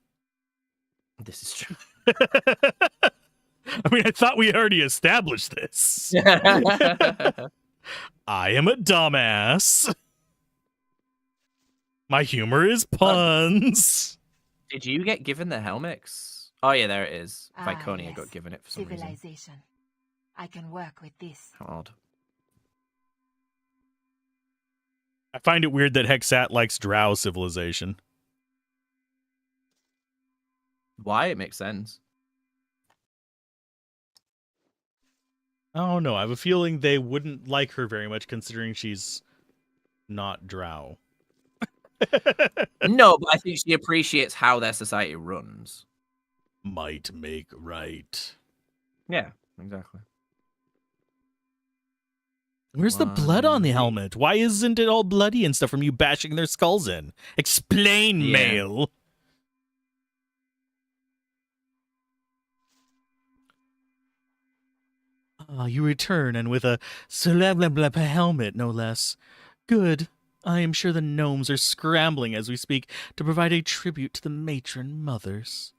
This is true. I mean, I thought we had already established this. I am a dumbass. My humor is puns. Did you get given the helmets? Oh yeah, there it is. Viconia yes. got given it for some reason. Civilization. I can work with this. How odd. I find it weird that Hexat likes drow civilization. Why? It makes sense. I don't know. I have a feeling they wouldn't like her very much considering she's not drow. No, but I think she appreciates how their society runs. Might make right. Yeah, exactly. Where's the blood on the helmet? Why isn't it all bloody and stuff from you bashing their skulls in? Explain, Yeah. male. Ah, you return, and with a celeblep helmet, no less. Good. I am sure the gnomes are scrambling as we speak to provide a tribute to the matron mothers.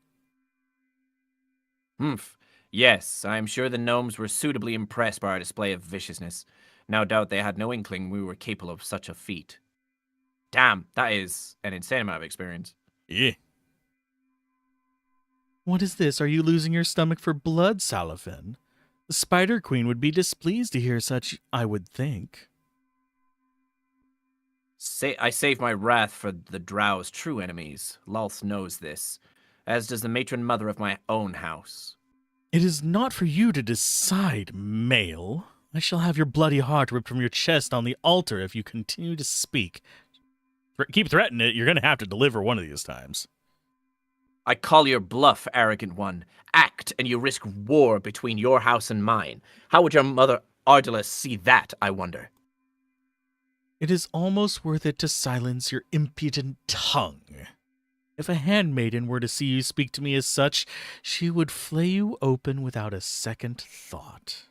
Humph. Yes, I am sure the gnomes were suitably impressed by our display of viciousness. No doubt they had no inkling we were capable of such a feat. Damn, that is an insane amount of experience. Yeah. What is this? Are you losing your stomach for blood, Salafin? The Spider Queen would be displeased to hear such, I would think. I save my wrath for the Drow's true enemies. Lulth knows this, as does the matron mother of my own house. It is not for you to decide, male. I shall have your bloody heart ripped from your chest on the altar if you continue to speak. Keep threatening it, you're going to have to deliver one of these times. I call your bluff, arrogant one. Act, and you risk war between your house and mine. How would your mother Ardalus see that, I wonder? It is almost worth it to silence your impudent tongue. If a handmaiden were to see you speak to me as such, she would flay you open without a second thought.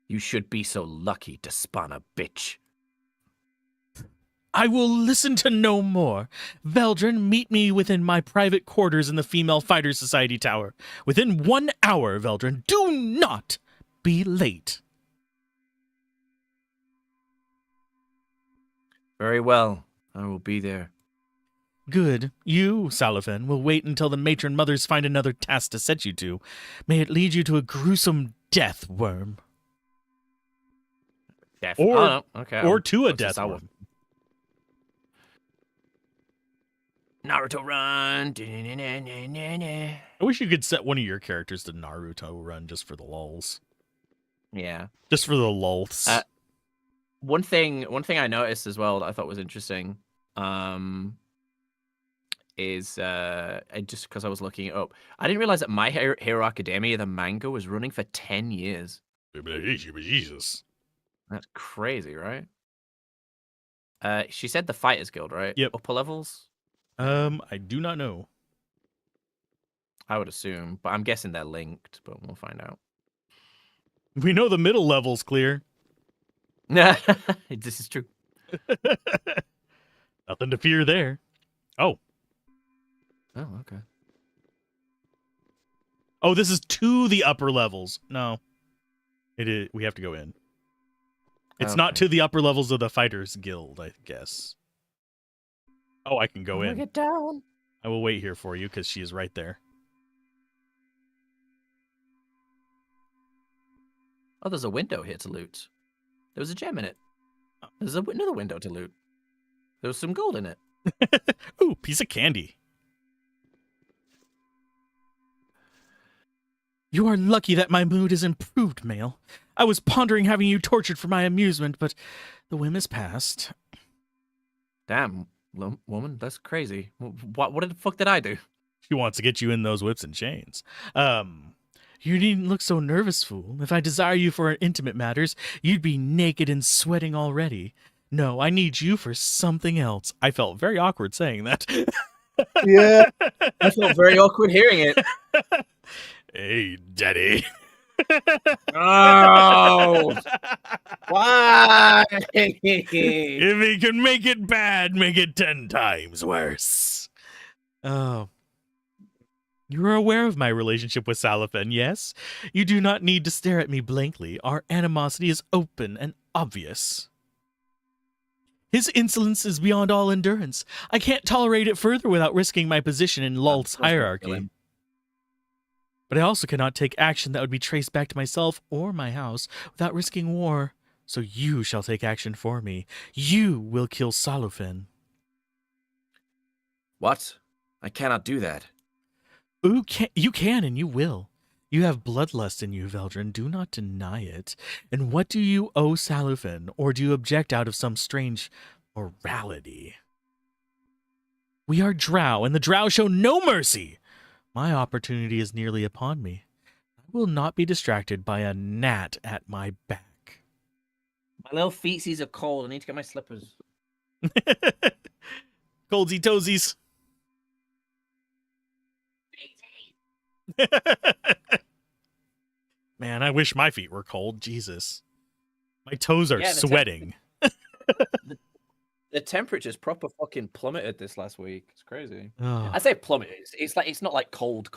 You should be so lucky to spawn a bitch. I will listen to no more. Veldrin, meet me within my private quarters in the Female Fighter Society Tower. Within 1 hour, Veldrin. Do not be late. Very well. I will be there. Good. You, Salafin, will wait until the matron mothers find another task to set you to. May it lead you to a gruesome death, worm. Death. Or, oh, no. Okay, or to a death worm. Naruto run. I wish you could set one of your characters to Naruto run just for the lulls. Yeah. Just for the lulls. One thing I noticed as well that I thought was interesting, is just because I was looking it up, I didn't realize that My Hero Academia, the manga, was running for 10 years. Jesus. That's crazy, right? She said the Fighters Guild, right? Yep. Upper levels? I do not know. I would assume, but I'm guessing they're linked, but we'll find out. We know the middle level's clear. This is true. Nothing to fear there. Oh. Oh, okay. Oh, this is to the upper levels. No. It is. We have to go in. It's not to the upper levels of the Fighters Guild, I guess. Oh, I can go in. Get down. I will wait here for you because she is right there. Oh, there's a window here to loot. There was a gem in it. There's another window to loot. There was some gold in it. Ooh, piece of candy. You are lucky that my mood is improved, Mael. I was pondering having you tortured for my amusement, but the whim is past. Damn, woman, that's crazy. What the fuck did I do? She wants to get you in those whips and chains. You needn't look so nervous, fool. If I desire you for intimate matters, you'd be naked and sweating already. No, I need you for something else. I felt very awkward saying that. Yeah, I felt very awkward hearing it. Hey, daddy. Oh, why? If he can make it bad, make it 10 times worse. Oh. You are aware of my relationship with Salafin, yes? You do not need to stare at me blankly. Our animosity is open and obvious. His insolence is beyond all endurance. I can't tolerate it further without risking my position in Lulth's hierarchy. But I also cannot take action that would be traced back to myself or my house without risking war. So you shall take action for me. You will kill Salafin. What? I cannot do that. You can and you will. You have bloodlust in you, Veldrin. Do not deny it. And what do you owe Salufin, or do you object out of some strange morality? We are drow, and the drow show no mercy. My opportunity is nearly upon me. I will not be distracted by a gnat at my back. My little feetsies are cold. I need to get my slippers. Coldsy toesies. Man, I wish my feet were cold. Jesus. My toes are sweating. The temperature's proper fucking plummeted this last week. It's crazy. Oh. I say plummeted. It's like it's not like cold.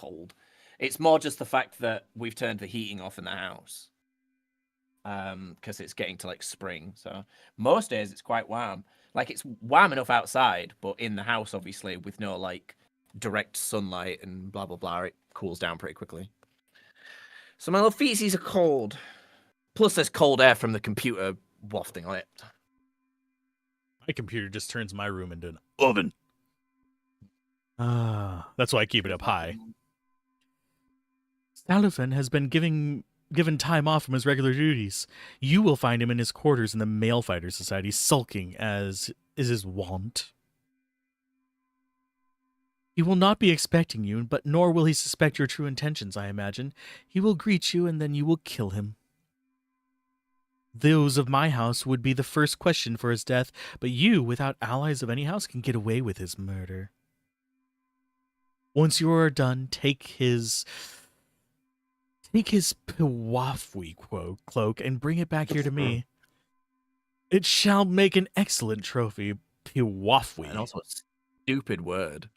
It's more just the fact that we've turned the heating off in the house. Because it's getting to like spring. So most days it's quite warm. Like it's warm enough outside, but in the house, obviously, with no like direct sunlight and blah blah blah, it cools down pretty quickly. So my little feetsies are cold. Plus there's cold air from the computer wafting on it. My computer just turns my room into an oven. That's why I keep it up high. Salufin has been given time off from his regular duties. You will find him in his quarters in the Male Fighter Society, sulking as is his wont. He will not be expecting you, but nor will he suspect your true intentions, I imagine. He will greet you, and then you will kill him. Those of my house would be the first question for his death, but you, without allies of any house, can get away with his murder. Once you are done, take his Piwafwi cloak and bring it back here to me. It shall make an excellent trophy, Piwafwi. And also a stupid word.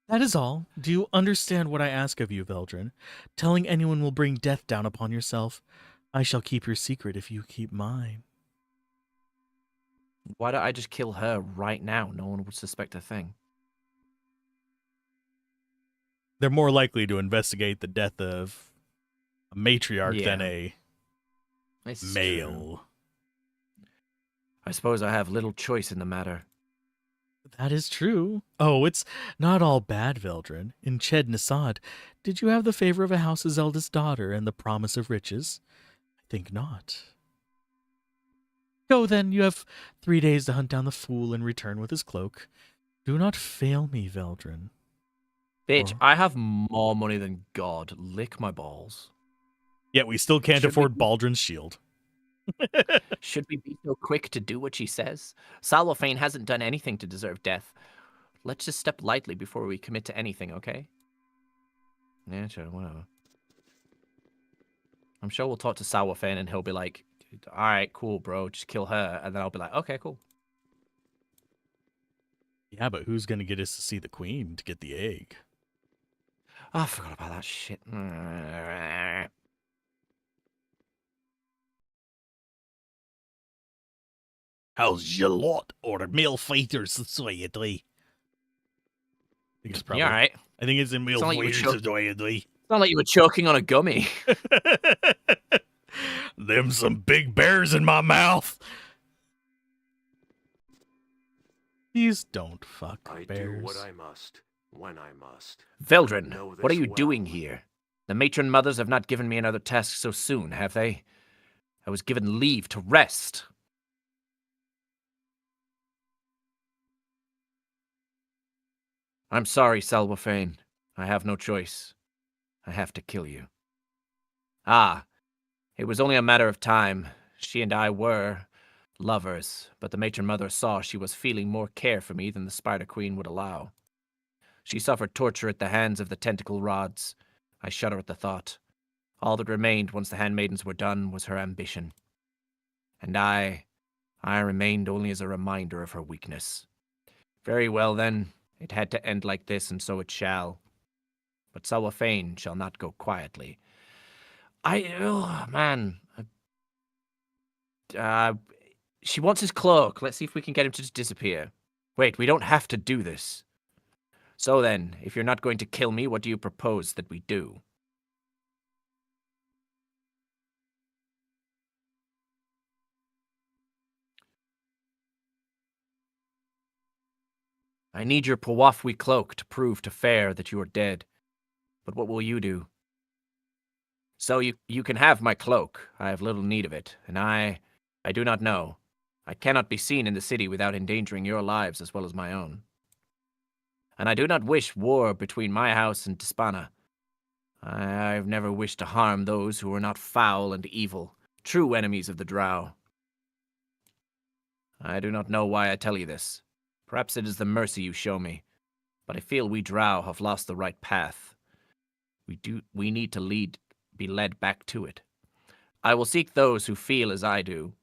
That is all. Do you understand what I ask of you, Veldrin? Telling anyone will bring death down upon yourself. I shall keep your secret if you keep mine. Why don't I just kill her right now? No one would suspect a thing. They're more likely to investigate the death of a matriarch than a male. I suppose I have little choice in the matter. That is true. Oh, it's not all bad, Veldrin. In Ched Nasad, did you have the favor of a house's eldest daughter and the promise of riches? I think not. Go then, you have 3 days to hunt down the fool and return with his cloak. Do not fail me, Veldrin. Bitch, I have more money than God. Lick my balls. Yet we still can't afford Baldrin's shield. Should we be so quick to do what she says? Salwafane hasn't done anything to deserve death. Let's just step lightly before we commit to anything, okay? Yeah, sure, whatever. I'm sure we'll talk to Salwafane and he'll be like, alright, cool, bro, just kill her. And then I'll be like, okay, cool. Yeah, but who's going to get us to see the queen to get the egg? Oh, I forgot about that shit. How's your lot, or Male Fighter Society? I think it's probably, all right. I think it's in Male Sound like Fighter Society. Sound like you were choking on a gummy. Them some big bears in my mouth. Please don't fuck I bears. do what I must, when I must. Veldrin, Know what are this you well. doing here? The matron mothers have not given me another task so soon, have they? I was given leave to rest. I'm sorry, Salwafane. I have no choice. I have to kill you. Ah, it was only a matter of time. She and I were lovers, but the matron mother saw she was feeling more care for me than the Spider Queen would allow. She suffered torture at the hands of the tentacle rods. I shudder at the thought. All that remained once the handmaidens were done was her ambition. And I remained only as a reminder of her weakness. Very well, then. It had to end like this, and so it shall. But Salwafane shall not go quietly. She wants his cloak. Let's see if we can get him to just disappear. Wait, we don't have to do this. So then, if you're not going to kill me, what do you propose that we do? I need your Powafwi cloak to prove to Fair that you are dead. But what will you do? So you can have my cloak. I have little need of it, and I do not know. I cannot be seen in the city without endangering your lives as well as my own. And I do not wish war between my house and Tispana. I've never wished to harm those who are not foul and evil, true enemies of the Drow. I do not know why I tell you this. Perhaps it is the mercy you show me, but I feel we Drow have lost the right path. We need to be led back to it. I will seek those who feel as I do.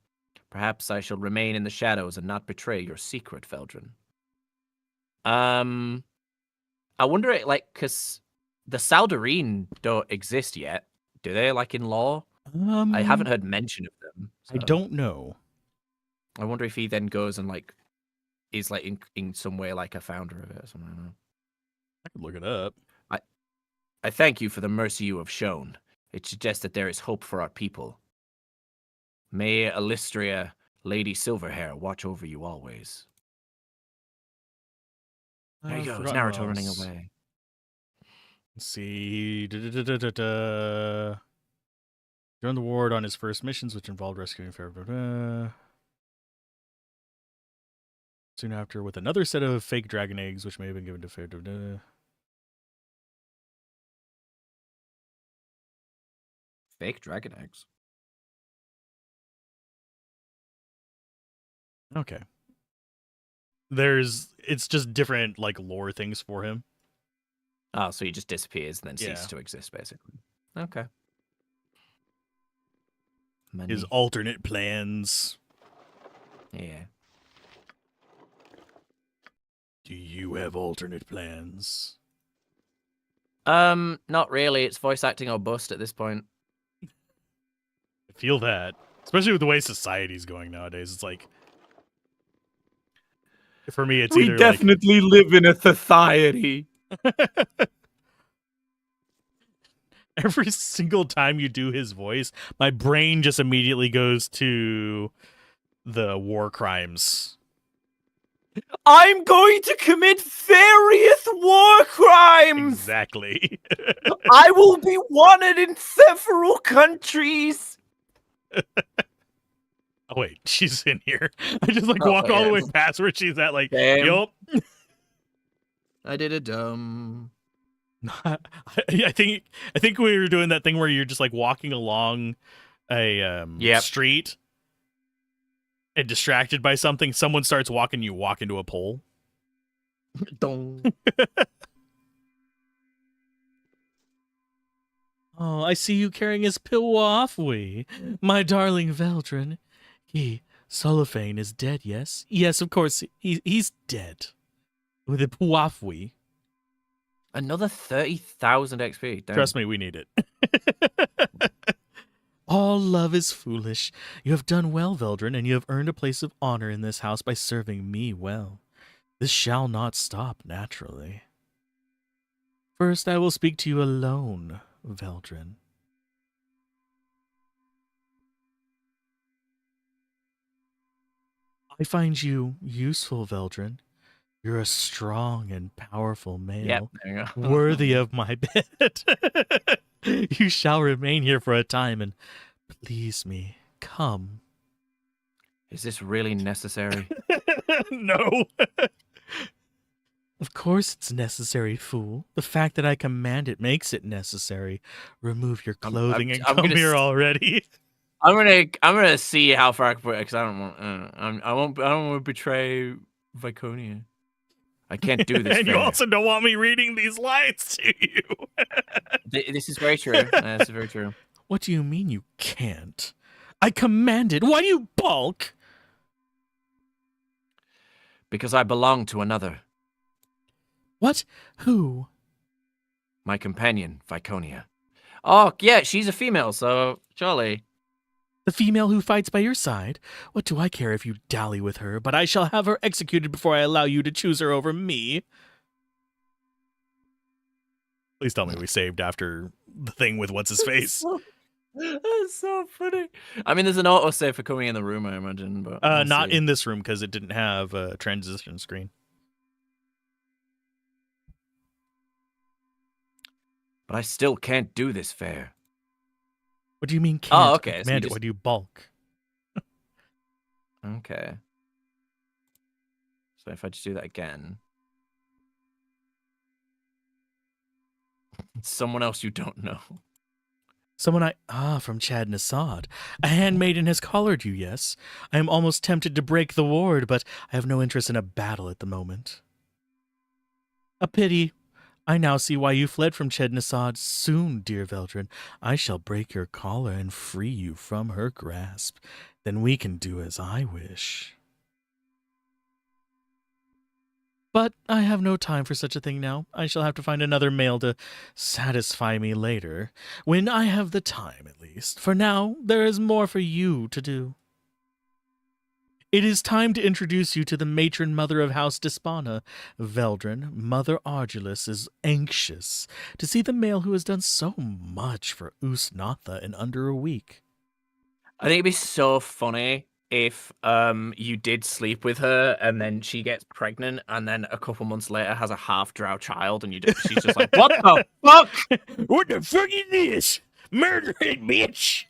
Perhaps I shall remain in the shadows and not betray your secret, Veldrin. I wonder, because the Saldarine don't exist yet, do they, in law? I haven't heard mention of them. So. I don't know. I wonder if he then goes and, is, in some way, a founder of it or something. I don't know. I could look it up. I thank you for the mercy you have shown. It suggests that there is hope for our people. May Alistria, Lady Silverhair, watch over you always. There you go, it's Naruto running away. Let's see. Joined the ward on his first missions, which involved rescuing Fair. Soon after, with another set of fake dragon eggs, which may have been given to Fair. Fake dragon eggs. Okay. It's just different, lore things for him. Oh, so he just disappears and then ceases to exist, basically. Okay. Money. His alternate plans. Yeah. Do you have alternate plans? Not really. It's voice acting or bust at this point. I feel that. Especially with the way society's going nowadays. It's for me, it's either definitely live in a society. Every single time you do his voice, my brain just immediately goes to the war crimes. I'm going to commit various war crimes! Exactly. I will be wanted in several countries! Oh, wait, she's in here. I just walk all the way past where she's at, yup. I did a dumb. I think we were doing that thing where you're just walking along a street and distracted by something. Someone starts walking, you walk into a pole. Oh, I see you carrying his Powafwi, my darling Veldrin. Sullivan is dead, yes? Yes, of course, he's dead. With a Powafwi. Another 30,000 XP. Damn. Trust me, we need it. All love is foolish. You have done well, Veldrin, and you have earned a place of honor in this house by serving me well. This shall not stop, naturally. First, I will speak to you alone, Veldrin. I find you useful, Veldrin. You're a strong and powerful male, Yep, there you go. worthy of my bed. You shall remain here for a time and please me. Come. Is this really necessary? No. Of course it's necessary, fool. The fact that I command it makes it necessary. Remove your clothing and I'm come gonna here s- already. I'm gonna see how far I can put it because I don't want. I don't want to betray Viconia. I can't do this. And you fair. also don't want me reading these lines to you. This is very true. This is very true. What do you mean you can't? I commanded. Why do you balk? Because I belong to another. What? Who? My companion, Viconia. Oh, yeah, she's a female, so surely. The female who fights by your side? What do I care if you dally with her, but I shall have her executed before I allow you to choose her over me. Please tell me we saved after the thing with what's-his-face. That's so funny. I mean, there's an autosave for coming in the room, I imagine, but we'll Not see. in this room, because it didn't have a transition screen. But I still can't do this fair. What do you mean can't? Oh, okay. Command it. Why do you balk? Okay. So if I just do that again. Someone else you don't know. Someone from Chad Nassad. A handmaiden has collared you, yes. I am almost tempted to break the ward, but I have no interest in a battle at the moment. A pity. I now see why you fled from Chad Nassad. Soon, dear Veldrin, I shall break your collar and free you from her grasp. Then we can do as I wish. But I have no time for such a thing now. I shall have to find another male to satisfy me later, when I have the time at least. For now, there is more for you to do. It is time to introduce you to the matron mother of House Despana. Veldrin, Mother Argulus, is anxious to see the male who has done so much for Usnatha in under a week. I think it'd be so funny if you did sleep with her and then she gets pregnant and then a couple months later has a half-drow child and she's just like, what the fuck? What the fuck is this? Murder it, bitch!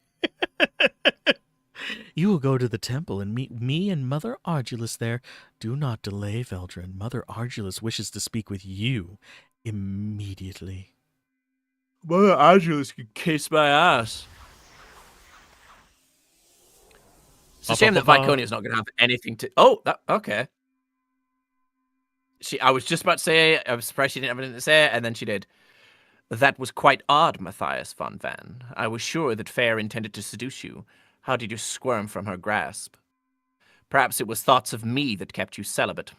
You will go to the temple and meet me and Mother Argulus there. Do not delay, Veldrin. Mother Argulus wishes to speak with you immediately. Mother Argulus could kiss my ass. It's a shame that Viconia's not going to have anything to... Oh, okay. I was just about to say, I was surprised she didn't have anything to say, and then she did. That was quite odd, Matthias von Van. I was sure that Fair intended to seduce you. How did you squirm from her grasp? Perhaps it was thoughts of me that kept you celibate,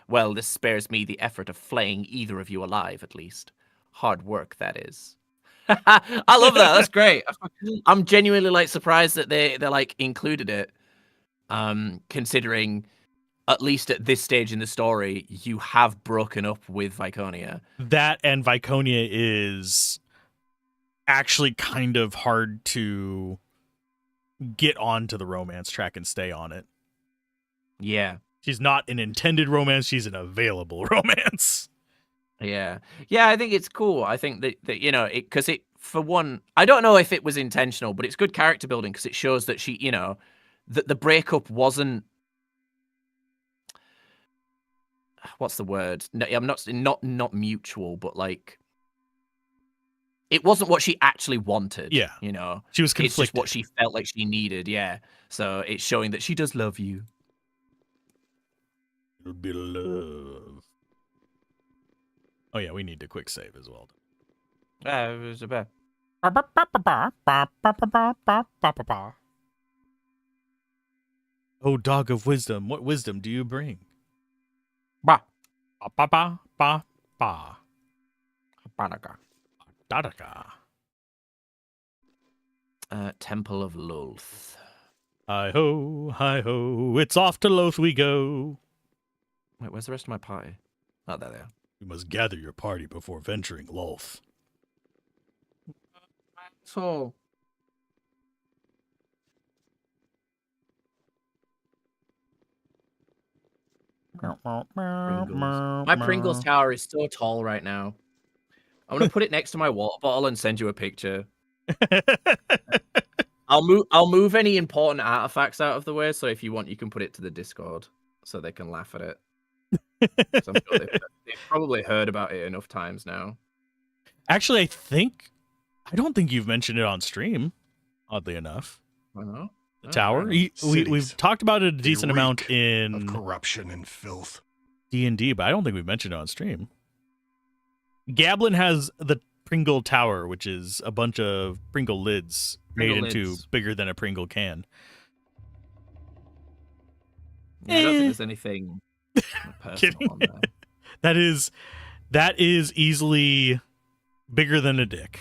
Well, this spares me the effort of flaying either of you alive, at least. Hard work, that is. I love that. That's great. I'm genuinely surprised that they included it. Considering, at least at this stage in the story, you have broken up with Viconia. That and Viconia is actually kind of hard to get onto the romance track and stay on it. Yeah. She's not an intended romance, she's an available romance. Yeah. Yeah, I think it's cool. I think that because for one, I don't know if it was intentional, but it's good character building because it shows that she, that the breakup wasn't, what's the word? No, I'm not mutual, but it wasn't what she actually wanted. Yeah. She was conflicted. It's just what she felt like she needed. Yeah. So it's showing that she does love you. It would be love. Oh yeah, we need to quick save as well. It was a bad. Oh, dog of wisdom, what wisdom do you bring? Ba. Ba ba ba ba. Banaka. Dadaka. Temple of Lulth. Hi ho, it's off to Loth we go. Wait, where's the rest of my party? Oh, there they are. You must gather your party before venturing Loth. So. Pringles. My Pringles tower is so tall right now. I'm gonna put it next to my water bottle and send you a picture. I'll move any important artifacts out of the way, so if you want, you can put it to the Discord, so they can laugh at it. So I'm sure they've probably heard about it enough times now. Actually, I don't think you've mentioned it on stream. Oddly enough, I know. the tower. We've talked about it a decent amount of in corruption and filth. D&D, but I don't think we mentioned it on stream. Gablin has the Pringle Tower, which is a bunch of Pringle lids made into bigger than a Pringle can. Yeah, I don't think there's anything personal on there. That is easily bigger than a dick.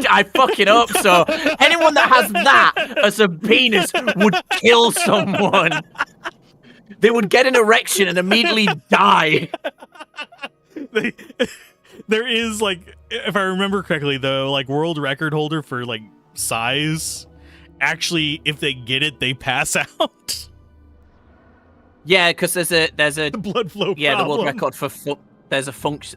I fuck it up, so anyone that has that as a penis would kill someone. They would get an erection and immediately die. There is, like, if I remember correctly, the like world record holder for like size. Actually, if they get it, they pass out. Yeah, because there's a the blood flow. Yeah, problem. the world record for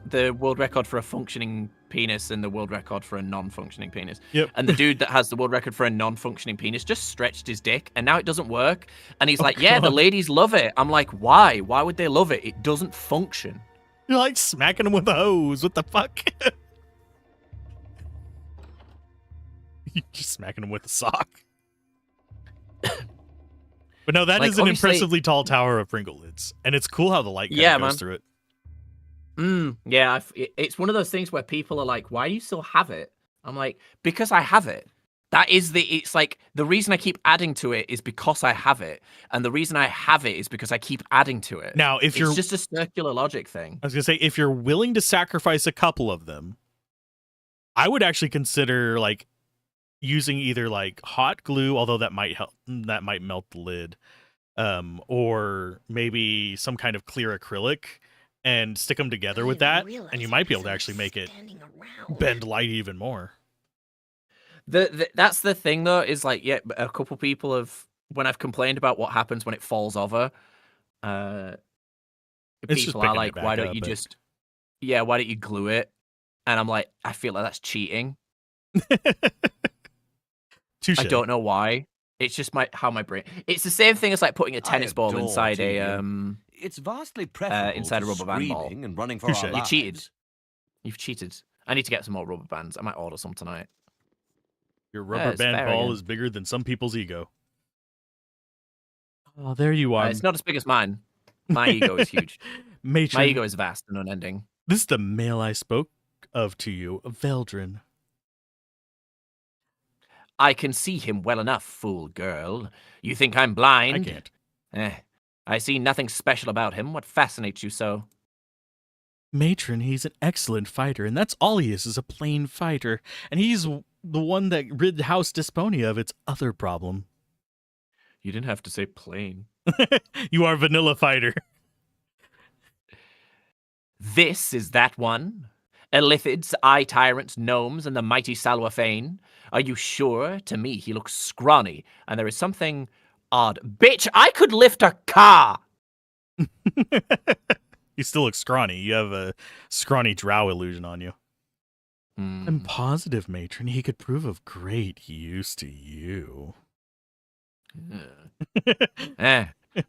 the world record for a functioning penis and the world record for a non-functioning penis. Yep. And the dude that has the world record for a non-functioning penis just stretched his dick, and now it doesn't work. And he's like, "Yeah, the ladies love it." I'm like, "Why? Why would they love it? It doesn't function." You're like smacking them with a hose. What the fuck? You're just smacking them with a sock. But no, that Like, is an obviously- impressively tall tower of Pringle lids, and it's cool how the light kind of goes through it. Yeah, it's one of those things where people are like, "Why do you still have it?" I'm like, "Because I have it." It's like the reason I keep adding to it is because I have it, and the reason I have it is because I keep adding to it. Now, if you're it's just a circular logic thing. I was gonna say, if you're willing to sacrifice a couple of them, I would actually consider like using either like hot glue, although that might melt the lid, or maybe some kind of clear acrylic, and stick them together with that, and you might be able to actually make it bend light even more. That's the thing though, is like, yeah, a couple people have, when I've complained about what happens when it falls over, people are like, "Why don't you why don't you glue it?" And I'm like, I feel like that's cheating. Touché. I don't know why. It's just how my brain. It's the same thing as like putting a tennis ball adore inside cheating. It's vastly preferable inside a to rubber band ball. screaming and running for our You lives. cheated. You've cheated. I need to get some more rubber bands. I might order some tonight. Your rubber it's band fair ball again. is bigger than some people's ego. Oh, there you are. It's not as big as mine. My ego is huge. Matron, My ego is vast and unending. this is the male I spoke of to you, Veldrin. I can see him well enough, fool girl. You think I'm blind? I can't. I see nothing special about him. What fascinates you so? Matron, he's an excellent fighter, and that's all he is a plain fighter. And he's the one that rid House Desponia of its other problem. You didn't have to say plain. You are vanilla fighter. This is that one? Illithids, eye tyrants, gnomes, and the mighty Salwafane? Are you sure? To me, he looks scrawny, and there is something odd. Bitch, I could lift a car! You still look scrawny. You have a scrawny drow illusion on you. I'm positive, Matron, he could prove of great use to you.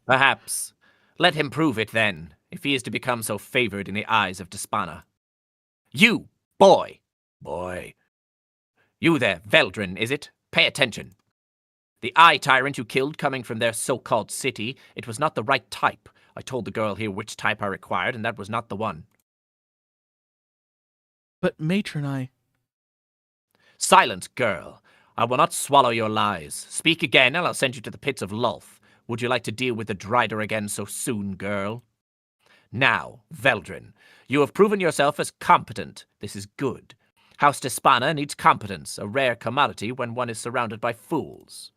Perhaps. Let him prove it then, if he is to become so favored in the eyes of Despana. You, boy. You there, Veldrin, is it? Pay attention. The eye tyrant you killed coming from their so-called city, it was not the right type. I told the girl here which type I required, and that was not the one. But Matron, Silence, girl. I will not swallow your lies. Speak again, and I'll send you to the pits of Lulth. Would you like to deal with the Drider again so soon, girl? Now, Veldrin, you have proven yourself as competent. This is good. House Despana needs competence, a rare commodity when one is surrounded by fools.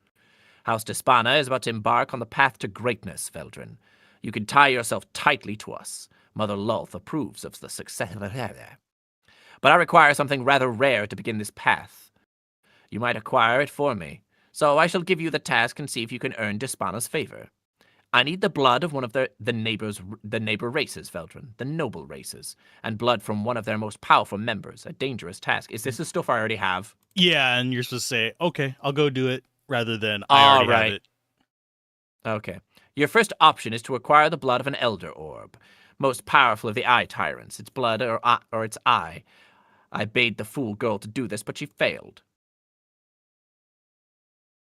House Despana is about to embark on the path to greatness, Veldrin. You can tie yourself tightly to us. Mother Lulth approves of the success. But I require something rather rare to begin this path. You might acquire it for me, so I shall give you the task and see if you can earn Despana's favor. I need the blood of one of the neighbor races, Veldrin, the noble races, and blood from one of their most powerful members. A dangerous task. Is this the stuff I already have? Yeah, and you're supposed to say, okay, I'll go do it, rather than I already have it. Okay. Your first option is to acquire the blood of an Elder Orb, most powerful of the Eye Tyrants. Its blood or its eye. I bade the fool girl to do this, but she failed.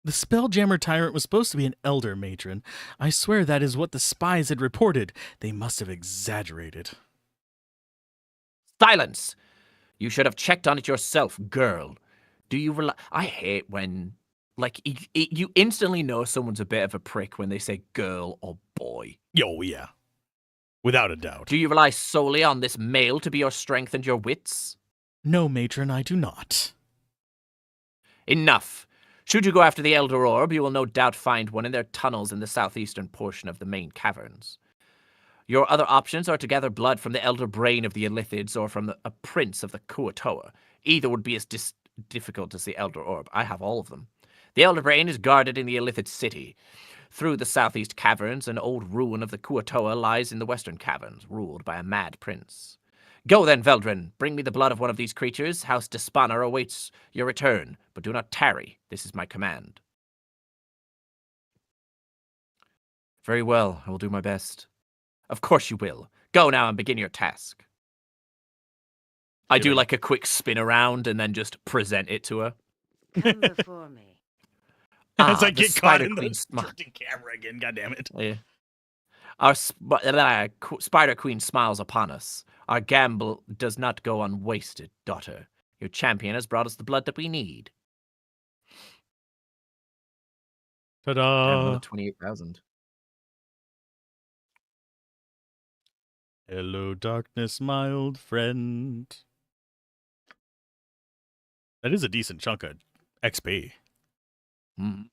The Spelljammer Tyrant was supposed to be an elder matron. I swear that is what the spies had reported. They must have exaggerated. Silence! You should have checked on it yourself, girl. Do you I hate when, like, you instantly know someone's a bit of a prick when they say girl or boy. Oh, yeah. Without a doubt. Do you rely solely on this male to be your strength and your wits? No, matron, I do not. Enough. Should you go after the Elder Orb, you will no doubt find one in their tunnels in the southeastern portion of the main caverns. Your other options are to gather blood from the Elder Brain of the Illithids or from a prince of the Kuatoa. Either would be as difficult as the Elder Orb. I have all of them. The Elder Brain is guarded in the Illithid city. Through the southeast caverns, an old ruin of the Kuatoa lies in the western caverns, ruled by a mad prince. Go then, Veldrin. Bring me the blood of one of these creatures. House Despaner awaits your return, but do not tarry. This is my command. Very well. I will do my best. Of course you will. Go now and begin your task. I do like a quick spin around and then just present it to her. Come before me. As I get caught in Queen the freaking camera again, goddammit. Yeah. Our Spider Queen smiles upon us. Our gamble does not go unwasted, daughter. Your champion has brought us the blood that we need. Ta-da! 28,000. Hello, darkness, my old friend. That is a decent chunk of XP. Mm.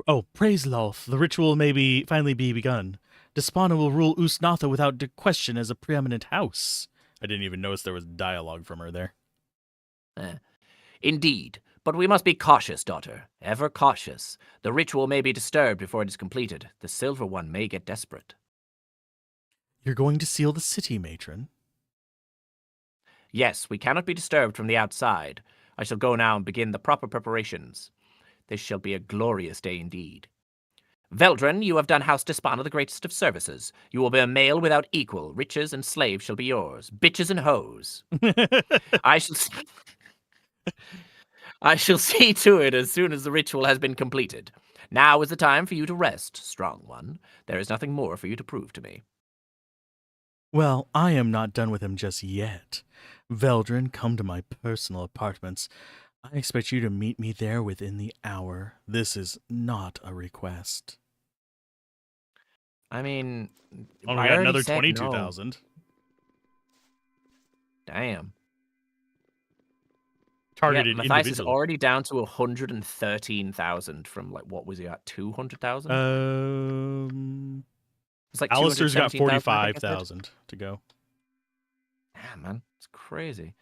Oh, praise Lolth. The ritual may finally be begun. Despana will rule Usnatha without question as a preeminent house. I didn't even notice there was dialogue from her there. Indeed, but we must be cautious, daughter. Ever cautious. The ritual may be disturbed before it is completed. The Silver One may get desperate. You're going to seal the city, matron? Yes, we cannot be disturbed from the outside. I shall go now and begin the proper preparations. This shall be a glorious day indeed. Veldrin, you have done House Despaner the greatest of services. You will be a male without equal. Riches and slaves shall be yours. Bitches and hoes. I shall see to it as soon as the ritual has been completed. Now is the time for you to rest, strong one. There is nothing more for you to prove to me. Well, I am not done with him just yet. Veldrin, come to my personal apartments. I expect you to meet me there within the hour. This is not a request. I mean, oh, we got another 22,000. No. Damn. Targeted Matthias is individually. already down to 113,000 from, like, what was he at? 200,000? It's like Alistair's got 217,000, 45,000 to go. Yeah, man. It's crazy.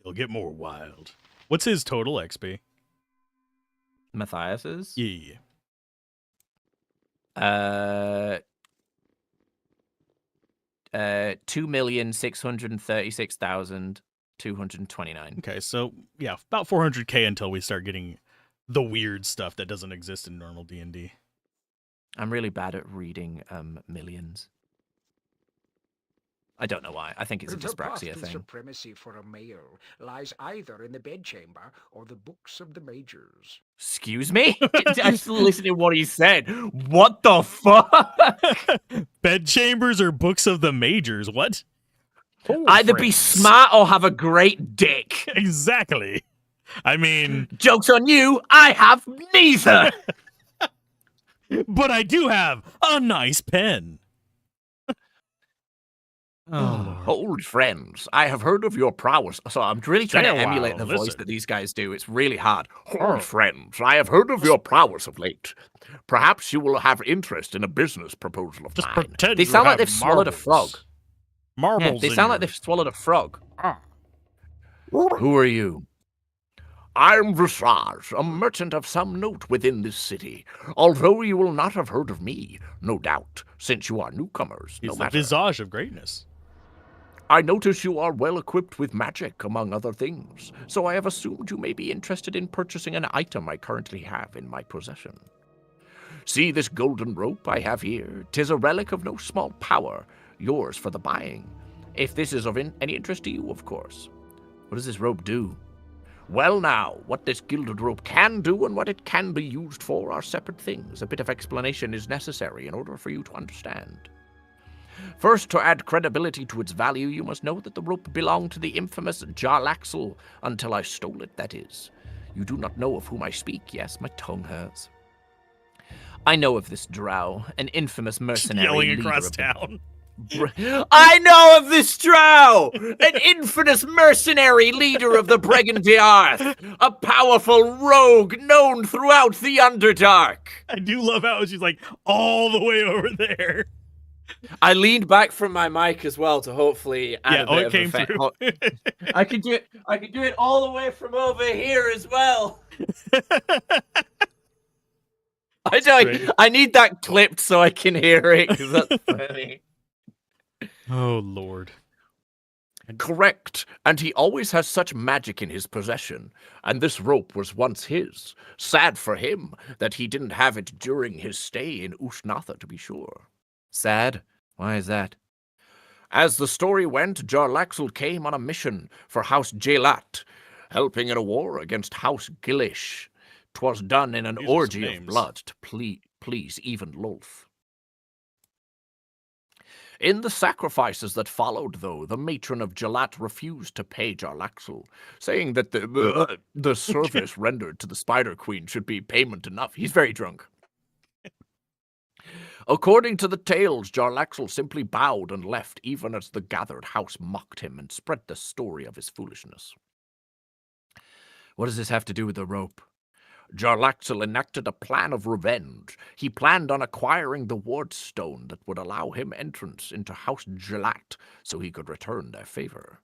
It'll get more wild. What's his total XP? Matthias's? Yeah. 2,636,229. Okay, so yeah, about 400k until we start getting the weird stuff that doesn't exist in normal D&D. I'm really bad at reading millions. I don't know why. I think it's a The path dyspraxia to thing. supremacy for a male lies either in the bedchamber or the books of the majors. Excuse me? I just listened to what he said. What the fuck? Bedchambers or books of the majors? What? Oh, Either be friends. smart or have a great dick. Exactly. I mean, Joke's on you. I have neither. but I do have a nice pen. Oh, Old friends, I have heard of your prowess. So I'm really trying Stay to a emulate while, the voice listen. that these guys do. It's really hard. Old friends, I have heard of your prowess of late. Perhaps you will have interest in a business proposal of just mine. pretend They you sound like have they've swallowed a frog. Marbles. Yeah, they in sound like your- they've swallowed a frog. Who are you? I'm Visage, a merchant of some note within this city, although you will not have heard of me, no doubt, since you are newcomers, He's no the matter. visage of greatness. I notice you are well equipped with magic, among other things, so I have assumed you may be interested in purchasing an item I currently have in my possession. See this golden rope I have here? 'Tis a relic of no small power, yours for the buying. If this is of any interest to you, of course. What does this rope do? Well now, what this gilded rope can do and what it can be used for are separate things. A bit of explanation is necessary in order for you to understand. First, to add credibility to its value, you must know that the rope belonged to the infamous Jarlaxle, until I stole it, that is. You do not know of whom I speak, yes? My tongue hurts. I know of this drow, an infamous mercenary Yelling leader across of the town. I know of this drow, an infamous mercenary leader of the Brigandiarth, a powerful rogue known throughout the Underdark. I do love how she's like all the way over there. I leaned back from my mic as well to hopefully add a bit it of came effect. through. I could do it all the way from over here as well. I need that clipped so I can hear it, because that's funny. Oh, Lord. Correct, and he always has such magic in his possession, and this rope was once his. Sad for him that he didn't have it during his stay in Ushnatha, to be sure. Sad? Why is that? As the story went, Jarlaxle came on a mission for House Jalat, helping in a war against House Gilish. 'Twas done in an These are some orgy of names. blood to please even Lolth. In the sacrifices that followed, though, the matron of Jalat refused to pay Jarlaxle, saying that the service rendered to the Spider Queen should be payment enough. He's very drunk. According to the tales, Jarlaxle simply bowed and left, even as the gathered house mocked him and spread the story of his foolishness. What does this have to do with the rope? Jarlaxle enacted a plan of revenge. He planned on acquiring the ward stone that would allow him entrance into House Jalat, so he could return their favor.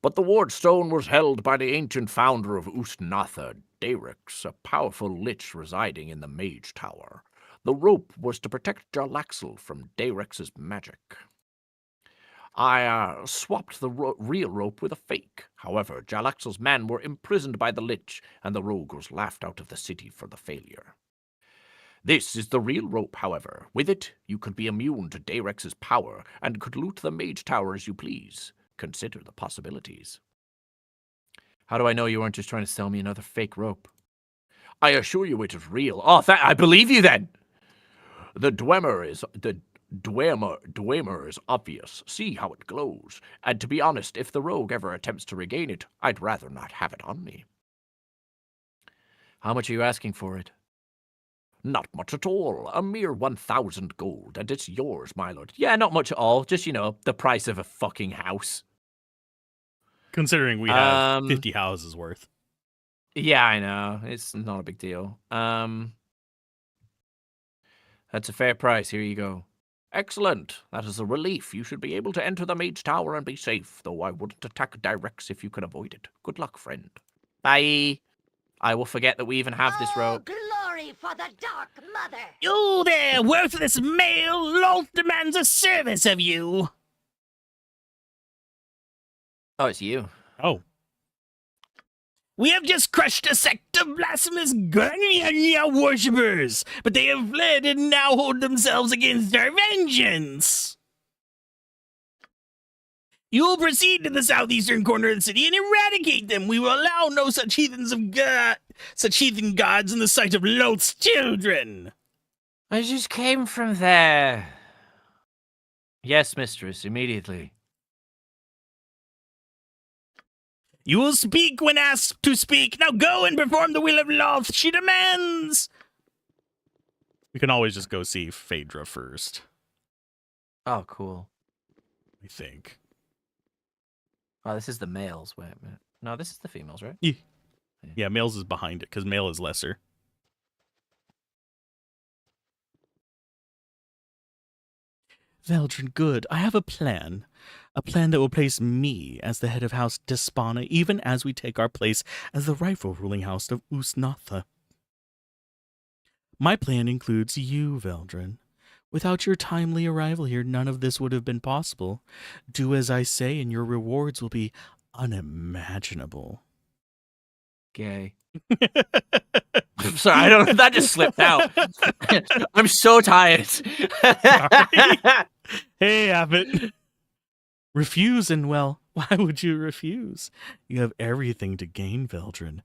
But the ward stone was held by the ancient founder of Ustnatha, Dayrix, a powerful lich residing in the Mage Tower. The rope was to protect Jarlaxle from Dayrix's magic. I swapped the real rope with a fake. However, Jarlaxle's men were imprisoned by the lich, and the rogue was laughed out of the city for the failure. This is the real rope, however. With it, you could be immune to Dayrix's power, and could loot the Mage Tower as you please. Consider the possibilities. How do I know you weren't just trying to sell me another fake rope? I assure you it is real. Oh, I believe you then. The dwemer is obvious. See how it glows. And to be honest, if the rogue ever attempts to regain it, I'd rather not have it on me. How much are you asking for it? Not much at all. A mere 1,000 gold, and it's yours, my lord. Yeah, not much at all. Just, the price of a fucking house. Considering we have 50 houses worth. Yeah, I know. It's not a big deal. That's a fair price. Here you go. Excellent. That is a relief. You should be able to enter the Mage Tower and be safe, though I wouldn't attack Dayrix if you can avoid it. Good luck, friend. Bye. I will forget that we even have this rope. Glory for the Dark Mother! You there, worthless male! Lolth demands a service of you! Oh, it's you. Oh. We have just crushed a sect of blasphemous Ganya worshippers, but they have fled and now hold themselves against our vengeance. You will proceed to the southeastern corner of the city and eradicate them. We will allow no such heathen gods in the sight of Lolth's children. I just came from there. Yes, mistress, immediately. You will speak when asked to speak. Now go and perform the will of Lolth, she demands. We can always just go see Phaedra first, Oh, cool. I think. Oh, this is the males. Wait a minute. No, this is the females, right? Yeah, males is behind it, because male is lesser. Veldrin, good. I have a plan. A plan that will place me as the head of House Despana, even as we take our place as the rightful ruling house of Usnatha. My plan includes you, Veldrin. Without your timely arrival here, none of this would have been possible. Do as I say, and your rewards will be unimaginable. Gay. I'm sorry, I don't. That just slipped out. I'm so tired. Hey, Abbott. Refuse, and well, why would you refuse? You have everything to gain, Veldrin.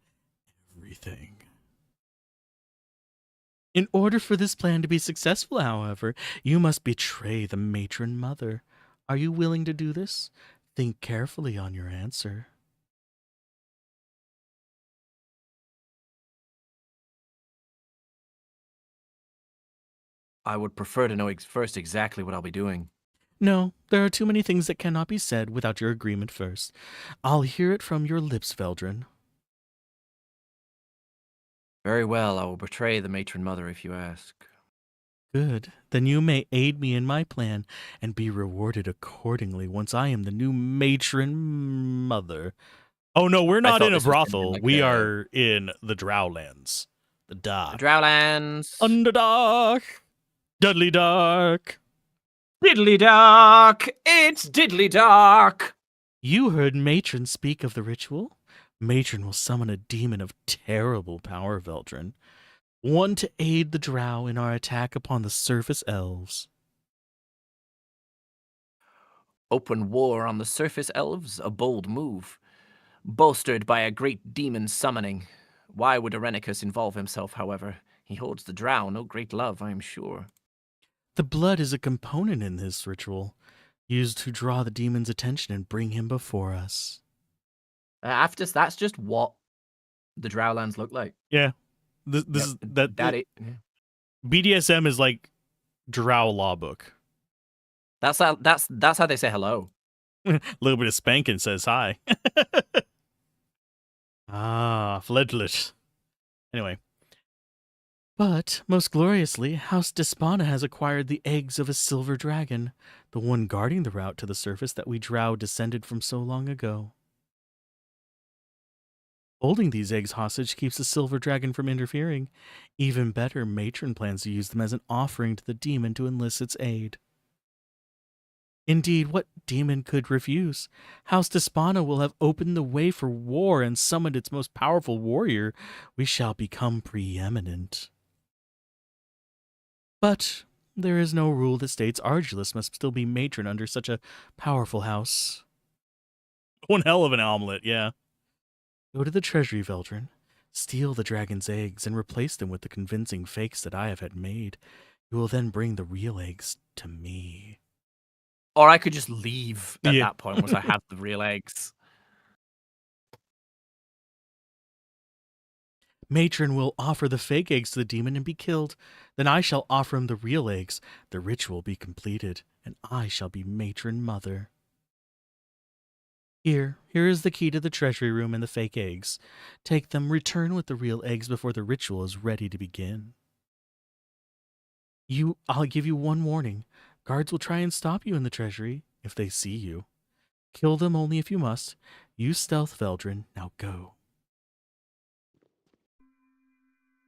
Everything. In order for this plan to be successful, however, you must betray the matron mother. Are you willing to do this? Think carefully on your answer. I would prefer to know first exactly what I'll be doing. No, there are too many things that cannot be said without your agreement first. I'll hear it from your lips, Veldrin. Very well, I will betray the matron mother if you ask. Good. Then you may aid me in my plan and be rewarded accordingly once I am the new matron mother. Oh no, we're not in a brothel. Like we are in the Drowlands. The dark. Drowlands. Underdark. Dudley Dark. Diddly dark. It's diddly dark. You heard Matron speak of the ritual? Matron will summon a demon of terrible power, Veldrin. One to aid the drow in our attack upon the surface elves. Open war on the surface elves, a bold move. Bolstered by a great demon summoning. Why would Irenicus involve himself, however? He holds the drow no great love, I am sure. The blood is a component in this ritual, used to draw the demon's attention and bring him before us. That's just what the Drowlands look like. Yeah. BDSM is like drow law book. That's how they say hello. A little bit of spanking says hi. Fledglet. Anyway. But, most gloriously, House Despana has acquired the eggs of a silver dragon, the one guarding the route to the surface that we drow descended from so long ago. Holding these eggs hostage keeps the silver dragon from interfering. Even better, Matron plans to use them as an offering to the demon to enlist its aid. Indeed, what demon could refuse? House Despana will have opened the way for war and summoned its most powerful warrior. We shall become preeminent. But there is no rule that states Argulus must still be matron under such a powerful house. One hell of an omelet, yeah. Go to the treasury, Veldrin. Steal the dragon's eggs and replace them with the convincing fakes that I have had made. You will then bring the real eggs to me. Or I could just leave at that point once I have the real eggs. Matron will offer the fake eggs to the demon and be killed. Then I shall offer him the real eggs. The ritual will be completed, and I shall be matron mother. Here is the key to the treasury room and the fake eggs. Take them, return with the real eggs before the ritual is ready to begin. I'll give you one warning. Guards will try and stop you in the treasury if they see you. Kill them only if you must. Use stealth, Veldrin. Now go.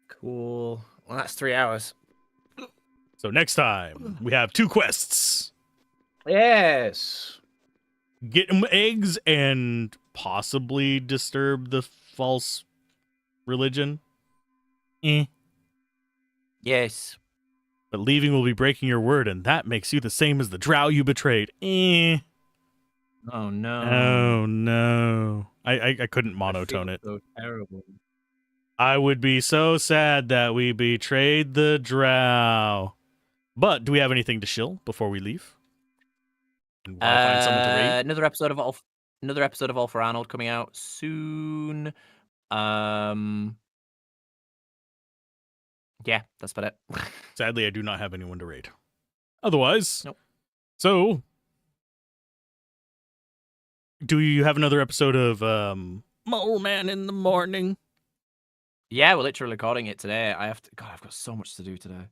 Cool. Well, that's 3 hours. So next time, we have 2 quests. Yes. Get them eggs and possibly disturb the false religion. Yes. But leaving will be breaking your word, and that makes you the same as the drow you betrayed. Oh, no. Oh, no. I couldn't monotone it. So terrible. I would be so sad that we betrayed the drow. But do we have anything to shill before we leave? And while I find someone to raid? Another episode of All for Arnold coming out soon. Yeah, that's about it. Sadly, I do not have anyone to raid. Otherwise, nope. So, do you have another episode of Mole Man in the Morning? Yeah, we're literally recording it today. I've got so much to do today.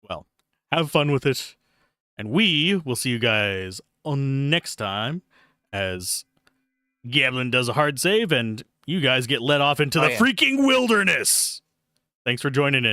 Well, have fun with it. And we will see you guys on next time as Gablin does a hard save and you guys get let off into the freaking wilderness. Thanks for joining in.